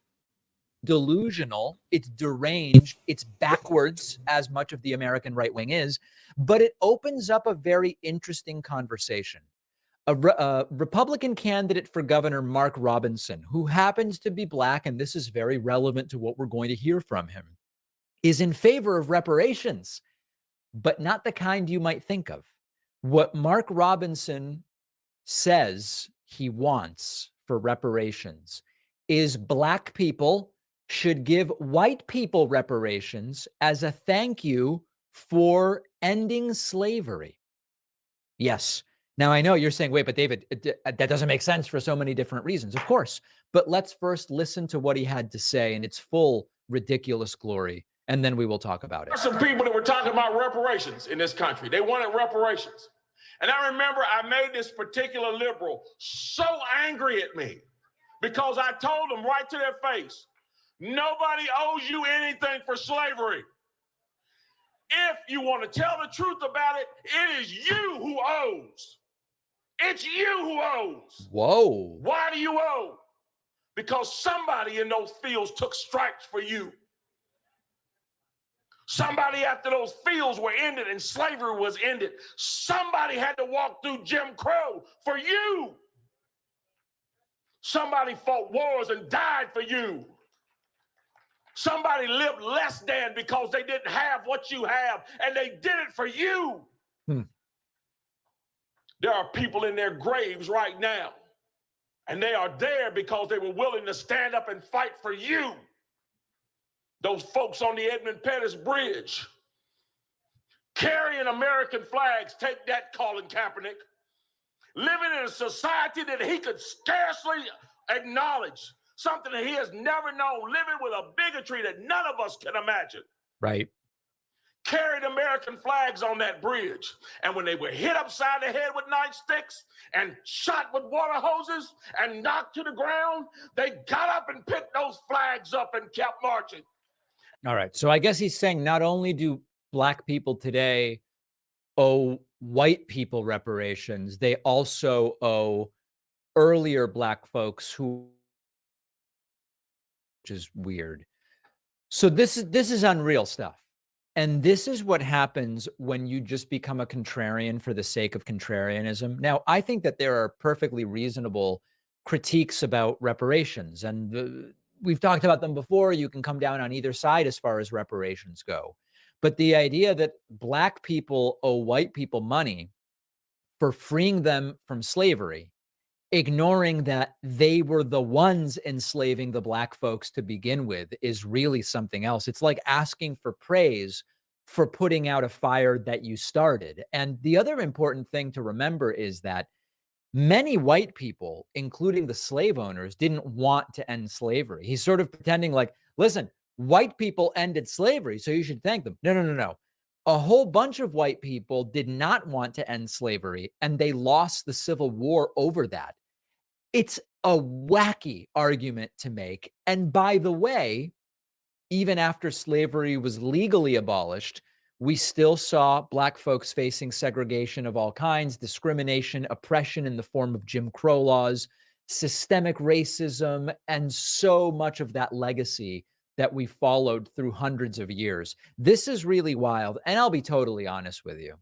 M: Delusional, it's deranged, it's backwards, as much of the American right wing is, but it opens up a very interesting conversation. A Republican candidate for governor, Mark Robinson, who happens to be Black, and this is very relevant to what we're going to hear from him, is in favor of reparations, but not the kind you might think of. What Mark Robinson says he wants for reparations is Black people should give white people reparations as a thank you for ending slavery. Yes. Now, I know you're saying, wait, but David, that doesn't make sense for so many different reasons. Of course. But let's first listen to what he had to say in its full ridiculous glory, and then we will talk about it.
N: There are some people that were talking about reparations in this country. They wanted reparations. And I remember I made this particular liberal so angry at me because I told them right to their face, nobody owes you anything for slavery. If you want to tell the truth about it, it is you who owes. It's you who owes.
M: Whoa.
N: Why do you owe? Because somebody in those fields took stripes for you. Somebody after those fields were ended and slavery was ended, somebody had to walk through Jim Crow for you. Somebody fought wars and died for you. Somebody lived less than because they didn't have what you have, and they did it for you. There are people in their graves right now, and they are there because they were willing to stand up and fight for you. Those folks on the Edmund Pettus Bridge carrying American flags, take that, Colin Kaepernick, living in a society that he could scarcely acknowledge, something that he has never known, living with a bigotry that none of us can imagine.
M: Right.
N: Carried American flags on that bridge. And when they were hit upside the head with nightsticks and shot with water hoses and knocked to the ground, they got up and picked those flags up and kept marching.
M: All right. So I guess he's saying not only do Black people today owe white people reparations, they also owe earlier Black folks who, which is weird. So this is unreal stuff. And this is what happens when you just become a contrarian for the sake of contrarianism. Now, I think that there are perfectly reasonable critiques about reparations, and we've talked about them before. You can come down on either side as far as reparations go. But the idea that Black people owe white people money for freeing them from slavery, ignoring that they were the ones enslaving the Black folks to begin with, is really something else. It's like asking for praise for putting out a fire that you started. And the other important thing to remember is that many white people, including the slave owners, didn't want to end slavery. He's sort of pretending like, listen, white people ended slavery, so you should thank them. No. A whole bunch of white people did not want to end slavery, and they lost the Civil War over that. It's a wacky argument to make. And by the way, even after slavery was legally abolished, we still saw Black folks facing segregation of all kinds, discrimination, oppression in the form of Jim Crow laws, systemic racism, and so much of that legacy that we followed through hundreds of years. This is really wild. And I'll be totally honest with you.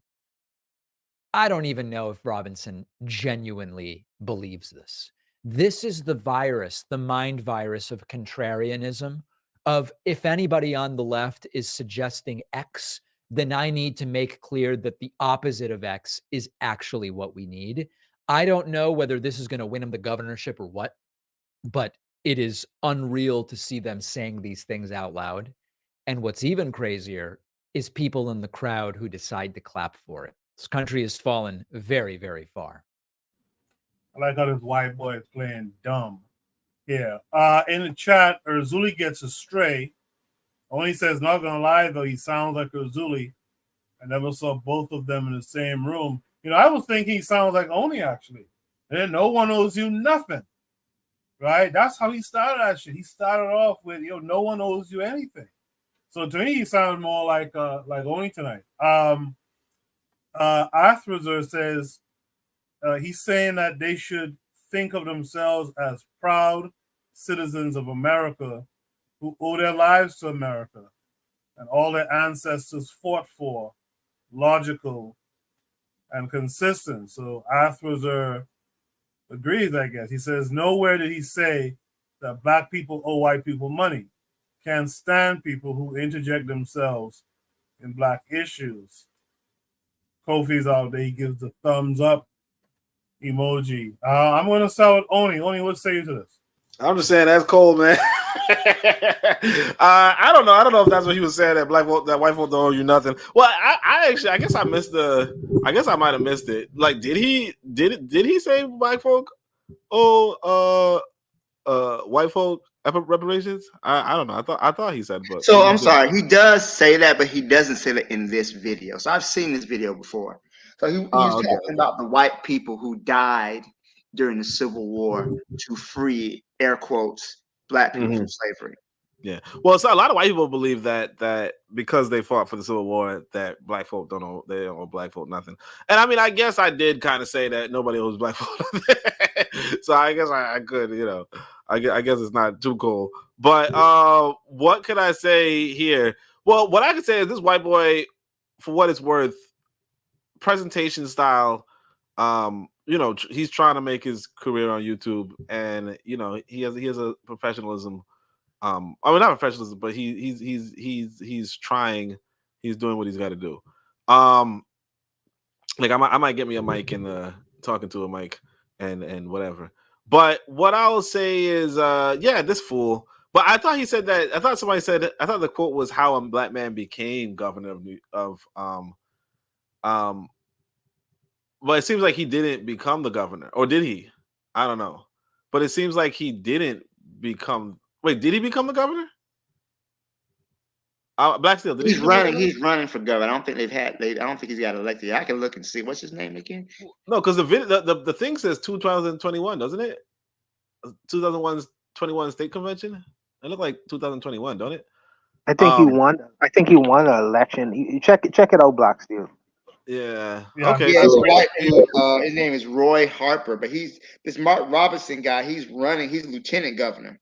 M: I don't even know if Robinson genuinely believes this. This is the virus, the mind virus of contrarianism, of if anybody on the left is suggesting X, then I need to make clear that the opposite of X is actually what we need. I don't know whether this is going to win him the governorship or what, but it is unreal to see them saying these things out loud. And what's even crazier is people in the crowd who decide to clap for it. This country has fallen very, very far.
A: I like how this white boy is playing dumb. Yeah. In the chat, Erzuli gets astray. Only says, not gonna lie though, he sounds like Erzuli. I never saw both of them in the same room. You know, I was thinking he sounds like Oni actually. And then no one owes you nothing. Right? That's how he started that shit. He started off with, no one owes you anything. So to me, he sounded more like Oni tonight. Athrazer says he's saying that they should think of themselves as proud citizens of America who owe their lives to America and all their ancestors fought for, logical and consistent. So Athrazer agrees, I guess. He says, nowhere did he say that Black people owe white people money. Can't stand people who interject themselves in Black issues. Kofi's out there. He gives the thumbs up emoji. I'm going to start with Oni. Oni, what say you to this?
F: I'm just saying that's cold, man. I don't know. I don't know if that's what he was saying, that white folk don't owe you nothing. Well, I guess I missed I might have missed it. Like, did he say Black folk owe white folk reparations? I don't know. I thought he said, but
G: so I'm sorry. He does say that, but he doesn't say that in this video. So I've seen this video before. So he's talking about the white people who died during the Civil War to free, air quotes, Black people from slavery.
F: Yeah. Well, so a lot of white people believe that because they fought for the Civil War, that black folk don't owe black folk nothing. And I mean, I guess I did kind of say that nobody owes black folk nothing. So I guess I could, I guess it's not too cool. But what could I say here? Well, what I could say is this white boy, for what it's worth, presentation style, he's trying to make his career on YouTube, and he has a professionalism. I mean, not professionalism, but he's trying. He's doing what he's got to do. Like I might get me a mic and talking to a mic and whatever. But what I will say is, this fool. But I thought he said that. I thought somebody said. I thought the quote was how a black man became governor of But it seems like he didn't become the governor, or did he? I don't know. But it seems like he didn't become. Wait, did he become the governor? Black Steel.
G: He's running. He's running for governor. I don't think I don't think he's got elected. I can look and see what's his name again.
F: No, because the thing says 2021, doesn't it? 2021 state convention. It looked like 2021, don't it?
H: I think he won. I think he won an election. You check it out, Black Steel.
F: Yeah.
G: Okay. Yeah, it's white dude. His name is Roy Harper, but he's this Mark Robinson guy. He's running. He's lieutenant governor.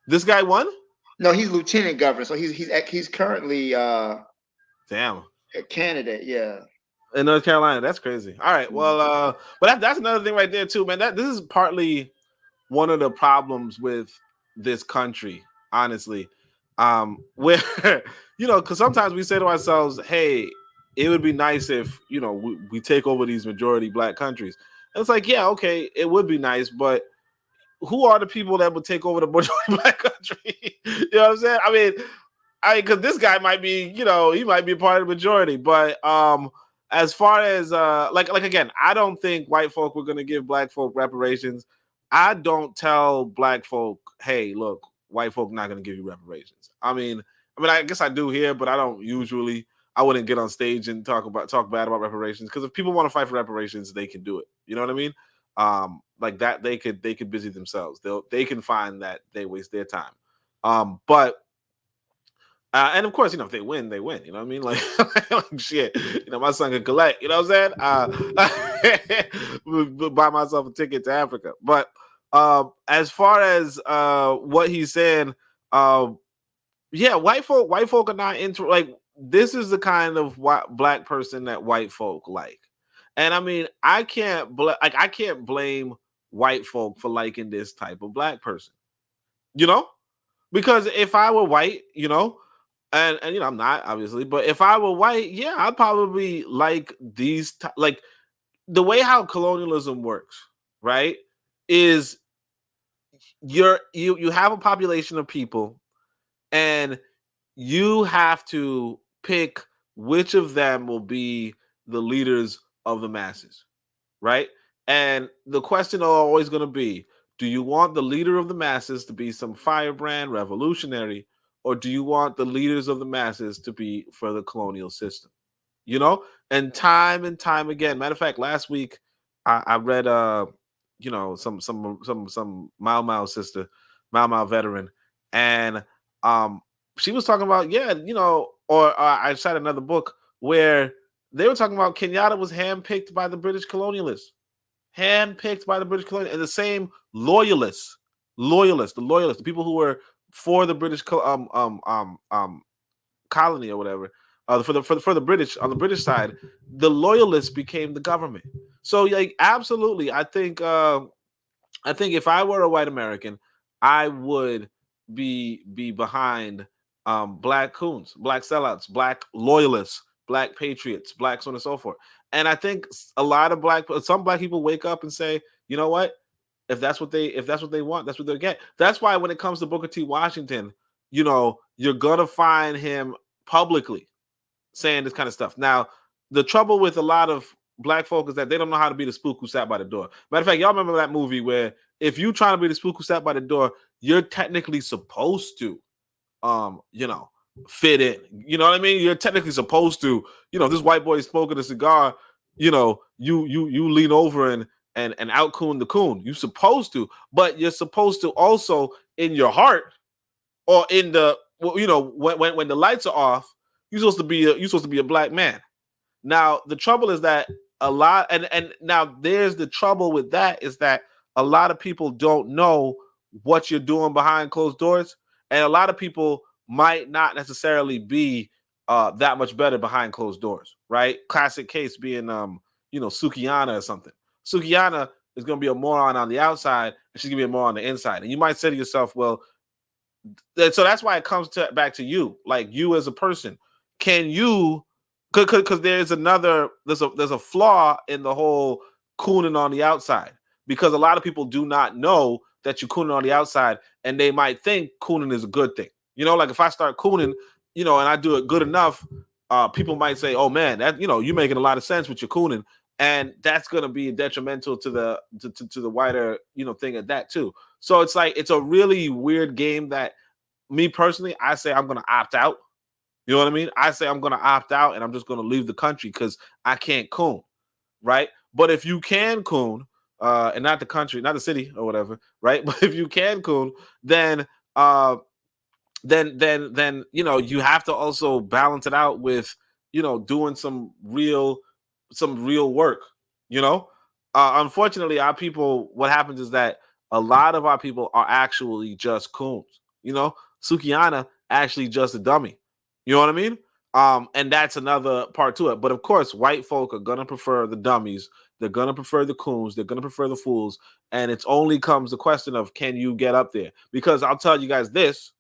F: This guy won?
G: No, he's lieutenant governor. So he's currently
F: damn
G: a candidate. Yeah.
F: In North Carolina. That's crazy. All right. Well, but that's another thing right there too, man. This is partly one of the problems with this country, honestly. Where because sometimes we say to ourselves, hey, it would be nice if we take over these majority black countries. And it's like, yeah, okay, it would be nice, but who are the people that would take over the majority black country? You know what I'm saying? I mean, because this guy might be, he might be a part of the majority, but as far as like again, I don't think white folk were gonna give black folk reparations. I don't tell black folk, hey, look, white folk not gonna give you reparations. I mean, I guess I do here, but I don't usually. I wouldn't get on stage and talk bad about reparations, because if people want to fight for reparations, they can do it. You know what I mean? Like that, they could busy themselves. They can find that they waste their time. But and of course, if they win, they win. You know what I mean? Like shit. My son can collect. You know what I'm saying? Buy myself a ticket to Africa. But as far as what he's saying, white folk are not into like. This is the kind of black person that white folk like. And I mean, I can't blame white folk for liking this type of black person. Because if I were white, and I'm not, obviously, but if I were white, yeah, I'd probably like these like the way how colonialism works, right? Is you have a population of people, and you have to pick which of them will be the leaders of the masses, right? And the question is always going to be, do you want the leader of the masses to be some firebrand revolutionary, or do you want the leaders of the masses to be for the colonial system? And time again. Matter of fact, last week I read some Mau sister, Mau veteran, and she was talking about, I cited another book where they were talking about Kenyatta was handpicked by the British colonialists. Handpicked by the British colonialists. And the same loyalists, the people who were for the British colony or whatever, for the British, on the British side, the loyalists became the government. So like absolutely, I think if I were a white American, I would be behind black coons, black sellouts, black loyalists, black patriots, black so on and so forth. And I think a lot of some black people wake up and say, you know what? If that's what they want, that's what they'll get. That's why when it comes to Booker T. Washington, you're gonna find him publicly saying this kind of stuff. Now, the trouble with a lot of black folk is that they don't know how to be the spook who sat by the door. Matter of fact, y'all remember that movie where if you're trying to be the spook who sat by the door, you're technically supposed to fit in. You know what I mean? You're technically supposed to, this white boy is smoking a cigar, you lean over and out-coon the coon. You're supposed to, but you're supposed to also in your heart or in the, you know, when the lights are off, you're supposed to be a black man. Now the trouble is that a lot, and now there's the trouble with that, is that a lot of people don't know what you're doing behind closed doors, and a lot of people might not necessarily be that much better behind closed doors, right? Classic case being you know, Sukihana or something. Sukihana is going to be a moron on the outside, and she's going to be a moron on the inside. And you might say to yourself, well, so that's why it comes back to you, like you as a person. Can you, because there's a flaw in the whole cooning on the outside, because a lot of people do not know that you're cooning on the outside, and they might think cooning is a good thing. You know, like if I start cooning, you know, and I do it good enough, people might say, oh man, that, you know, you're making a lot of sense with your cooning. And that's going to be detrimental to the wider, you know, thing at that too. So it's like, it's a really weird game that me personally, I say I'm going to opt out. You know what I mean? I say I'm going to opt out and I'm just going to leave the country because I can't coon, right? But if you can coon, and not the country, not the city or whatever, right? But if you can coon, then you know, you have to also balance it out with, you know, doing some real work, you know. Unfortunately, our people, what happens is that a lot of our people are actually just coons, you know. Sukihana actually just a dummy, you know what I mean? And that's another part to it. But of course, white folk are gonna prefer the dummies, they're gonna prefer the coons, they're gonna prefer the fools, and it's only comes the question of, can you get up there? Because I'll tell you guys this,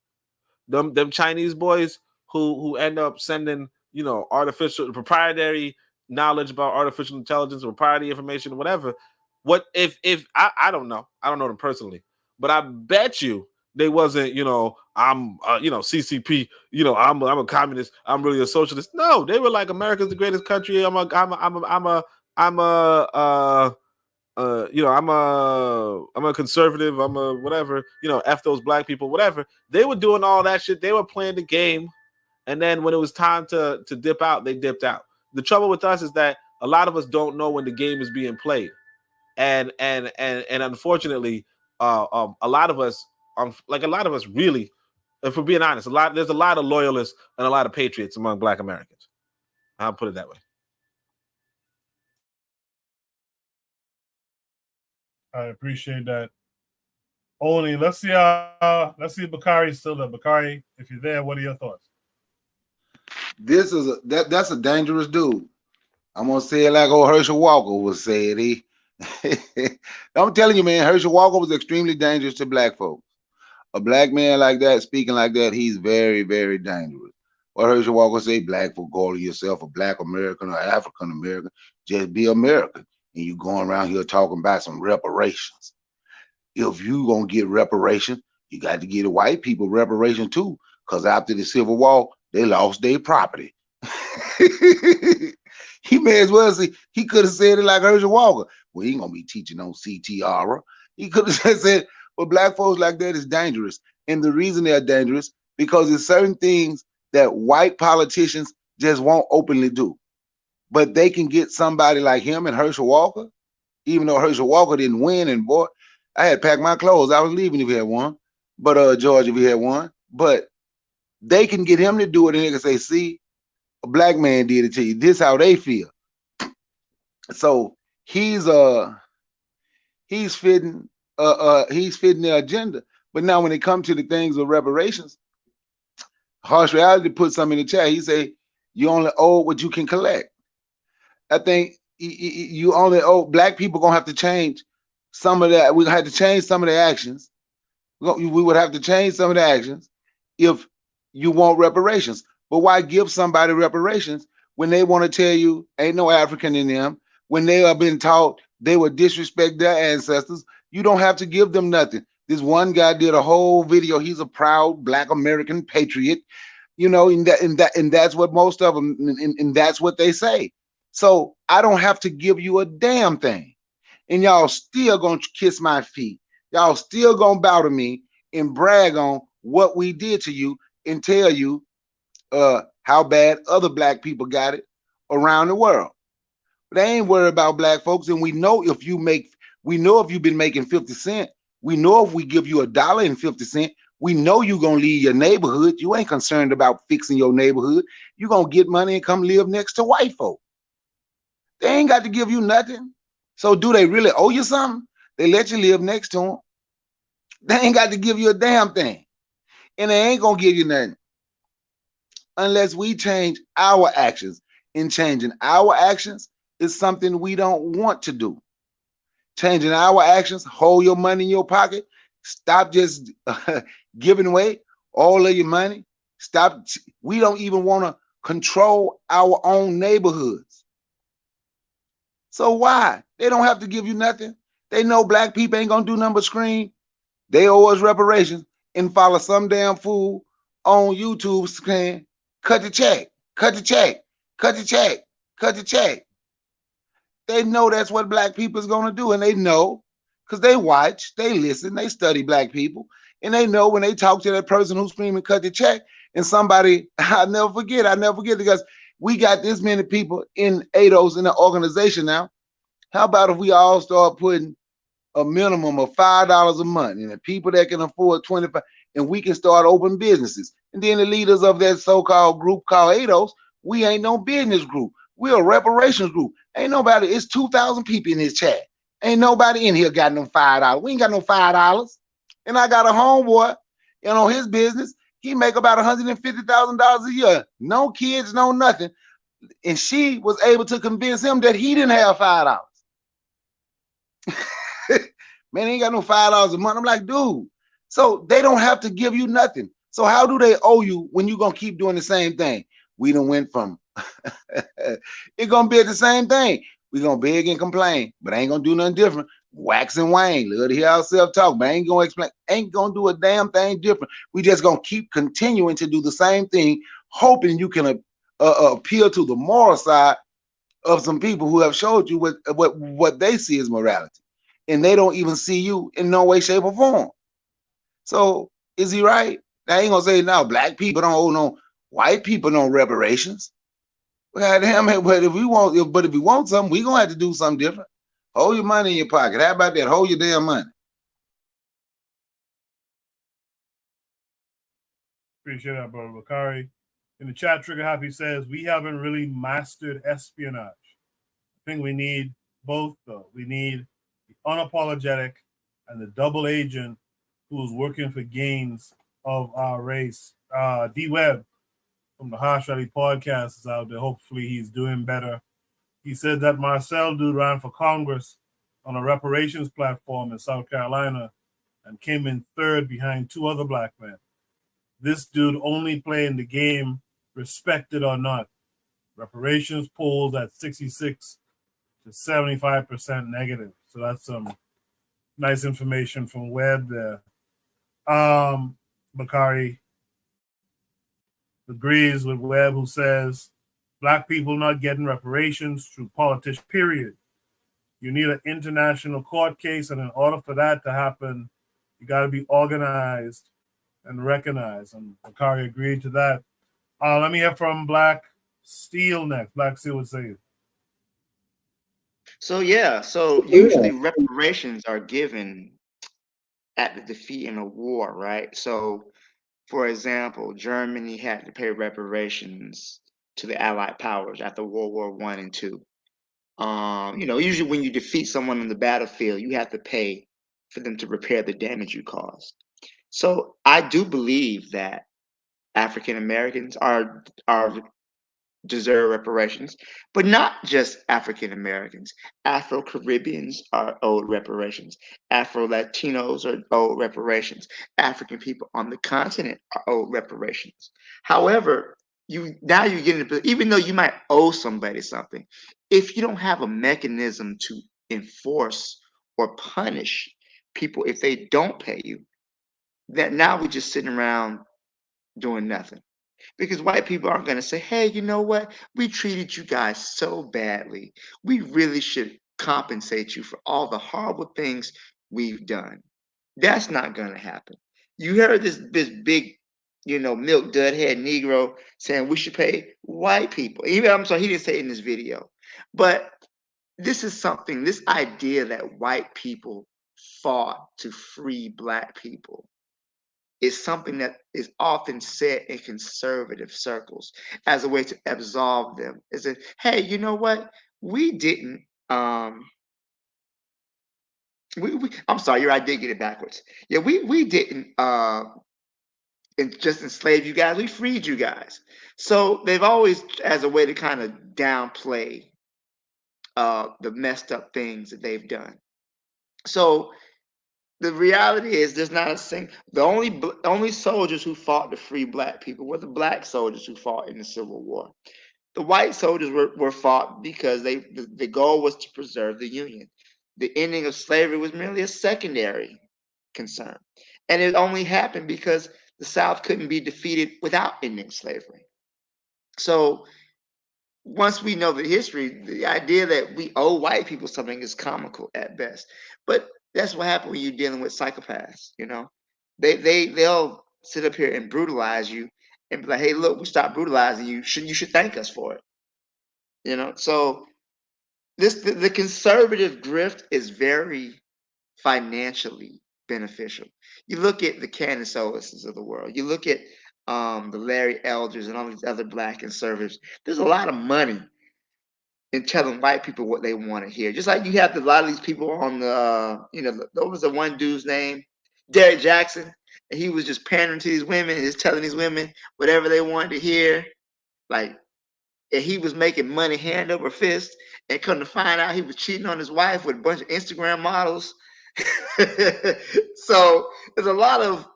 F: them Chinese boys who end up sending, you know, artificial proprietary knowledge about artificial intelligence, proprietary information, whatever. What if I don't know them personally, but I bet you they wasn't, you know, I'm you know, CCP, you know, I'm a communist, I'm really a socialist. No, they were like, America's the greatest country. I'm a you know, I'm a conservative, I'm a whatever, you know, F those black people, whatever. They were doing all that shit. They were playing the game. And then when it was time to dip out, they dipped out. The trouble with us is that a lot of us don't know when the game is being played. And unfortunately, a lot of us, really, if we're being honest, there's a lot of loyalists and a lot of patriots among black Americans. I'll put it that way.
A: I appreciate that. Only let's see if Bakari's still there. Bakari, if you're there, what are your thoughts?
K: This is that's a dangerous dude. I'm gonna say it like old Herschel Walker would say it. I'm telling you, man, Herschel Walker was extremely dangerous to black folks. A black man like that, speaking like that, he's very, very dangerous. What Herschel Walker say, black folk, call yourself a black American or African American, just be American. And you going around here talking about some reparations. If you gonna get reparations, you got to get the white people reparation too, because after the Civil War, they lost their property. He may as well say, he could have said it like Herschel Walker. Well, he ain't gonna be teaching on CTR. He could have just said, well, black folks like that is dangerous. And the reason they're dangerous, because there's certain things that white politicians just won't openly do. But they can get somebody like him and Herschel Walker, even though Herschel Walker didn't win. And boy, I had packed my clothes. I was leaving if he had won. But George, if he had won. But they can get him to do it, and they can say, see, a black man did it to you. This is how they feel. So he's fitting their agenda. But now when it comes to the things of reparations, Harsh Reality put something in the chat. He say, you only owe what you can collect. I think you only owe, black people gonna have to change some of that. We're gonna have to change some of the actions. We would have to change some of the actions if you want reparations. But why give somebody reparations when they want to tell you ain't no African in them, when they have been taught they would disrespect their ancestors? You don't have to give them nothing. This one guy did a whole video. He's a proud black American patriot, you know, and that's what most of them, and that's what they say. So I don't have to give you a damn thing. And y'all still gonna kiss my feet. Y'all still gonna bow to me and brag on what we did to you and tell you how bad other black people got it around the world. But they ain't worried about black folks. And we know if you've been making 50 cents, we know if we give you $1.50, We know you're gonna leave your neighborhood. You ain't concerned about fixing your neighborhood. You're gonna get money and come live next to white folk. They ain't got to give you nothing. So do they really owe you something? They let you live next to them. They ain't got to give you a damn thing. And they ain't gonna give you nothing unless we change our actions. And changing our actions is something we don't want to do. Changing our actions, hold your money in your pocket. Stop just giving away all of your money. Stop. We don't even want to control our own neighborhoods. So why? They don't have to give you nothing. They know black people ain't gonna do nothing but scream. They owe us reparations and follow some damn fool on YouTube saying, cut the check, cut the check, cut the check, cut the check. They know that's what black people is going to do. And they know because they watch, they listen, they study black people. And they know when they talk to that person who's screaming, cut the check, and somebody, I'll never forget because we got this many people in ADOS in the organization now. How about if we all start putting a minimum of $5 a month, and the people that can afford 25, and we can start open businesses. And then the leaders of that so-called group called ADOS, we ain't no business group. We're a reparations group. Ain't nobody, it's 2,000 people in this chat. Ain't nobody in here got no $5. We ain't got no $5. And I got a homeboy, his business, he make about $150,000 a year. No kids, no nothing. And she was able to convince him that he didn't have $5. Man, ain't got no $5 a month. I'm like, dude. So they don't have to give you nothing. So how do they owe you when you're gonna keep doing the same thing? We done went from it's gonna be the same thing. We're gonna beg and complain, but ain't gonna do nothing different. Wax and wane, love to hear ourselves talk, but ain't gonna explain, ain't gonna do a damn thing different. We just gonna keep continuing to do the same thing, hoping you can appeal to the moral side of some people who have showed you what they see as morality. And they don't even see you in no way, shape, or form. So is he right? I ain't gonna say now black people don't owe no white people no reparations. God damn it, but if we want something, we gonna have to do something different. Hold your money in your pocket. How about that? Hold your damn money.
A: Appreciate that, brother Bakari. In the chat, Trigger Happy says, we haven't really mastered espionage. I think we need both, though. We need the unapologetic and the double agent who's working for gains of our race. D-Web from the Harsh Rally podcast is out there. Hopefully he's doing better. He said that Marcel dude ran for Congress on a reparations platform in South Carolina and came in third behind two other black men. This dude only playing the game, respected or not. Reparations polls at 66 to 75% negative. So that's some nice information from Webb there. Bakari agrees with Webb, who says black people not getting reparations through politics, period. You need an international court case, and in order for that to happen, you got to be organized and recognized. And Bakari agreed to that. Let me hear from Black Steel next. Black Steel would say.
G: So usually reparations are given at the defeat in a war, right? So for example, Germany had to pay reparations to the Allied powers after World War I and II. Usually when you defeat someone on the battlefield, you have to pay for them to repair the damage you caused. So I do believe that African Americans are deserve reparations, but not just African Americans. Afro Caribbeans are owed reparations. Afro Latinos are owed reparations. African people on the continent are owed reparations. However, you're getting even though you might owe somebody something, if you don't have a mechanism to enforce or punish people if they don't pay you, that now we're just sitting around doing nothing. Because white people aren't going to say, hey, you know what? We treated you guys so badly. We really should compensate you for all the horrible things we've done. That's not going to happen. You heard this big, milk dud head Negro saying we should pay white people. I'm sorry, he didn't say it in this video. But this idea that white people fought to free black people. is something that is often said in conservative circles as a way to absolve them. Is that, hey, you know what? We didn't. I'm sorry, I did get it backwards. Yeah, we didn't just enslave you guys. We freed you guys. So they've always, as a way to kind of downplay the messed up things that they've done. So the reality is, there's not a single. The only soldiers who fought to free black people were the black soldiers who fought in the Civil War. The white soldiers were fought because the goal was to preserve the Union. The ending of slavery was merely a secondary concern, and it only happened because the South couldn't be defeated without ending slavery. So once we know the history, the idea that we owe white people something is comical at best. But that's what happens when you're dealing with psychopaths. You know, they'll sit up here and brutalize you and be like, "Hey, look, we stopped brutalizing you. You should thank us for it." You know, so the conservative grift is very financially beneficial. You look at the Candace Owenses of the world. You look at the Larry Elders and all these other black conservatives. There's a lot of money in telling white people what they want to hear. Just like you have a lot of these people on the, what was the one dude's name? Derek Jackson. And he was just pandering to these women and just telling these women whatever they wanted to hear. Like, and he was making money hand over fist, and come to find out he was cheating on his wife with a bunch of Instagram models. So there's a lot of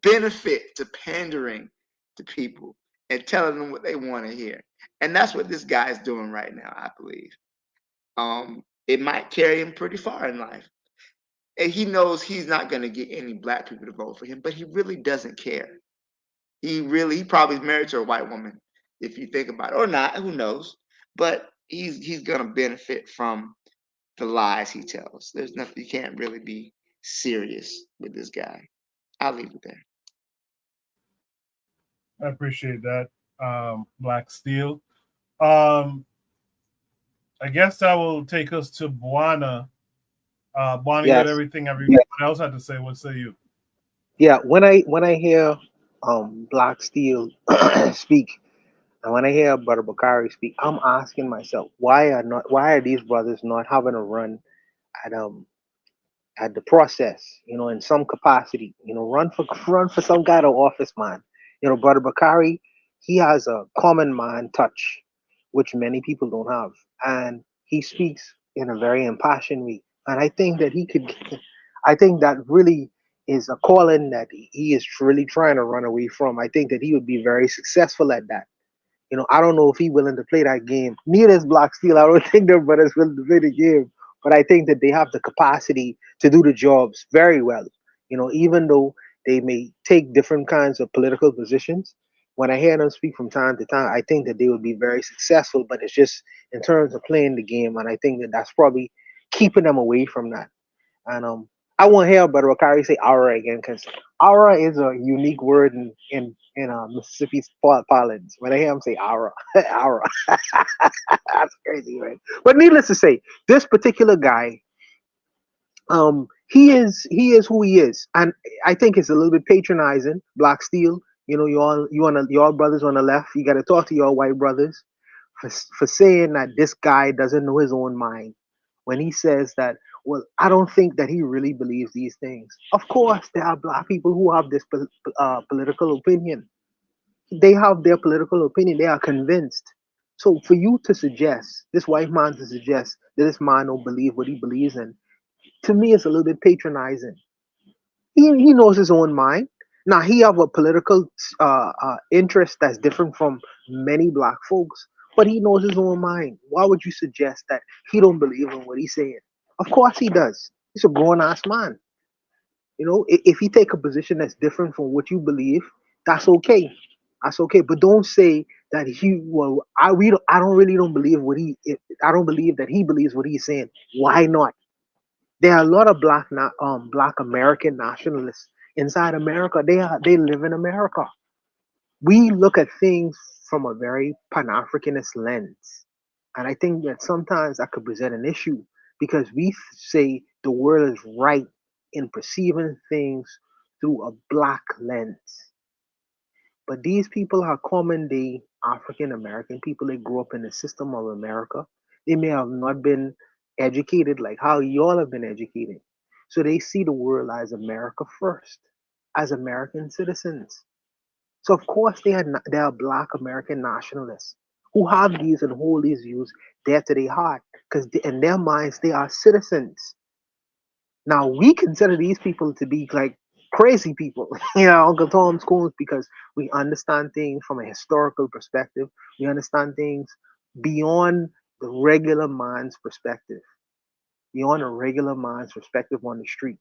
G: benefit to pandering to people and telling them what they want to hear. And that's what this guy is doing right now, I believe. It might carry him pretty far in life. And he knows he's not going to get any black people to vote for him, but he really doesn't care. He probably is married to a white woman, if you think about it, or not, who knows? But he's gonna benefit from the lies he tells. There's nothing, you can't really be serious with this guy. I'll leave it there.
A: I appreciate that, Black Steel. I guess that will take us to Buana. Buana, you had
H: Yes.
A: everything everyone else had to say. What say you?
H: Yeah. When I hear Black Steel speak, and when I hear Brother Bakari speak, I'm asking myself, why are these brothers not having a run at the process, in some capacity, run for some kind of office, man. Brother Bakari, he has a common man touch, which many people don't have, and he speaks in a very impassioned way. And I think that he could, I think that really is a calling that he is really trying to run away from. I think that he would be very successful at that. I don't know if he's willing to play that game. Neither is Black Steel. I don't think their brothers willing to play the game. But I think that they have the capacity to do the jobs very well. Even though they may take different kinds of political positions, when I hear them speak from time to time, I think that they would be very successful. But it's just in terms of playing the game, and I think that that's probably keeping them away from that. And I won't hear Brother Bakari say aura again, because aura is a unique word in Mississippi's parlance. When I hear him say aura, aura, that's crazy, right? But needless to say, this particular guy, he is who he is, and I think it's a little bit patronizing. Black Steel, you all brothers on the left, you got to talk to your white brothers for saying that this guy doesn't know his own mind when he says that, well, I don't think that he really believes these things. Of course, there are black people who have this political opinion. They have their political opinion. They are convinced. So for you to suggest, this white man to suggest that this man don't believe what he believes in, to me, it's a little bit patronizing. He knows his own mind. Now he have a political interest that's different from many black folks, but he knows his own mind. Why would you suggest that he don't believe in what he's saying? Of course he does. He's a grown ass man. If he take a position that's different from what you believe, that's okay. That's okay. But don't say that I don't really don't believe I don't believe that he believes what he's saying. Why not? There are a lot of black American nationalists inside America. They live in America. We look at things from a very Pan-Africanist lens. And I think that sometimes that could present an issue because we say the world is right in perceiving things through a black lens. But these people are common day African American people. They grew up in the system of America. They may have not been educated like how y'all have been educated. So they see the world as America first, as American citizens. So of course they are black American nationalists who have these and hold these views dear to their heart, because in their minds they are citizens. Now we consider these people to be like crazy people, Uncle Tom's Coons, because we understand things from a historical perspective. We understand things beyond the regular man's perspective, beyond a regular man's perspective on the street.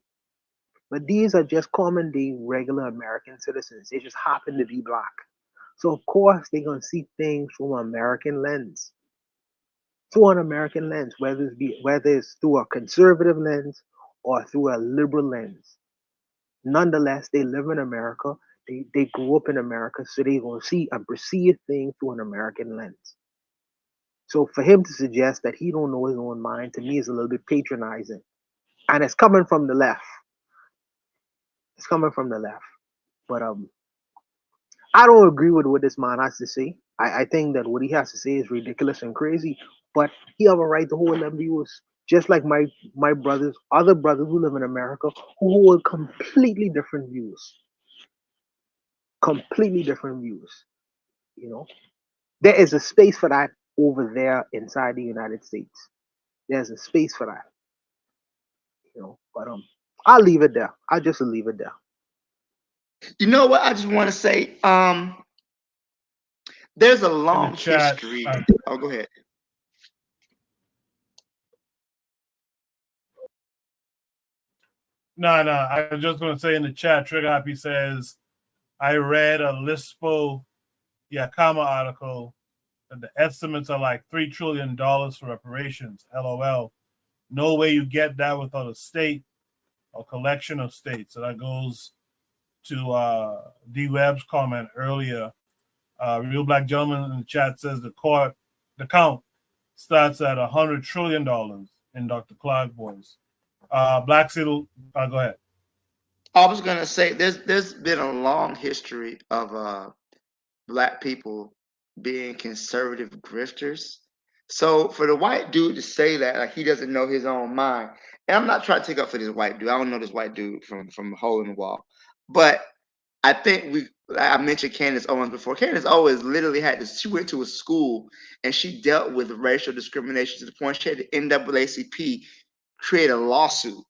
H: But these are just common day regular American citizens. They just happen to be black. So of course they're gonna see things from an American lens. Through an American lens, whether it's through a conservative lens or through a liberal lens. Nonetheless, they live in America. They grew up in America, so they're gonna see and perceive things through an American lens. So for him to suggest that he don't know his own mind, to me is a little bit patronizing. And it's coming from the left. It's coming from the left. But I don't agree with what this man has to say. I think that what he has to say is ridiculous and crazy, but he have a right to hold them views. Just like my brothers, other brothers who live in America who hold completely different views. Completely different views. There is a space for that over there inside the United States. There's a space for that. But I'll leave it there. I'll just leave it there.
G: You know what? I just want to say, there's a long
A: chat,
G: history. Oh, go ahead.
A: No. I was just going to say in the chat, Trigger Happy says, I read a Lispo Yakama article that the estimates are like $3 trillion for reparations. LOL. No way you get that without a state or collection of states. So that goes to D Webb's comment earlier. Real Black Gentleman in the chat says the count starts at $100 trillion in Dr. Clark's voice. Black Seal, go ahead.
G: I was gonna say there's been a long history of black people being conservative grifters. So for the white dude to say that, like, he doesn't know his own mind, and I'm not trying to take up for this white dude. I don't know this white dude from a hole in the wall, but I think I mentioned Candace Owens before. Candace Owens literally she went to a school and she dealt with racial discrimination to the point she had the NAACP create a lawsuit.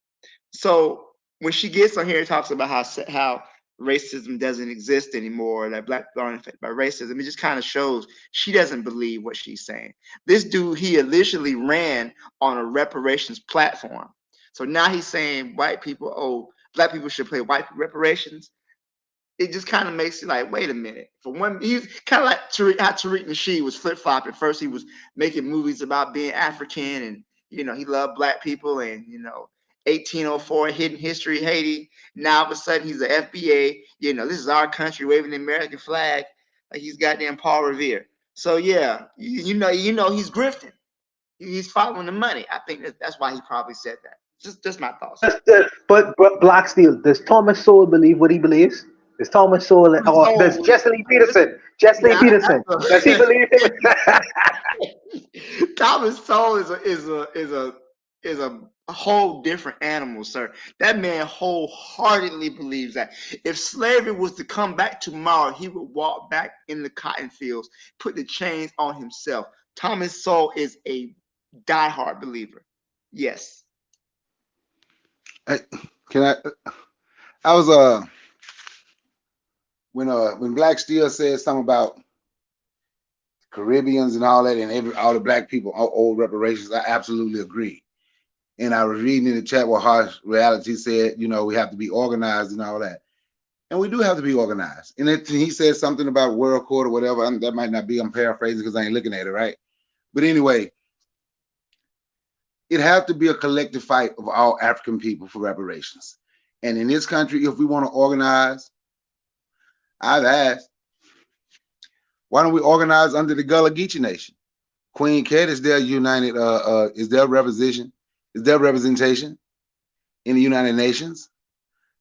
G: So when she gets on here and talks about how racism doesn't exist anymore, that black people aren't affected by racism, it just kind of shows she doesn't believe what she's saying. This dude, he initially ran on a reparations platform. So now he's saying black people should pay white reparations. It just kind of makes it like, wait a minute. For one, he's kind of like how Tariq Nasheed was flip-flopping. First, he was making movies about being African and, he loved black people and, 1804, Hidden History, Haiti. Now, all of a sudden, he's the FBA. This is our country, waving the American flag like he's goddamn Paul Revere. So, yeah, he's grifting. He's following the money. I think that's why he probably said that. Just my thoughts.
H: But Black Steel, does Thomas Sowell believe what he believes? Does Thomas Sowell, or does Jesse Lee Peterson? Does he believe it?
G: Thomas Sowell is a whole different animal, sir. That man wholeheartedly believes that if slavery was to come back tomorrow, he would walk back in the cotton fields, put the chains on himself. Thomas Sowell is a diehard believer. Yes.
K: I was when Black Steel said something about Caribbeans and all that, and all the black people old reparations, I absolutely agree. And I was reading in the chat what Harsh Reality said, we have to be organized and all that. And we do have to be organized. And he said something about World Court or whatever. That might not be, I'm paraphrasing because I ain't looking at it, right? But anyway, it has to be a collective fight of all African people for reparations. And in this country, if we want to organize, I've asked, why don't we organize under the Gullah Geechee Nation? Queen Cat is their united, is their representation in the United Nations.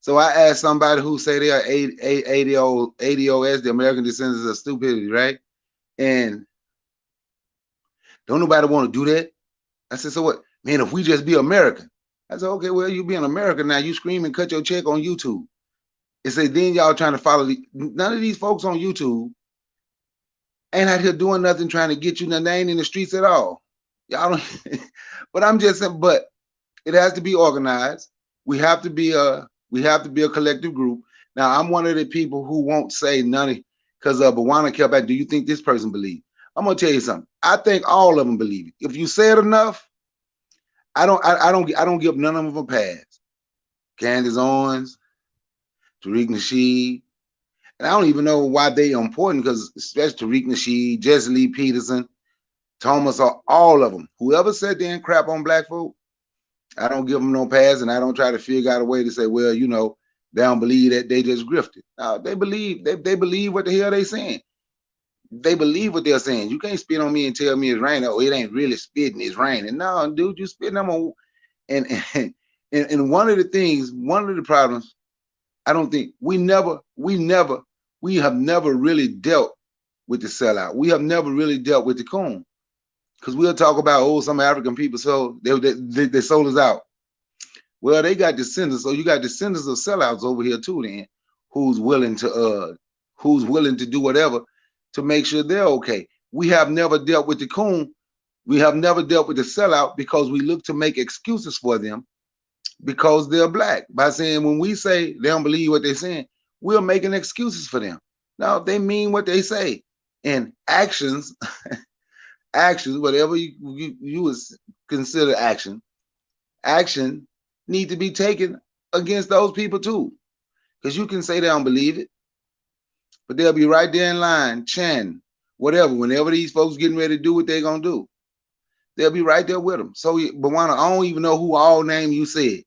K: So I asked somebody who say they are ADOS, the American Descendants of Stupidity, right? And don't nobody want to do that. I said, so what? Man, if we just be American. I said, okay, well, you be an American now. You scream and cut your check on YouTube. It said, then y'all trying to follow none of these folks on YouTube ain't out here doing nothing trying to get you the name in the streets at all. Y'all don't, but I'm just saying, but it has to be organized. We have to be a collective group. Now, I'm one of the people who won't say none because Bawana kept back. Do you think this person believes? I'm gonna tell you something. I think all of them believe it. If you say it enough, I don't give none of them a pass. Candace Owens, Tariq Nasheed, and I don't even know why they are important because especially Tariq Nasheed, Jesse Lee Peterson, Thomas, all of them. Whoever said they ain't crap on black folk, I don't give them no pass, and I don't try to figure out a way to say, well, you know, they don't believe that they just grifted. No, they believe what the hell they saying. They believe what they're saying. You can't spit on me and tell me it's raining. Oh, it ain't really spitting, it's raining. No, dude, you spitting them on. And one of the problems, I don't think we have never really dealt with the sellout. We have never really dealt with the coon. Because we'll talk about, some African people, so they sold us out. Well, they got descendants, so you got descendants of sellouts over here too, then, who's willing to do whatever to make sure they're okay. We have never dealt with the coon. We have never dealt with the sellout because we look to make excuses for them because they're black. By saying when we say they don't believe what they're saying, we're making excuses for them. Now, they mean what they say. And actions, whatever you would consider action need to be taken against those people too. Because you can say they don't believe it, but they'll be right there in line, chanting, whatever, whenever these folks getting ready to do what they're going to do. They'll be right there with them. So, Bawana, I don't even know who all name you said,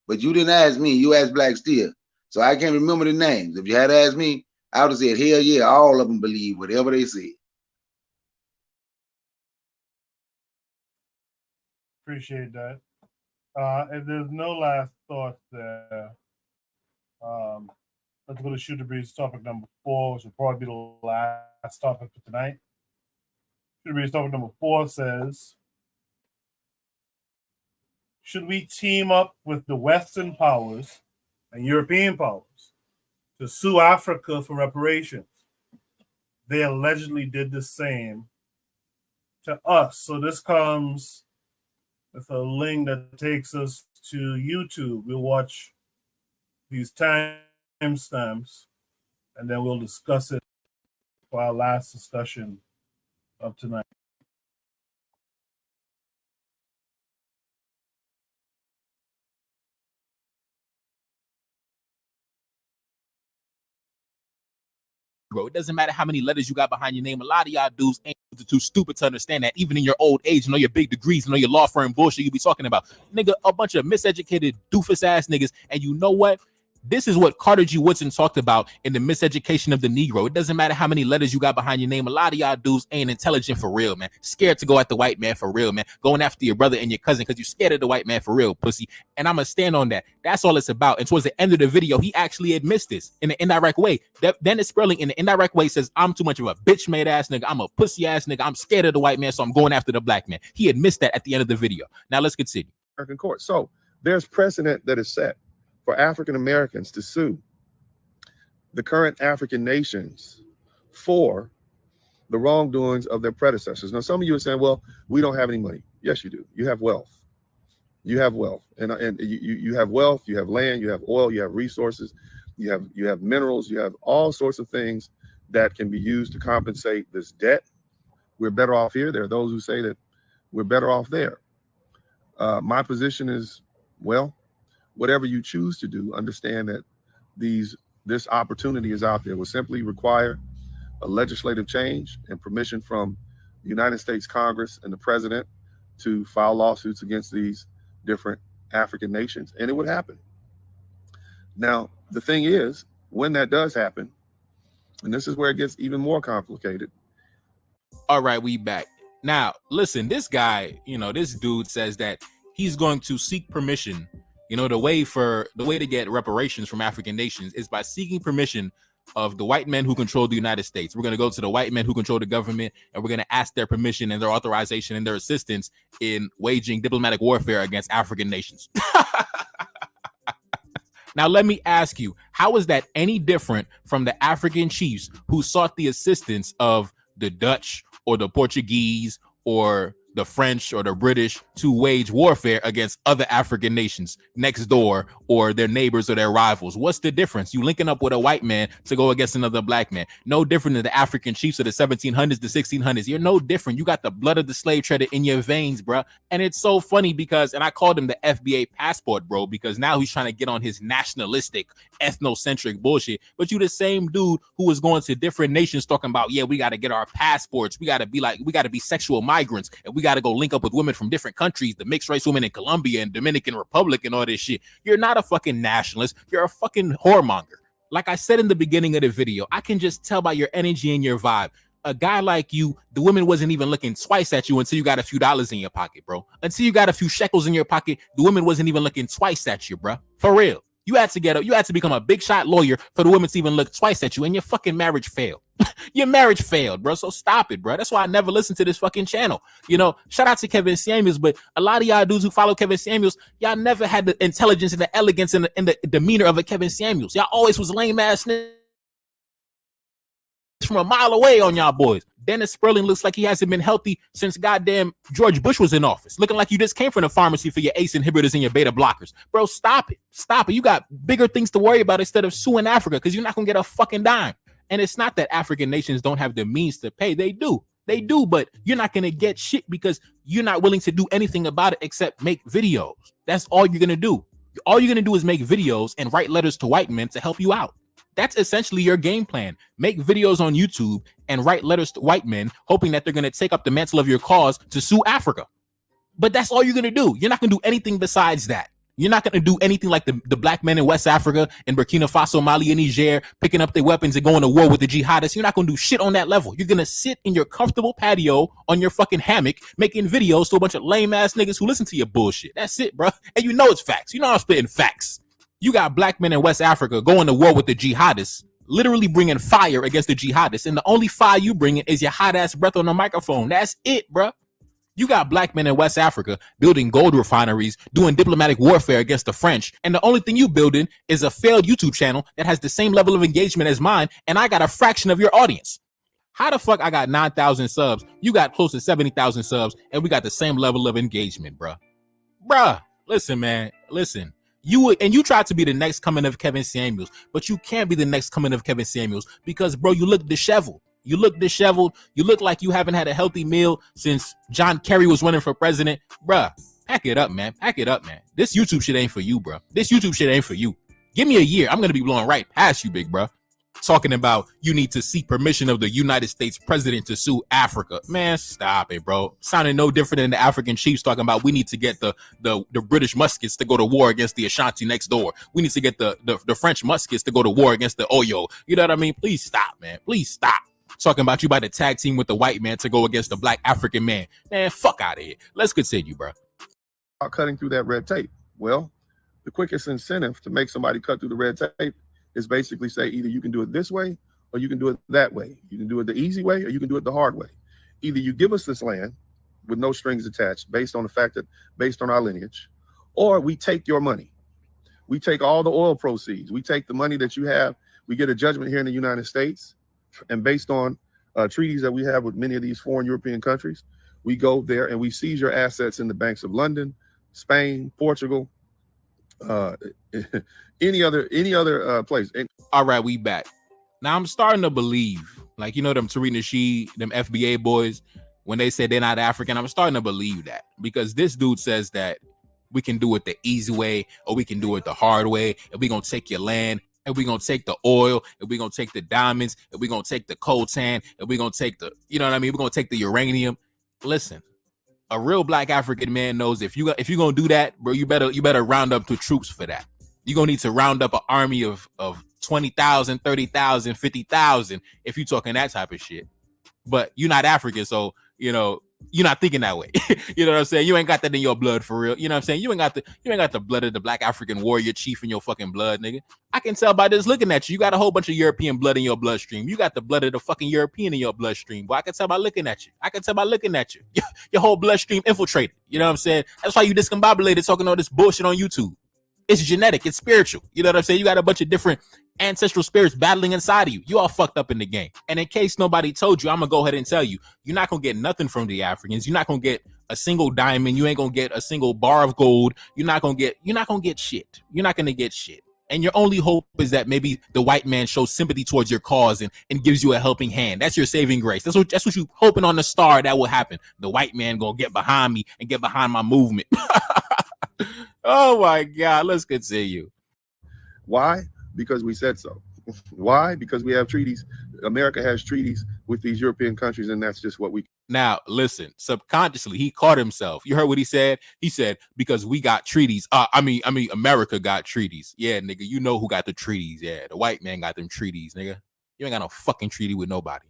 K: but you didn't ask me. You asked Black Steel. So I can't remember the names. If you had asked me, I would have said, hell yeah, all of them believe whatever they said.
A: Appreciate that. If there's no last thoughts there, let's go to Shoot the Breeze topic number 4, which will probably be the last topic for tonight. Shoot the Breeze topic number 4 says, should we team up with the Western powers and European powers to sue Africa for reparations? They allegedly did the same to us. So this comes with a link that takes us to YouTube. We'll watch these timestamps and then we'll discuss it for our last discussion of tonight.
O: Bro, it doesn't matter how many letters you got behind your name. A lot of y'all dudes ain't too stupid to understand that. Even in your old age, your big degrees, your law firm bullshit you be talking about. Nigga, a bunch of miseducated, doofus ass niggas. And you know what? This is what Carter G. Woodson talked about in the miseducation of the Negro. It doesn't matter how many letters you got behind your name. A lot of y'all dudes ain't intelligent for real, man. Scared to go at the white man for real, man. Going after your brother and your cousin because you're scared of the white man for real, pussy. And I'm going to stand on that. That's all it's about. And towards the end of the video, he actually admits this in an indirect way. Dennis Sperling in the indirect way says, I'm too much of a bitch-made ass nigga. I'm a pussy ass nigga. I'm scared of the white man, so I'm going after the black man. He admits that at the end of the video. Now let's continue.
P: American court. So there's precedent that is set for African Americans to sue the current African nations for the wrongdoings of their predecessors. Now, some of you are saying, well, we don't have any money. Yes, you do. You have wealth. You have wealth. And you have wealth, you have land, you have oil, you have resources, you have minerals, you have all sorts of things that can be used to compensate this debt. We're better off here. There are those who say that we're better off there. My position is, well, whatever you choose to do, understand that this opportunity is out there. It will simply require a legislative change and permission from the United States Congress and the president to file lawsuits against these different African nations, and it would happen. Now, the thing is, when that does happen, and this is where it gets even more complicated.
O: All right, we back. Now, listen, this guy, this dude says that he's going to seek permission You know, the way to get reparations from African nations is by seeking permission of the white men who control the United States. We're going to go to the white men who control the government, and we're going to ask their permission and their authorization and their assistance in waging diplomatic warfare against African nations. Now, let me ask you, how is that any different from the African chiefs who sought the assistance of the Dutch or the Portuguese or the French or the British to wage warfare against other African nations next door or their neighbors or their rivals? What's the difference? You linking up with a white man to go against another black man. No different than the African chiefs of the 1700s, the 1600s. You're no different. You got the blood of the slave trader in your veins, bro. And it's so funny because, and I called him the FBA passport, bro, because now he's trying to get on his nationalistic, ethnocentric bullshit. But you the same dude who was going to different nations talking about, yeah, we got to get our passports. We got to be sexual migrants, and we got to go link up with women from different countries, the mixed race women in Colombia and Dominican Republic and all this shit. You're not a fucking nationalist. You're a fucking whoremonger. Like I said in the beginning of the video, I can just tell by your energy and your vibe. A guy like you, the woman wasn't even looking twice at you until you got a few dollars in your pocket, bro. Until you got a few shekels in your pocket, the woman wasn't even looking twice at you, bro. For real. You had to become a big shot lawyer for the women to even look twice at you, and your fucking marriage failed. Your marriage failed, bro. So stop it, bro. That's why I never listened to this fucking channel. You know, shout out to Kevin Samuels, but a lot of y'all dudes who follow Kevin Samuels, y'all never had the intelligence and the elegance and the demeanor of a Kevin Samuels. Y'all always was lame ass niggas from a mile away on y'all boys. Dennis Sperling looks like he hasn't been healthy since goddamn George Bush was in office. Looking like you just came from the pharmacy for your ACE inhibitors and your beta blockers. Bro, stop it. Stop it. You got bigger things to worry about instead of suing Africa, because you're not going to get a fucking dime. And it's not that African nations don't have the means to pay. They do. They do, but you're not going to get shit because you're not willing to do anything about it except make videos. That's all you're going to do. All you're going to do is make videos and write letters to white men to help you out. That's essentially your game plan. Make videos on YouTube and write letters to white men, hoping that they're going to take up the mantle of your cause to sue Africa. But that's all you're going to do. You're not going to do anything besides that. You're not going to do anything like the black men in West Africa and Burkina Faso, Mali, and Niger, picking up their weapons and going to war with the jihadists. You're not going to do shit on that level. You're going to sit in your comfortable patio on your fucking hammock making videos to a bunch of lame-ass niggas who listen to your bullshit. That's it, bro. And you know it's facts. You know I'm spitting facts. You got black men in West Africa going to war with the jihadists, literally bringing fire against the jihadists. And the only fire you bring is your hot-ass breath on the microphone. That's it, bro. You got black men in West Africa building gold refineries, doing diplomatic warfare against the French. And the only thing you building is a failed YouTube channel that has the same level of engagement as mine. And I got a fraction of your audience. How the fuck I got 9,000 subs? You got close to 70,000 subs. And we got the same level of engagement, bro. Bruh, listen, man. Listen. You tried to be the next coming of Kevin Samuels, but you can't be the next coming of Kevin Samuels because, bro, you look disheveled. You look disheveled. You look like you haven't had a healthy meal since John Kerry was running for president. Bruh, pack it up, man. Pack it up, man. This YouTube shit ain't for you, bro. This YouTube shit ain't for you. Give me a year. I'm going to be blowing right past you, big bro. Talking about you need to seek permission of the United States president to sue Africa. Man, stop it, bro. Sounding no different than the African chiefs talking about we need to get the British muskets to go to war against the Ashanti next door. We need to get the French muskets to go to war against the Oyo. You know what I mean? Please stop, man. Please stop. Talking about you about to tag team with the white man to go against the black African man. Man, fuck out of here. Let's continue, bro.
P: Cutting through that red tape. Well, the quickest incentive to make somebody cut through the red tape is basically say either you can do it this way or you can do it that way. You can do it the easy way or you can do it the hard way. Either you give us this land with no strings attached based on the fact that based on our lineage, or we take your money. We take all the oil proceeds. We take the money that you have. We get a judgment here in the United States. And based on treaties that we have with many of these foreign European countries, we go there and we seize your assets in the banks of London, Spain, Portugal, any other place.
O: All right, we back. Now I'm starting to believe, like, you know, them Tariq Nasheed, them FBA boys, when they say they're not African, I'm starting to believe that because this dude says that we can do it the easy way or we can do it the hard way, and we're gonna take your land, and we're gonna take the oil, and we're gonna take the diamonds, and we're gonna take the coltan, and we're gonna take the, you know what I mean? We're gonna take the uranium. Listen, a real black African man knows if you're gonna do that, bro, you better round up the troops for that. You're gonna need to round up an army of 20,000, 30,000, 50,000 if you're talking that type of shit. But you're not African, so you know You're not thinking that way. You know what I'm saying? You ain't got that in your blood for real. You know what I'm saying? You ain't got the blood of the black African warrior chief in your fucking blood, nigga. I can tell by just looking at you. You got a whole bunch of European blood in your bloodstream. You got the blood of the fucking European in your bloodstream. Boy, I can tell by looking at you. Your whole bloodstream infiltrated. You know what I'm saying? That's why you discombobulated talking all this bullshit on YouTube. It's genetic. It's spiritual. You know what I'm saying? You got a bunch of different ancestral spirits battling inside of you. You all fucked up in the game. And in case nobody told you, I'm gonna go ahead and tell you, you're not gonna get nothing from the Africans. You're not gonna get a single diamond. You ain't gonna get a single bar of gold. You're not gonna get shit. You're not gonna get shit. And your only hope is that maybe the white man shows sympathy towards your cause and gives you a helping hand. That's your saving grace. That's what you hoping on the star that will happen. The white man gonna get behind me and get behind my movement. Oh my God, let's continue.
P: Why? Because we said so. Why? Because we have treaties. America has treaties with these European countries, and that's just what we.
O: Now, listen, subconsciously, he caught himself. You heard what he said? He said, because we got treaties. I mean, America got treaties. Yeah, nigga, you know who got the treaties. Yeah, the white man got them treaties, nigga. You ain't got no fucking treaty with nobody.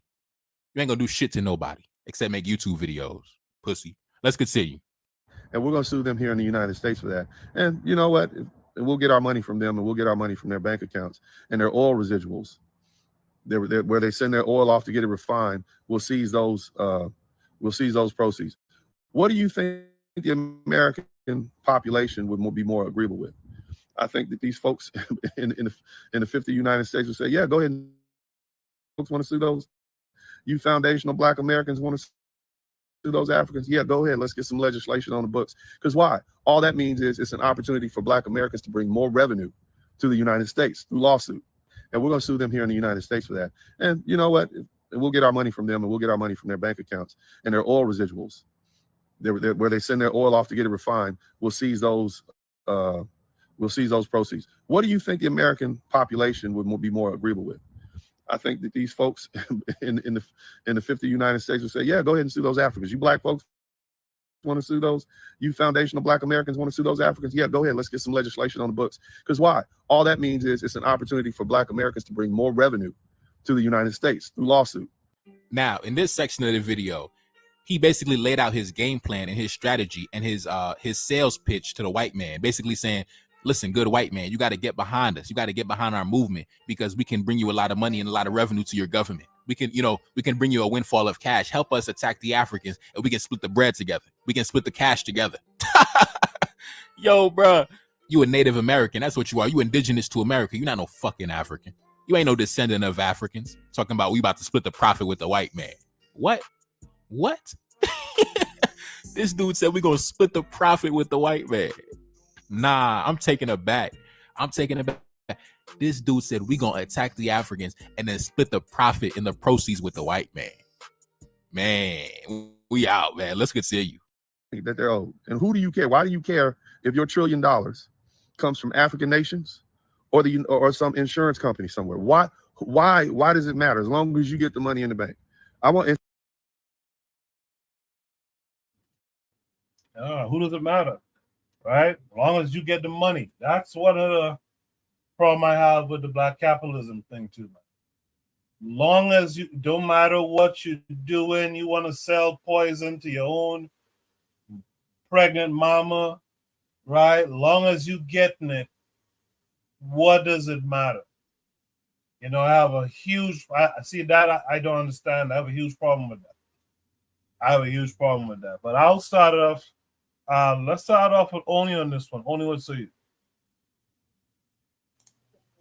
O: You ain't gonna do shit to nobody except make YouTube videos, pussy. Let's continue.
P: And we're going to sue them here in the United States for that. And you know what? We'll get our money from them, and we'll get our money from their bank accounts and their oil residuals. Where they send their oil off to get it refined, we'll seize those. We'll seize those proceeds. What do you think the American population would be more agreeable with? I think that these folks in the 50 United States would say, "Yeah, go ahead." And folks want to sue those. You foundational Black Americans want to. Those Africans, yeah, go ahead. Let's get some legislation on the books. Because why? All that means is it's an opportunity for Black Americans to bring more revenue to the United States through lawsuit. And we're going to sue them here in the United States for that. And you know what? We'll get our money from them, and we'll get our money from their bank accounts and their oil residuals. Where they send their oil off to get it refined, we'll seize those. We'll seize those proceeds. What do you think the American population would be more agreeable with? I think that these folks in the 50 United States will say, yeah, go ahead and sue those Africans. You Black folks want to sue those? You foundational Black Americans want to sue those Africans? Yeah, go ahead. Let's get some legislation on the books. Because why? All that means is it's an opportunity for Black Americans to bring more revenue to the United States through lawsuit.
O: Now, in this section of the video, he basically laid out his game plan and his strategy and his sales pitch to the white man, basically saying, listen, good white man, you got to get behind us. You got to get behind our movement because we can bring you a lot of money and a lot of revenue to your government. We can bring you a windfall of cash. Help us attack the Africans and we can split the bread together. We can split the cash together. Yo, bro, you a Native American. That's what you are. You indigenous to America. You're not no fucking African. You ain't no descendant of Africans. Talking about we about to split the profit with the white man. What? This dude said we gonna split the profit with the white man. Nah, I'm taking it back. This dude said we gonna attack the Africans and then split the profit and the proceeds with the white man. Man, we out, man. Let's continue.
P: That they're old. And who do you care? Why do you care if your $1 trillion comes from African nations or some insurance company somewhere? Why does it matter? As long as you get the money in the bank.
A: Who does it matter? Right? As long as you get the money. That's one of the problem I have with the Black capitalism thing too, man. Long as you don't matter what you're doing, you want to sell poison to your own pregnant mama, right? Long as you getting it, what does it matter? You know, I have a huge I don't understand. I have a huge problem with that. But I'll start it off. Let's start off with Oni on this one. Oni, what say you?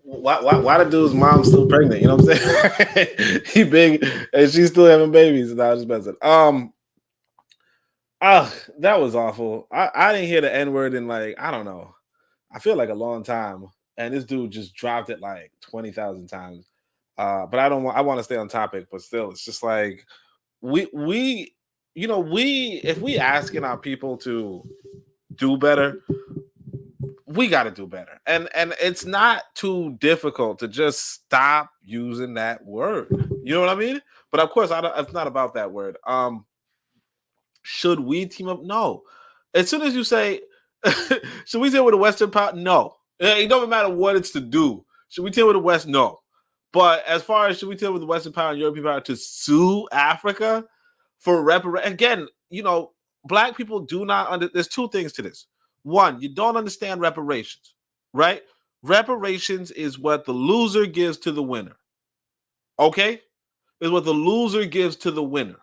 F: Why the dude's mom still pregnant? You know what I'm saying? He big and she's still having babies. No, I just messing. That was awful. I didn't hear the N-word in I don't know. I feel like a long time. And this dude just dropped it 20,000 times. But I want to stay on topic, but still, it's just if we asking our people to do better, we got to do better. And it's not too difficult to just stop using that word. You know what I mean? But of course, it's not about that word. Should we team up? No. As soon as you say, should we deal with the Western power? No. It doesn't matter what it's to do. Should we deal with the West? No. But as far as should we deal with the Western power and European power to sue Africa for again, black people do not there's two things to this. One, you don't understand reparations, right? Reparations is what the loser gives to the winner. Okay? Is what the loser gives to the winner.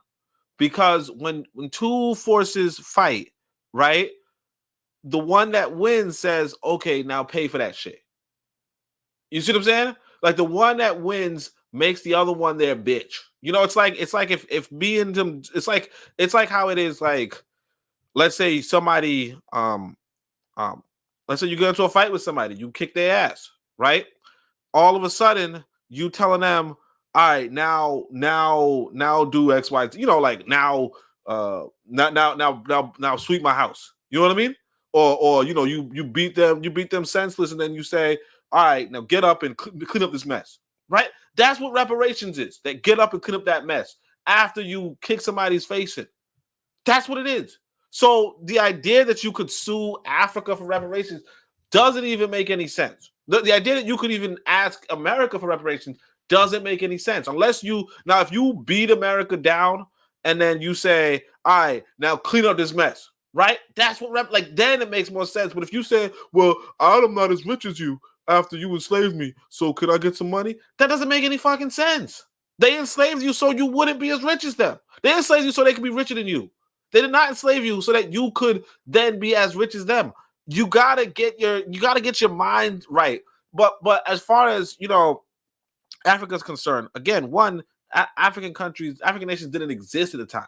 F: Because when two forces fight, right? The one that wins says, okay, now pay for that shit. You see what I'm saying? Like the one that wins makes the other one their bitch. It's like if me and them, it's like how it is. Like, let's say somebody, let's say you get into a fight with somebody, you kick their ass, right? All of a sudden, you telling them, all right, now do X, Y, like now sweep my house. You know what I mean? Or you beat them senseless, and then you say, all right, now get up and clean up this mess, right? That's what reparations is. That get up and clean up that mess after you kick somebody's face in. That's what it is. So the idea that you could sue Africa for reparations doesn't even make any sense. The idea that you could even ask America for reparations doesn't make any sense. Unless if you beat America down and then you say, all right, now clean up this mess, right? That's what then it makes more sense. But if you say, well, I'm not as rich as you after you enslaved me, so could I get some money? That doesn't make any fucking sense. They enslaved you so you wouldn't be as rich as them. They enslaved you so they could be richer than you. They did not enslave you so that you could then be as rich as them. You gotta get your mind right. But as far as Africa's concerned, again, African nations didn't exist at the time.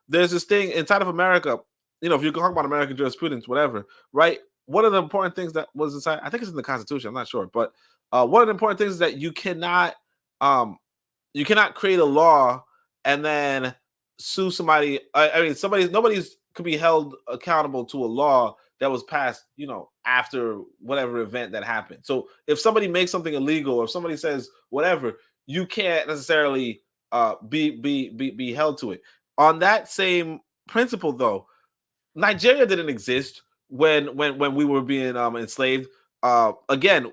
F: There's this thing inside of America. If you're talking about American jurisprudence, whatever, right? One of the important things that was inside, I think it's in the Constitution, I'm not sure, but one of the important things is that you cannot create a law and then sue somebody. Nobody's could be held accountable to a law that was passed, after whatever event that happened. So if somebody makes something illegal, or if somebody says whatever, you can't necessarily be held to it. On that same principle, though, Nigeria didn't exist when we were being enslaved. Again,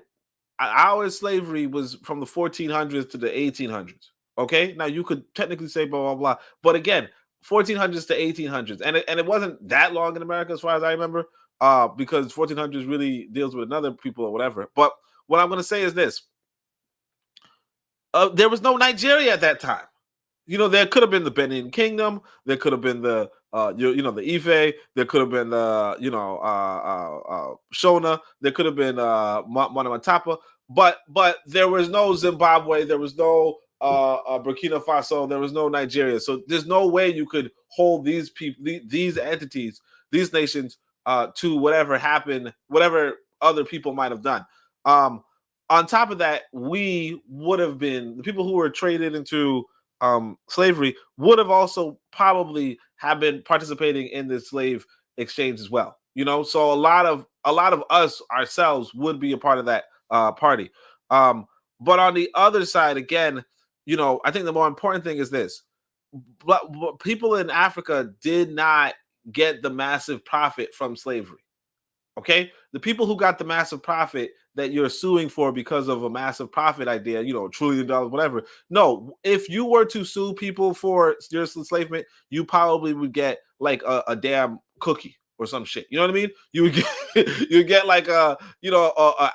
F: our slavery was from the 1400s to the 1800s. Okay, now you could technically say blah blah blah, but again, 1400s to 1800s, and it wasn't that long in America as far as I remember, because 1400s really deals with another people or whatever. But what I'm going to say is this: there was no Nigeria at that time. There could have been the Benin Kingdom, there could have been the the Ife, there could have been the Shona, there could have been Monomatapa, but there was no Zimbabwe, there was no Burkina Faso, there was no Nigeria. So there's no way you could hold these people, these entities, these nations to whatever happened, whatever other people might have done. On top of that, we would have been the people who were traded into slavery would have also probably have been participating in the slave exchange as well. So a lot of us ourselves would be a part of that party. But on the other side, again, I think the more important thing is this: people in Africa did not get the massive profit from slavery. Okay, the people who got the massive profit that you're suing for because of a massive profit idea, $1 trillion, whatever. No, if you were to sue people for your enslavement, you probably would get like a damn cookie or some shit. You know what I mean? You would get like a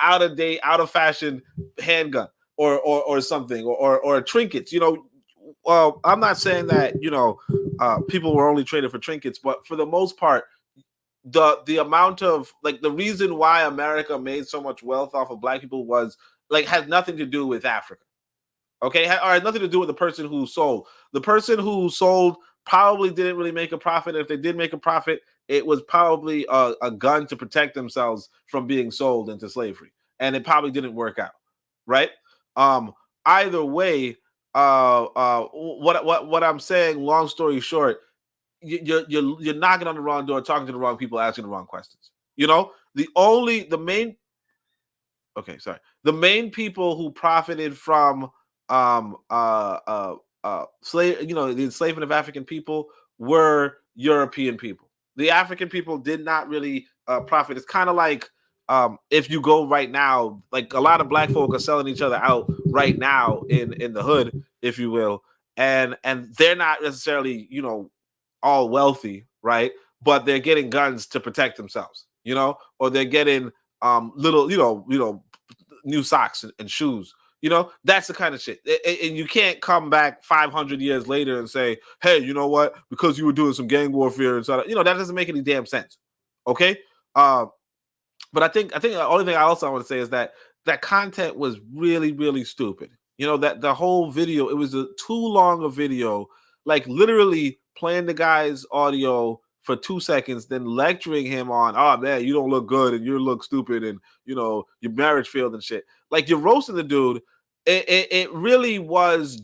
F: out of date, out of fashion handgun or something or trinkets. I'm not saying that people were only traded for trinkets, but for the most part, the amount of the reason why America made so much wealth off of black people was has nothing to do with Africa. Okay, or has nothing to do with the person who sold. The person who sold probably didn't really make a profit. If they did make a profit, it was probably a gun to protect themselves from being sold into slavery, and it probably didn't work out, right? Either way, what I'm saying, long story short, you're knocking on the wrong door, talking to the wrong people, asking the wrong questions. The main people who profited from the enslavement of African people were European people. The African people did not really profit. It's kind of like if you go right now, a lot of black folk are selling each other out right now in the hood, if you will, and they're not necessarily all wealthy, right? But they're getting guns to protect themselves, you know, or they're getting little, new socks and shoes. You know, that's the kind of shit. And you can't come back 500 years later and say, hey, you know what? Because you were doing some gang warfare and so, that doesn't make any damn sense. Okay. But I think the only thing I also want to say is that content was really, really stupid. That the whole video, it was too long a video, like literally playing the guy's audio for 2 seconds, then lecturing him on, oh man, you don't look good and you look stupid and your marriage failed and shit. Like, you're roasting the dude. It really was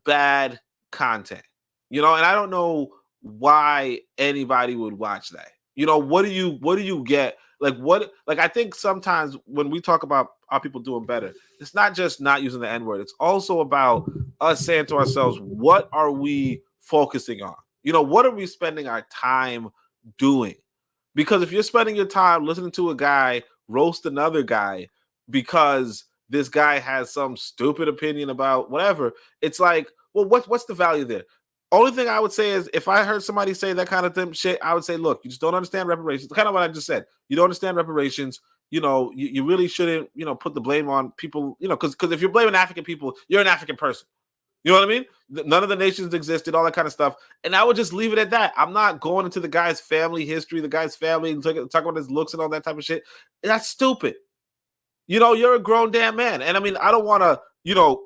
F: bad content. And I don't know why anybody would watch that. What do you get? Like I think sometimes when we talk about our people doing better, it's not just not using the N-word. It's also about us saying to ourselves, what are we focusing on? What are we spending our time doing? Because if you're spending your time listening to a guy roast another guy because this guy has some stupid opinion about whatever, it's like, well, what's the value there? Only thing I would say is, if I heard somebody say that kind of shit, I would say, look, you just don't understand reparations. Kind of what I just said. You don't understand reparations. You really shouldn't, put the blame on people, because if you're blaming African people, you're an African person. You know what I mean? None of the nations existed, all that kind of stuff. And I would just leave it at that. I'm not going into the guy's family history, the guy's family, and talk about his looks and all that type of shit. That's stupid. You're a grown damn man. And I mean, I don't want to,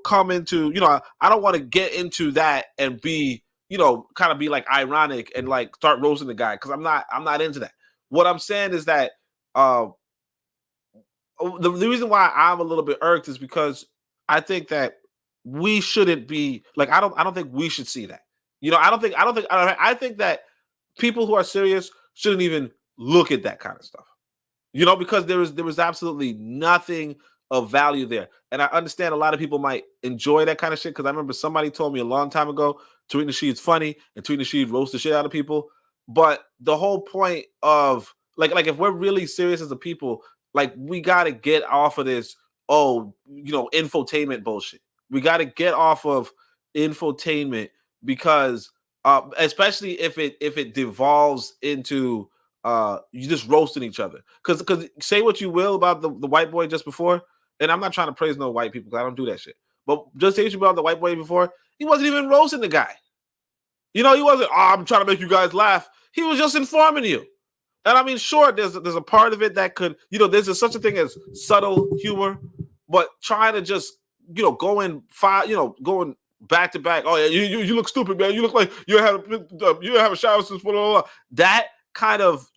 F: come into, I don't want to get into that and be, kind of be like ironic and like start roasting the guy, because I'm not into that. What I'm saying is that the reason why I'm a little bit irked is because I think that we shouldn't be like, I don't think we should see that. I think that people who are serious shouldn't even look at that kind of stuff. Because there was absolutely nothing of value there. And I understand a lot of people might enjoy that kind of shit, because I remember somebody told me a long time ago, Tweet Nasheed's funny and Tweet Nasheed roasts the shit out of people. But the whole point of like if we're really serious as a people, like, we got to get off of this, infotainment bullshit. We got to get off of infotainment, because especially if it devolves into you just roasting each other. Because say what you will about the white boy just before, and I'm not trying to praise no white people, because I don't do that shit. But just say what you will about the white boy before, he wasn't even roasting the guy. He wasn't, I'm trying to make you guys laugh. He was just informing you. And I mean, sure, there's a part of it that could, there's such a thing as subtle humor, but trying to just, going back to back. Oh yeah, you look stupid, man. You look like you have a shower since blah, blah, blah. That kind of,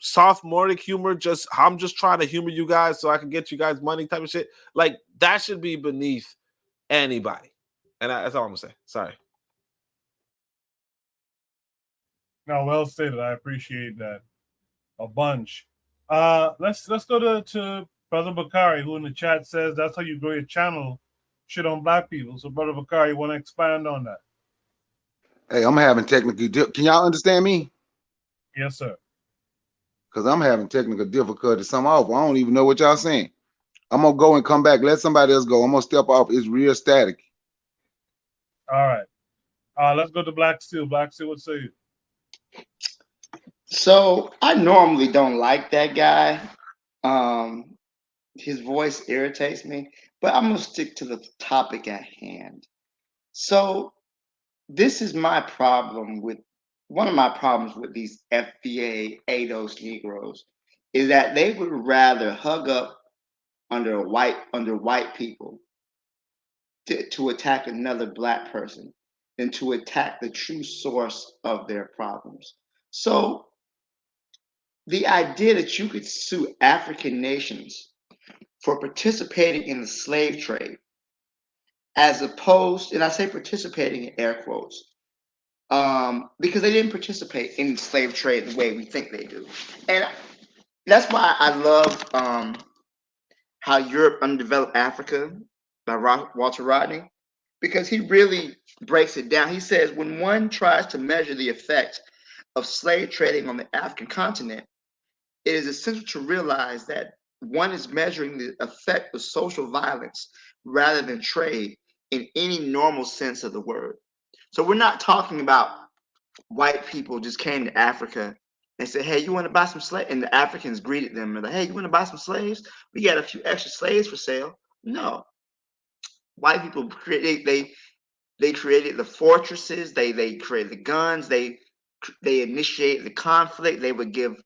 F: sophomoric humor, just I'm just trying to humor you guys so I can get you guys money type of shit. Like, that should be beneath anybody. And that's all I'm gonna say. Sorry.
A: No, well stated. I appreciate that a bunch. Let's go to Brother Bakari, who in the chat says that's how you grow your channel, shit on black people. So, Brother Bakari, you want to expand on that?
K: Hey, I'm having technical. Can y'all understand me?
A: Yes, sir.
K: Because I'm having technical difficulty. Some off. I don't even know what y'all saying. I'm gonna go and come back. Let somebody else go. I'm gonna step off. It's real static.
A: All right. Let's go to Black Steel. Black Steel, what say you?
G: So I normally don't like that guy. His voice irritates me, but I'm gonna stick to the topic at hand. So this is my problem with one of my problems with these FBA ADOS Negroes is that they would rather hug up under white people to attack another black person than to attack the true source of their problems. So the idea that you could sue African nations for participating in the slave trade, as opposed, and I say participating in air quotes, because they didn't participate in the slave trade the way we think they do. And that's why I love How Europe Undeveloped Africa by Walter Rodney, because he really breaks it down. He says, when one tries to measure the effect of slave trading on the African continent, it is essential to realize that one is measuring the effect of social violence rather than trade in any normal sense of the word. So we're not talking about white people just came to Africa and said, "Hey, you want to buy some slaves?" And the Africans greeted them and like, "Hey, you want to buy some slaves? We got a few extra slaves for sale." No, white people they created the fortresses. They created the guns. They initiated the conflict. They would give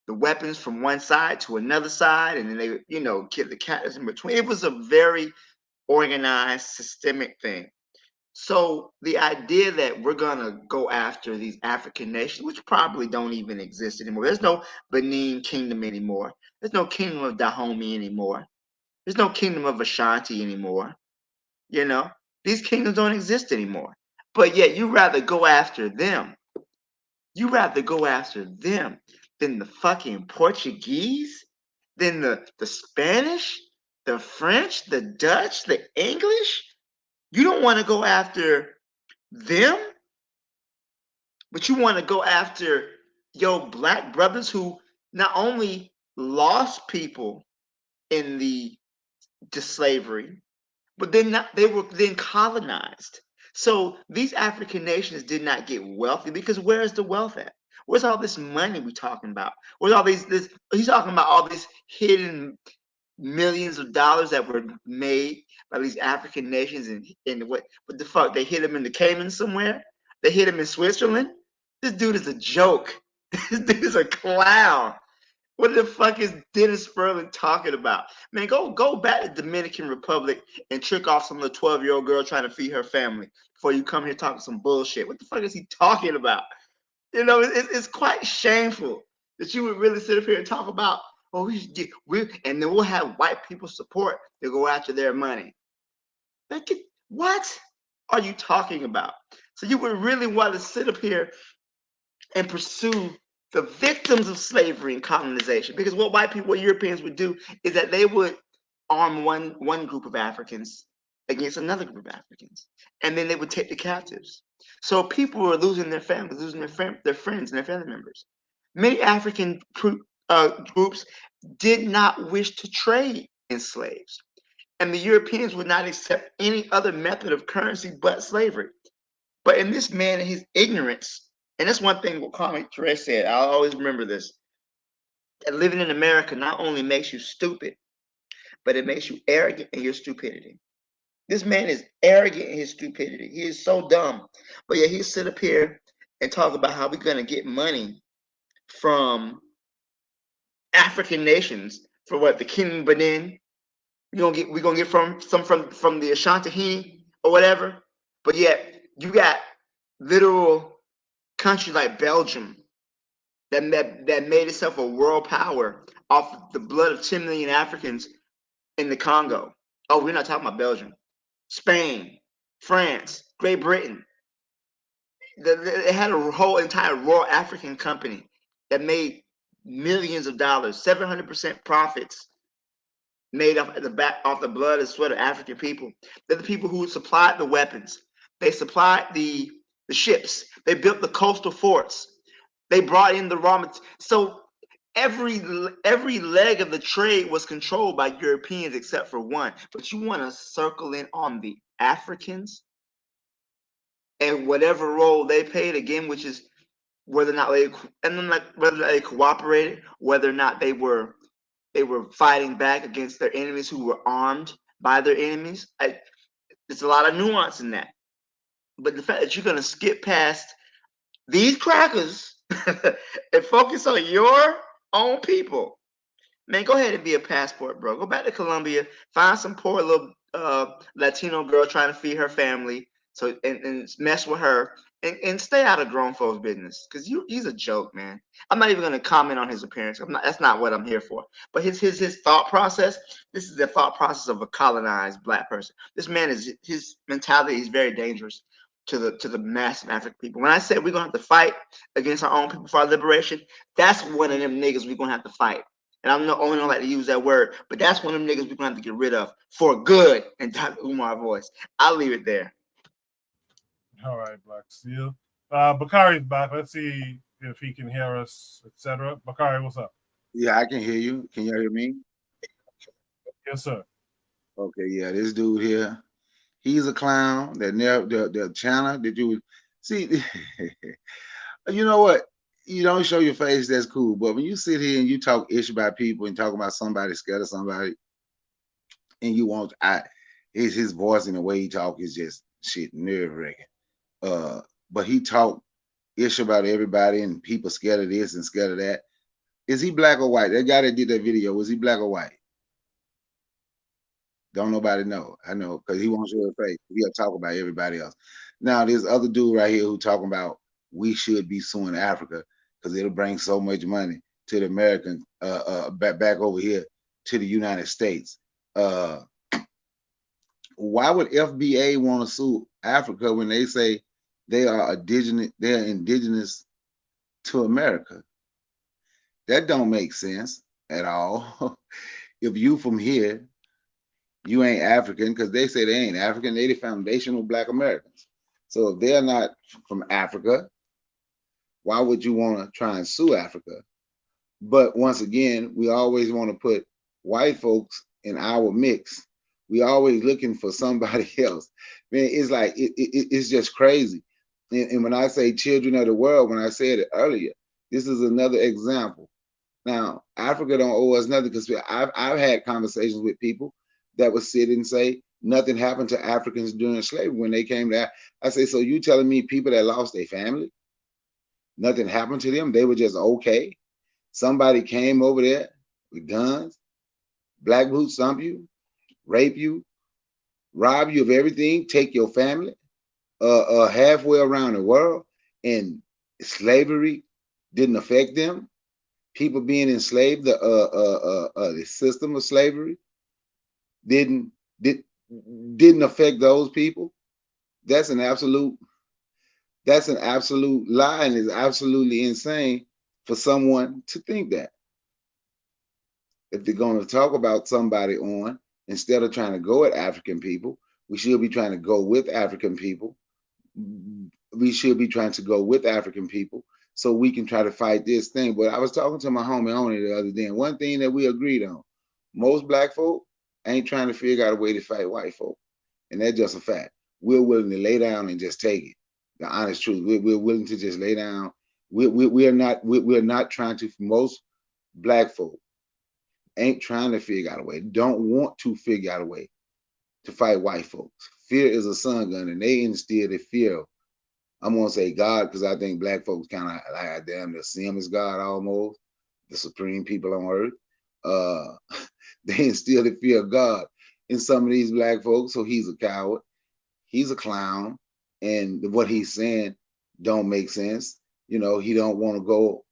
G: the weapons from one side to another side, and then they would, kill the captives in between. It was a very organized, systemic thing. So the idea that we're gonna go after these African nations, which probably don't even exist anymore. There's no Benin Kingdom anymore. There's no Kingdom of Dahomey anymore. There's no Kingdom of Ashanti anymore. These kingdoms don't exist anymore. But yet you rather go after them. You rather go after them than the fucking Portuguese, than the Spanish, the French, the Dutch, the English. You don't want to go after them, but you want to go after your black brothers who not only lost people to slavery, but they were then colonized. So these African nations did not get wealthy because where is the wealth at? Where's all this money we talking about? Where's all he's talking about all these hidden millions of dollars that were made by these African nations and what the fuck? They hid them in the Cayman somewhere? They hid them in Switzerland? This dude is a joke. This dude is a clown. What the fuck is Dennis Sperling talking about? Man, go back to Dominican Republic and trick off some little 12-year-old girl trying to feed her family before you come here talking some bullshit. What the fuck is he talking about? It's quite shameful that you would really sit up here and talk about, oh, and then we'll have white people support to go after their money. What are you talking about? So you would really want to sit up here and pursue the victims of slavery and colonization, because what Europeans would do is that they would arm one group of Africans against another group of Africans, and then they would take the captives. So people were losing their families, losing their friends and their family members. Many African groups did not wish to trade in slaves, and the Europeans would not accept any other method of currency but slavery. But in this man and his ignorance, and that's one thing what Kwame Ture said, I'll always remember this, that living in America not only makes you stupid, but it makes you arrogant in your stupidity. This man is arrogant in his stupidity. He is so dumb. But yet he sit up here and talk about how we're going to get money from African nations for what? The Kingdom of Benin? We're gonna get from the Ashanti or whatever. But yet you got literal country like Belgium that made itself a world power off the blood of 10 million Africans in the Congo. Oh, we're not talking about Belgium. Spain, France, Great Britain. They had a whole entire Royal African company that made millions of dollars, 700% profits made off the blood and sweat of African people. They're the people who supplied the weapons. They supplied the ships. They built the coastal forts. They brought in the raw materials. So every leg of the trade was controlled by Europeans except for one. But you want to circle in on the Africans and whatever role they played again, which is whether or not they cooperated, whether or not they were fighting back against their enemies who were armed by their enemies. There's a lot of nuance in that. But the fact that you're going to skip past these crackers and focus on your own people, man, go ahead and be a passport, bro. Go back to Colombia, find some poor little Latino girl trying to feed her family, and mess with her, and stay out of grown folks' business, because he's a joke, man. I'm not even going to comment on his appearance. That's not what I'm here for. But his thought process. This is the thought process of a colonized black person. This man his mentality is very dangerous to the massive African people. When I said we're gonna have to fight against our own people for our liberation, that's one of them niggas we're gonna have to fight. And I don't only like to use that word, but that's one of them niggas we're gonna have to get rid of for good. And Dr. Umar voice. I'll leave it there.
A: All right, Black Steel. Bakari's back. Let's see if he can hear us, etc. Bakari, what's up?
K: Yeah, I can hear you. Can you hear me?
A: Yes, sir.
K: Okay, yeah, this dude here, He's a clown. The channel that you see. You know what? You don't show your face, that's cool. But when you sit here and you talk ish about people and talk about somebody scared of somebody, and you want his voice and the way he talk is just shit nerve wracking. But he talk ish about everybody and people scared of this and scared of that. Is he black or white? That guy that did that video, was he black or white? Don't nobody know. I know because he won't show his face. He'll talk about everybody else. Now, there's other dude right here who talking about we should be suing Africa because it'll bring so much money to the American back over here to the United States. Why would FBA want to sue Africa when they say they are indigenous to America? That don't make sense at all. If you from here, you ain't African, because they say they ain't African. They the foundational Black Americans. So if they're not from Africa, why would you want to try and sue Africa? But once again, we always want to put white folks in our mix. We always looking for somebody else. Man, it's like it's just crazy. And when I say children of the world, when I said it earlier, this is another example. Now, Africa don't owe us nothing, because I've had conversations with people that would sit and say nothing happened to Africans during slavery when they came there. I say, so you telling me people that lost their family, nothing happened to them? They were just okay. Somebody came over there with guns, black boots, stomp you, rape you, rob you of everything, take your family, halfway around the world, and slavery didn't affect them. People being enslaved, the system of slavery didn't affect those people. That's an absolute lie, and it's absolutely insane for someone to think that. If they're going to talk about somebody on, instead of trying to go at African people, we should be trying to go with African people. We should be trying to go with African people so we can try to fight this thing. But I was talking to my homie Oni the other day, and one thing that we agreed on, most black folk ain't trying to figure out a way to fight white folk. And that's just a fact. We're willing to lay down and just take it. The honest truth. We're willing to just lay down. We're not trying to, most black folk ain't trying to figure out a way, don't want to figure out a way to fight white folks. Fear is a sun gun, and they instill the fear. I'm gonna say God, because I think black folks kind of like damn near see him as God almost, the supreme people on earth. They instill the fear of God in some of these black folks, so he's a coward, he's a clown, and what he's saying don't make sense. You know, he don't want to go,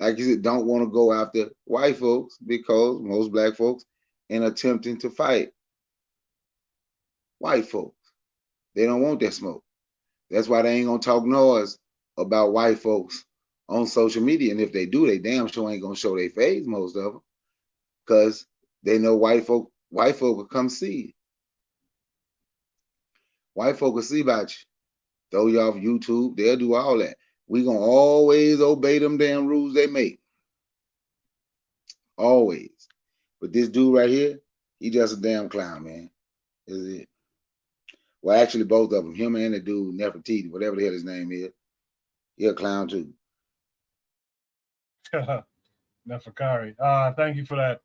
K: like you said, don't want to go after white folks, because most black folks in attempting to fight white folks, they don't want that smoke. That's why they ain't gonna talk noise about white folks on social media. And if they do, they damn sure ain't gonna show their face, most of them, because they know white folk will come see you. White folk will see about you. Throw you off YouTube, they'll do all that. We gonna always obey them damn rules they make. Always. But this dude right here, he just a damn clown, man. Is it? Well, actually, both of them, him and the dude, Nefertiti, whatever the hell his name is, he a clown too.
A: Neferkari. Thank you for that,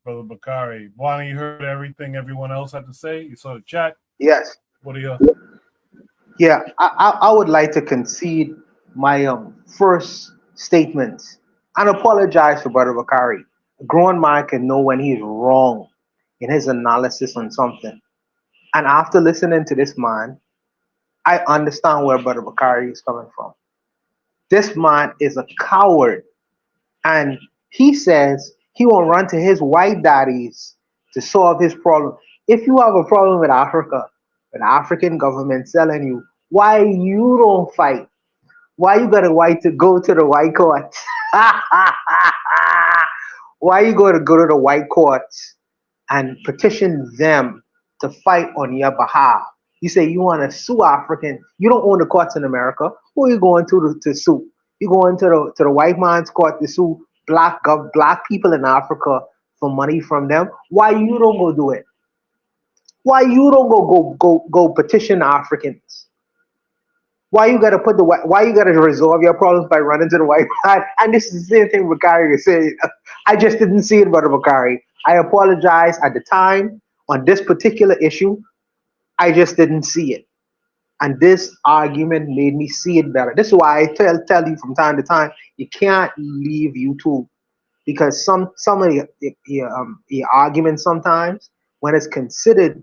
A: Brother Bakari. Bonnie, you heard everything everyone else had to say? You saw the chat?
H: Yes.
A: What are your...
H: Yeah, I would like to concede my first statement and apologize for Brother Bakari. A grown man can know when he's wrong in his analysis on something. And after listening to this man, I understand where Brother Bakari is coming from. This man is a coward. And he says he will run to his white daddies to solve his problem. If you have a problem with Africa, with African government telling you why you don't fight, why you got to go to the white court, why you go to the white courts and petition them to fight on your behalf. You say you want to sue African. You don't own the courts in America. Who are you going to sue? You going to the white man's court to sue black people in Africa for money from them? Why you don't go do it? Why you don't go petition Africans? Why you gotta why you gotta resolve your problems by running to the White House? And this is the same thing Bakari is saying. I just didn't see it, Brother Bakari. I apologize at the time on this particular issue. I just didn't see it. And this argument made me see it better. This is why I tell you from time to time, you can't leave YouTube, because some of the arguments sometimes, when it's considered,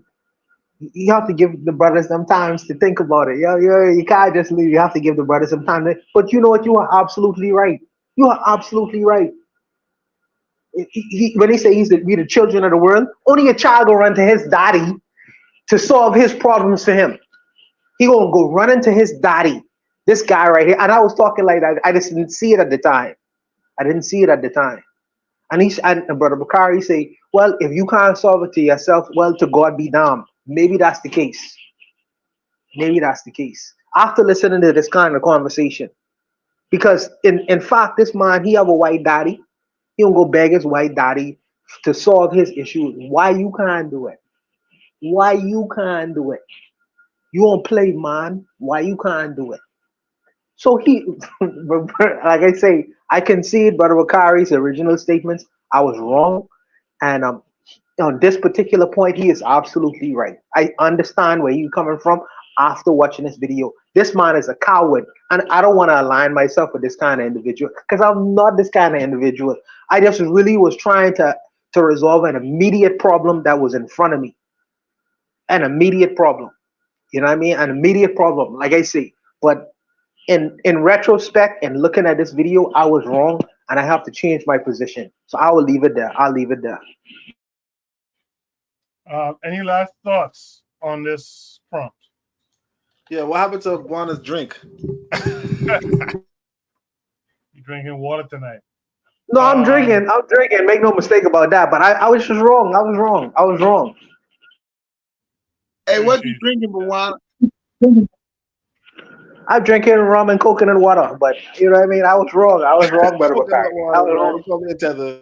H: you have to give the brothers some times to think about it. You can't just leave. You have to give the brothers some time. But you know what? You are absolutely right. You are absolutely right. When they say we the children of the world, only a child will run to his daddy to solve his problems for him. He gonna go running to his daddy. This guy right here. And I was talking like that. I just didn't see it at the time. I didn't see it at the time. And Brother Bakari say, well, if you can't solve it to yourself, well, to God be damned. Maybe that's the case. Maybe that's the case. After listening to this kind of conversation, because in fact, this man, he have a white daddy. He don't go beg his white daddy to solve his issues. Why you can't do it? Why you can't do it? You won't play, man. Why you can't do it? So he, like I say, I concede Brother Bakari's original statements. I was wrong, and on this particular point, he is absolutely right. I understand where you're coming from after watching this video. This man is a coward, and I don't want to align myself with this kind of individual, because I'm not this kind of individual. I just really was trying to resolve an immediate problem that was in front of me. An immediate problem. You know what I mean? An immediate problem, like I say. But in retrospect and looking at this video, I was wrong, and I have to change my position. So I will leave it there. I'll leave it there.
A: Any last thoughts on this prompt?
F: Yeah, what happened to Buana's drink?
A: You drinking water tonight?
H: No, I'm drinking. Make no mistake about that. But I was just wrong. I was wrong.
K: Hey, what you drinking, Buana?
H: I'm drinking rum and coconut water, but you know what I mean? I was wrong, Brother Bakari. I was wrong.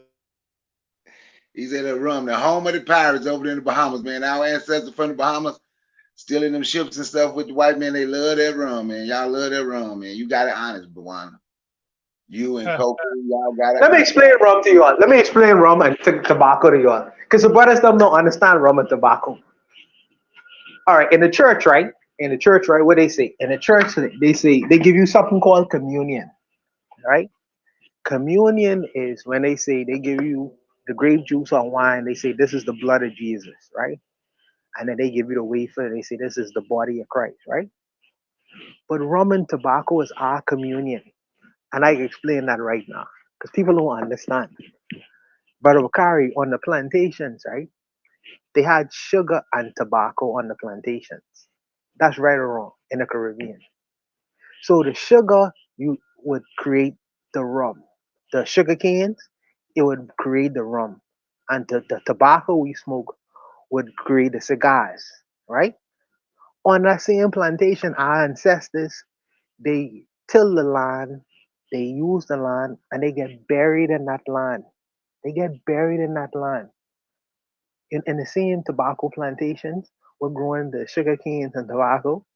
K: He said that rum, the home of the pirates over there in the Bahamas, man. Our ancestors from the Bahamas, stealing them ships and stuff with the white men. They love that rum, man. Y'all love that rum, man. You got it honest, Buana. You and Coco, y'all got it.
H: Let me explain rum to you all. Let me explain rum and tobacco to you all. Because the brothers don't understand rum and tobacco. All right, in the church, right? What they say? In the church, they give you something called communion, right? Communion is when they say they give you the grape juice or wine. They say this is the blood of Jesus, right? And then they give you the wafer. They say this is the body of Christ, right? But rum and tobacco is our communion, and I can explain that right now because people don't understand. Brother Bakari, on the plantations, right? They had sugar and tobacco on the plantations. That's right or wrong in the Caribbean. So the sugar, you would create the rum. The sugar canes, it would create the rum. And the tobacco we smoke would create the cigars, right? On that same plantation, our ancestors, they till the land, they use the land, and they get buried in that land. They get buried in that land. In the same tobacco plantations, we're growing the sugar canes and tobacco.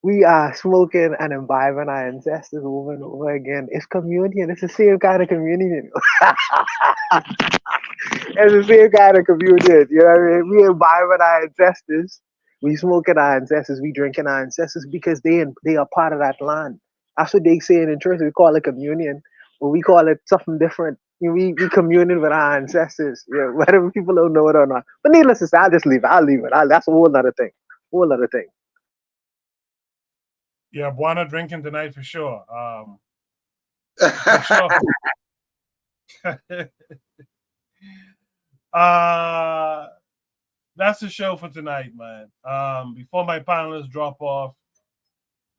H: We are smoking and imbibing our ancestors over and over again. It's communion. It's the same kind of communion. It's the same kind of communion. You know what I mean? We imbibing our ancestors. We smoking our ancestors. We drinking our ancestors because they are part of that land. That's what they say in church. We call it communion, but we call it something different. We communing with our ancestors. Yeah, whether people don't know it or not. But needless to say, I'll just leave it. I'll leave it. That's a whole other thing. Whole other thing.
A: Yeah, Buana drinking tonight for sure. For sure. That's the show for tonight, man. Before my panelists drop off,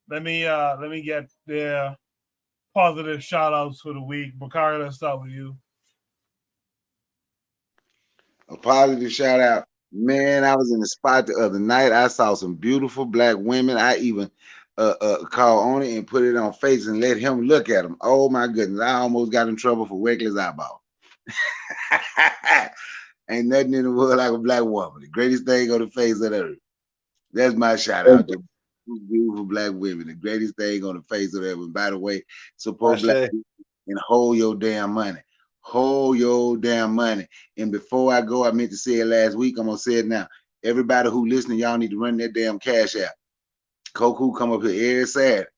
A: let me get their positive shout outs for the week. Bakari, let's start with you.
K: A positive shout out. Man, I was in the spot the other night. I saw some beautiful black women. I even called on it and put it on face and let him look at them. Oh my goodness. I almost got in trouble for reckless eyeball. Ain't nothing in the world like a black woman. The greatest thing on the face of the earth. That's my shout out to beautiful black women. The greatest thing on the face of the earth. And by the way, support black women and hold your damn money. Hold your damn money. And before I go, I meant to say it last week. I'm gonna say it now. Everybody who listening, y'all need to run that damn cash app. Koku come up here every Saturday.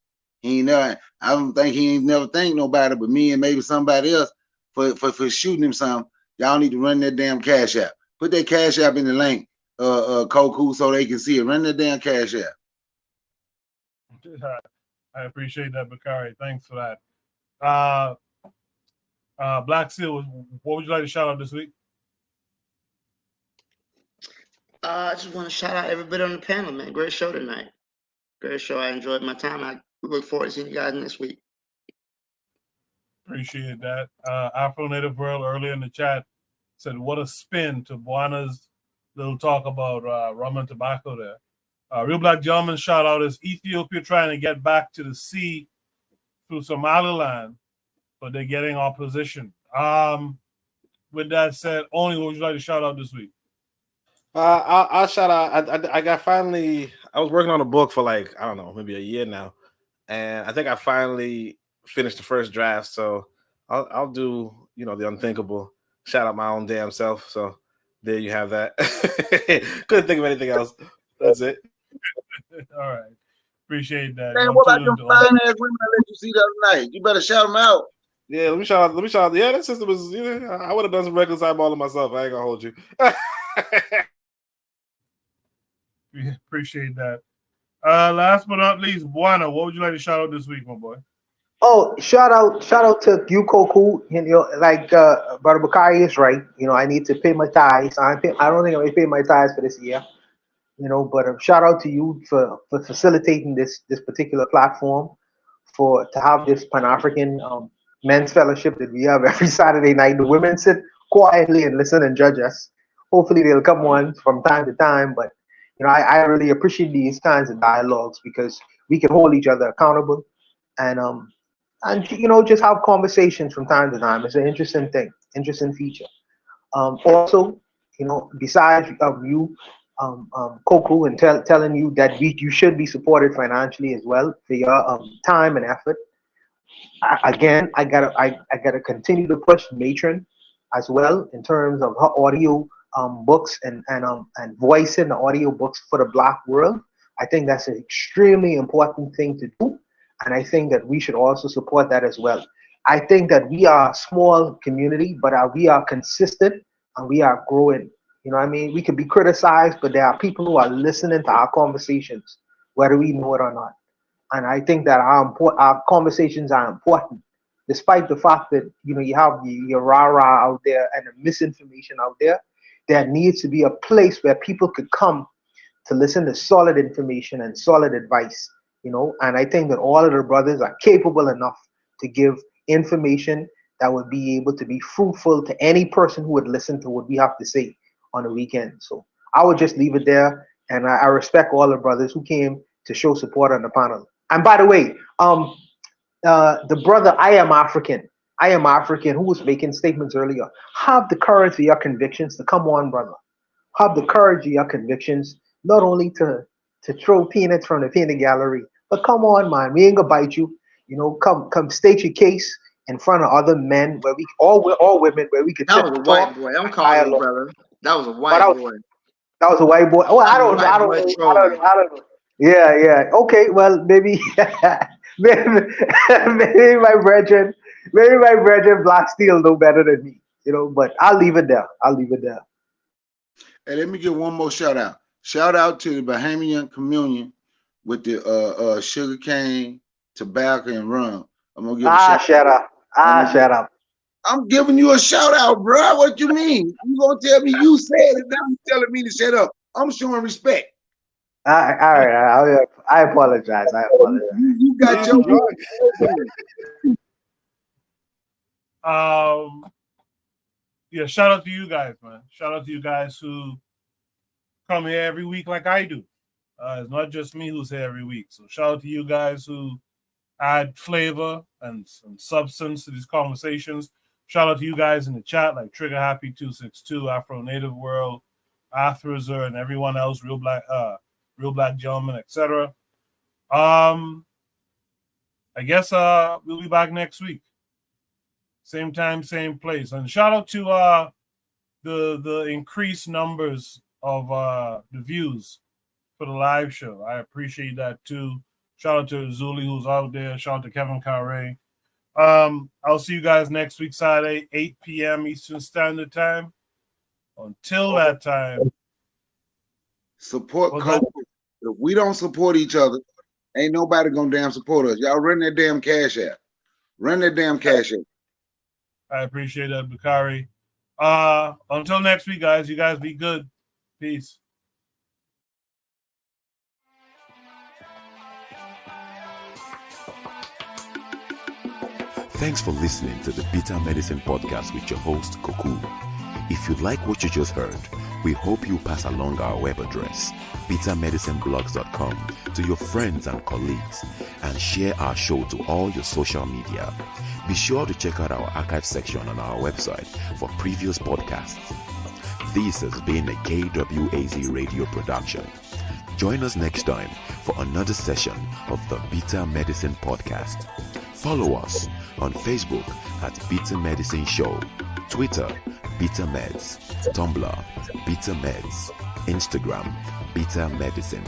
K: He ain't never, I don't think he ain't never thanked nobody but me and maybe somebody else for shooting him something. Y'all need to run that damn cash app. Put that cash app in the link, Koku, so they can see it. Run that damn cash app.
A: I appreciate that, Bakari. Thanks for that. Black Seal, what would you like to shout out this week?
G: I just want to shout out everybody on the panel, man. Great show tonight. Great show. I enjoyed my time. I look forward to seeing you guys next week.
A: Appreciate that. Afro Native World earlier in the chat said, what a spin to Buana's little talk about rum and tobacco there. Real Black Gentleman shout out is Ethiopia trying to get back to the sea through Somaliland, but they're getting opposition. With that said, only what would you like to shout out this week?
F: I'll shout out. I got finally. I was working on a book for like, I don't know, maybe a year now, and I think I finally finished the first draft. So I'll do, you know, the unthinkable. Shout out my own damn self. So there you have that. Couldn't think of anything else. That's it.
A: All right, appreciate that.
K: Man, what about them fine ass women I let you see the other night? You better shout them out.
F: Yeah, let me shout out. Yeah, that sister was. You know, I would have done some reckless eyeballing myself. I ain't gonna hold you.
A: We appreciate that. Last but not least, Buana, what would you like to shout out this week, my boy?
H: Oh, shout out to you, Koku. You know, like Brother Bakari is right. You know, I need to pay my tithes. I don't think I'm gonna pay my tithes for this year. You know, but shout out to you for facilitating this particular platform, to have this Pan-African men's fellowship that we have every Saturday night. The women sit quietly and listen and judge us. Hopefully they'll come on from time to time, but you know, I really appreciate these kinds of dialogues because we can hold each other accountable and you know, just have conversations from time to time. It's an interesting thing, interesting feature. Also, you know, besides you, Koku, and telling you that you should be supported financially as well for your time and effort. I gotta continue to push Matron as well in terms of her audio books and voicing the audio books for the Black world. I think that's an extremely important thing to do, and I think that we should also support that as well. I think that we are a small community, but we are consistent and we are growing. You know what I mean? We could be criticized, but there are people who are listening to our conversations, whether we know it or not. And I think that our conversations are important, despite the fact that, you know, you have your rah-rah out there and the misinformation out there. There needs to be a place where people could come to listen to solid information and solid advice, you know. And I think that all of the brothers are capable enough to give information that would be able to be fruitful to any person who would listen to what we have to say on the weekend. So I would just leave it there. And I respect all the brothers who came to show support on the panel. And by the way, the brother I Am African, who was making statements earlier, have the courage of your convictions to come on, brother. Have the courage of your convictions, not only to throw peanuts from the peanut gallery, but come on, man. We ain't gonna bite you. You know, come state your case in front of other men where all women where we could.
G: That was a white boy. Don't call him brother. That was a white boy.
H: That was a white boy. Oh, I don't know. Yeah. Okay, well, maybe maybe my brethren Black Steel know better than me, you know, but I'll leave it there.
K: Hey, let me give one more shout out. Shout out to the Bahamian communion with the sugar cane, tobacco, and rum. I'm gonna give
H: shut up.
K: I'm giving you a shout out, bro. What you mean? You gonna tell me you said it? Now you telling me to shut up. I'm showing respect.
H: All right. I apologize.
K: You got your.
A: Yeah, shout out to you guys, man. Shout out to you guys who come here every week like I do. It's not just me who's here every week. So shout out to you guys who add flavor and substance to these conversations. Shout out to you guys in the chat, like Trigger Happy 262, Afro Native World, Athrazer, and everyone else, Real Black Gentleman, etc. I guess we'll be back next week. Same time, same place. And shout out to the increased numbers of the views for the live show. I appreciate that too. Shout out to Zuli who's out there. Shout out to Kevin Carre. I'll see you guys next week, Saturday, 8 p.m. Eastern Standard Time. Until that time,
K: support culture. If we don't support each other, ain't nobody gonna damn support us. Y'all run that damn Cash App. Run that damn Cash App.
A: I appreciate that, Bakari. Until next week, guys. You guys be good. Peace.
B: Thanks for listening to the Bitter Medicine Podcast with your host, Koku. If you like what you just heard, we hope you pass along our web address, bittermedicineblogs.com, to your friends and colleagues, and share our show to all your social media. Be sure to check out our archive section on our website for previous podcasts. This has been a KWAZ radio production. Join us next time for another session of the Bitter Medicine Podcast. Follow us on Facebook at Bitter Medicine Show, Twitter, Bitter Meds, Tumblr, Bitter Meds, Instagram, Bitter Medicine.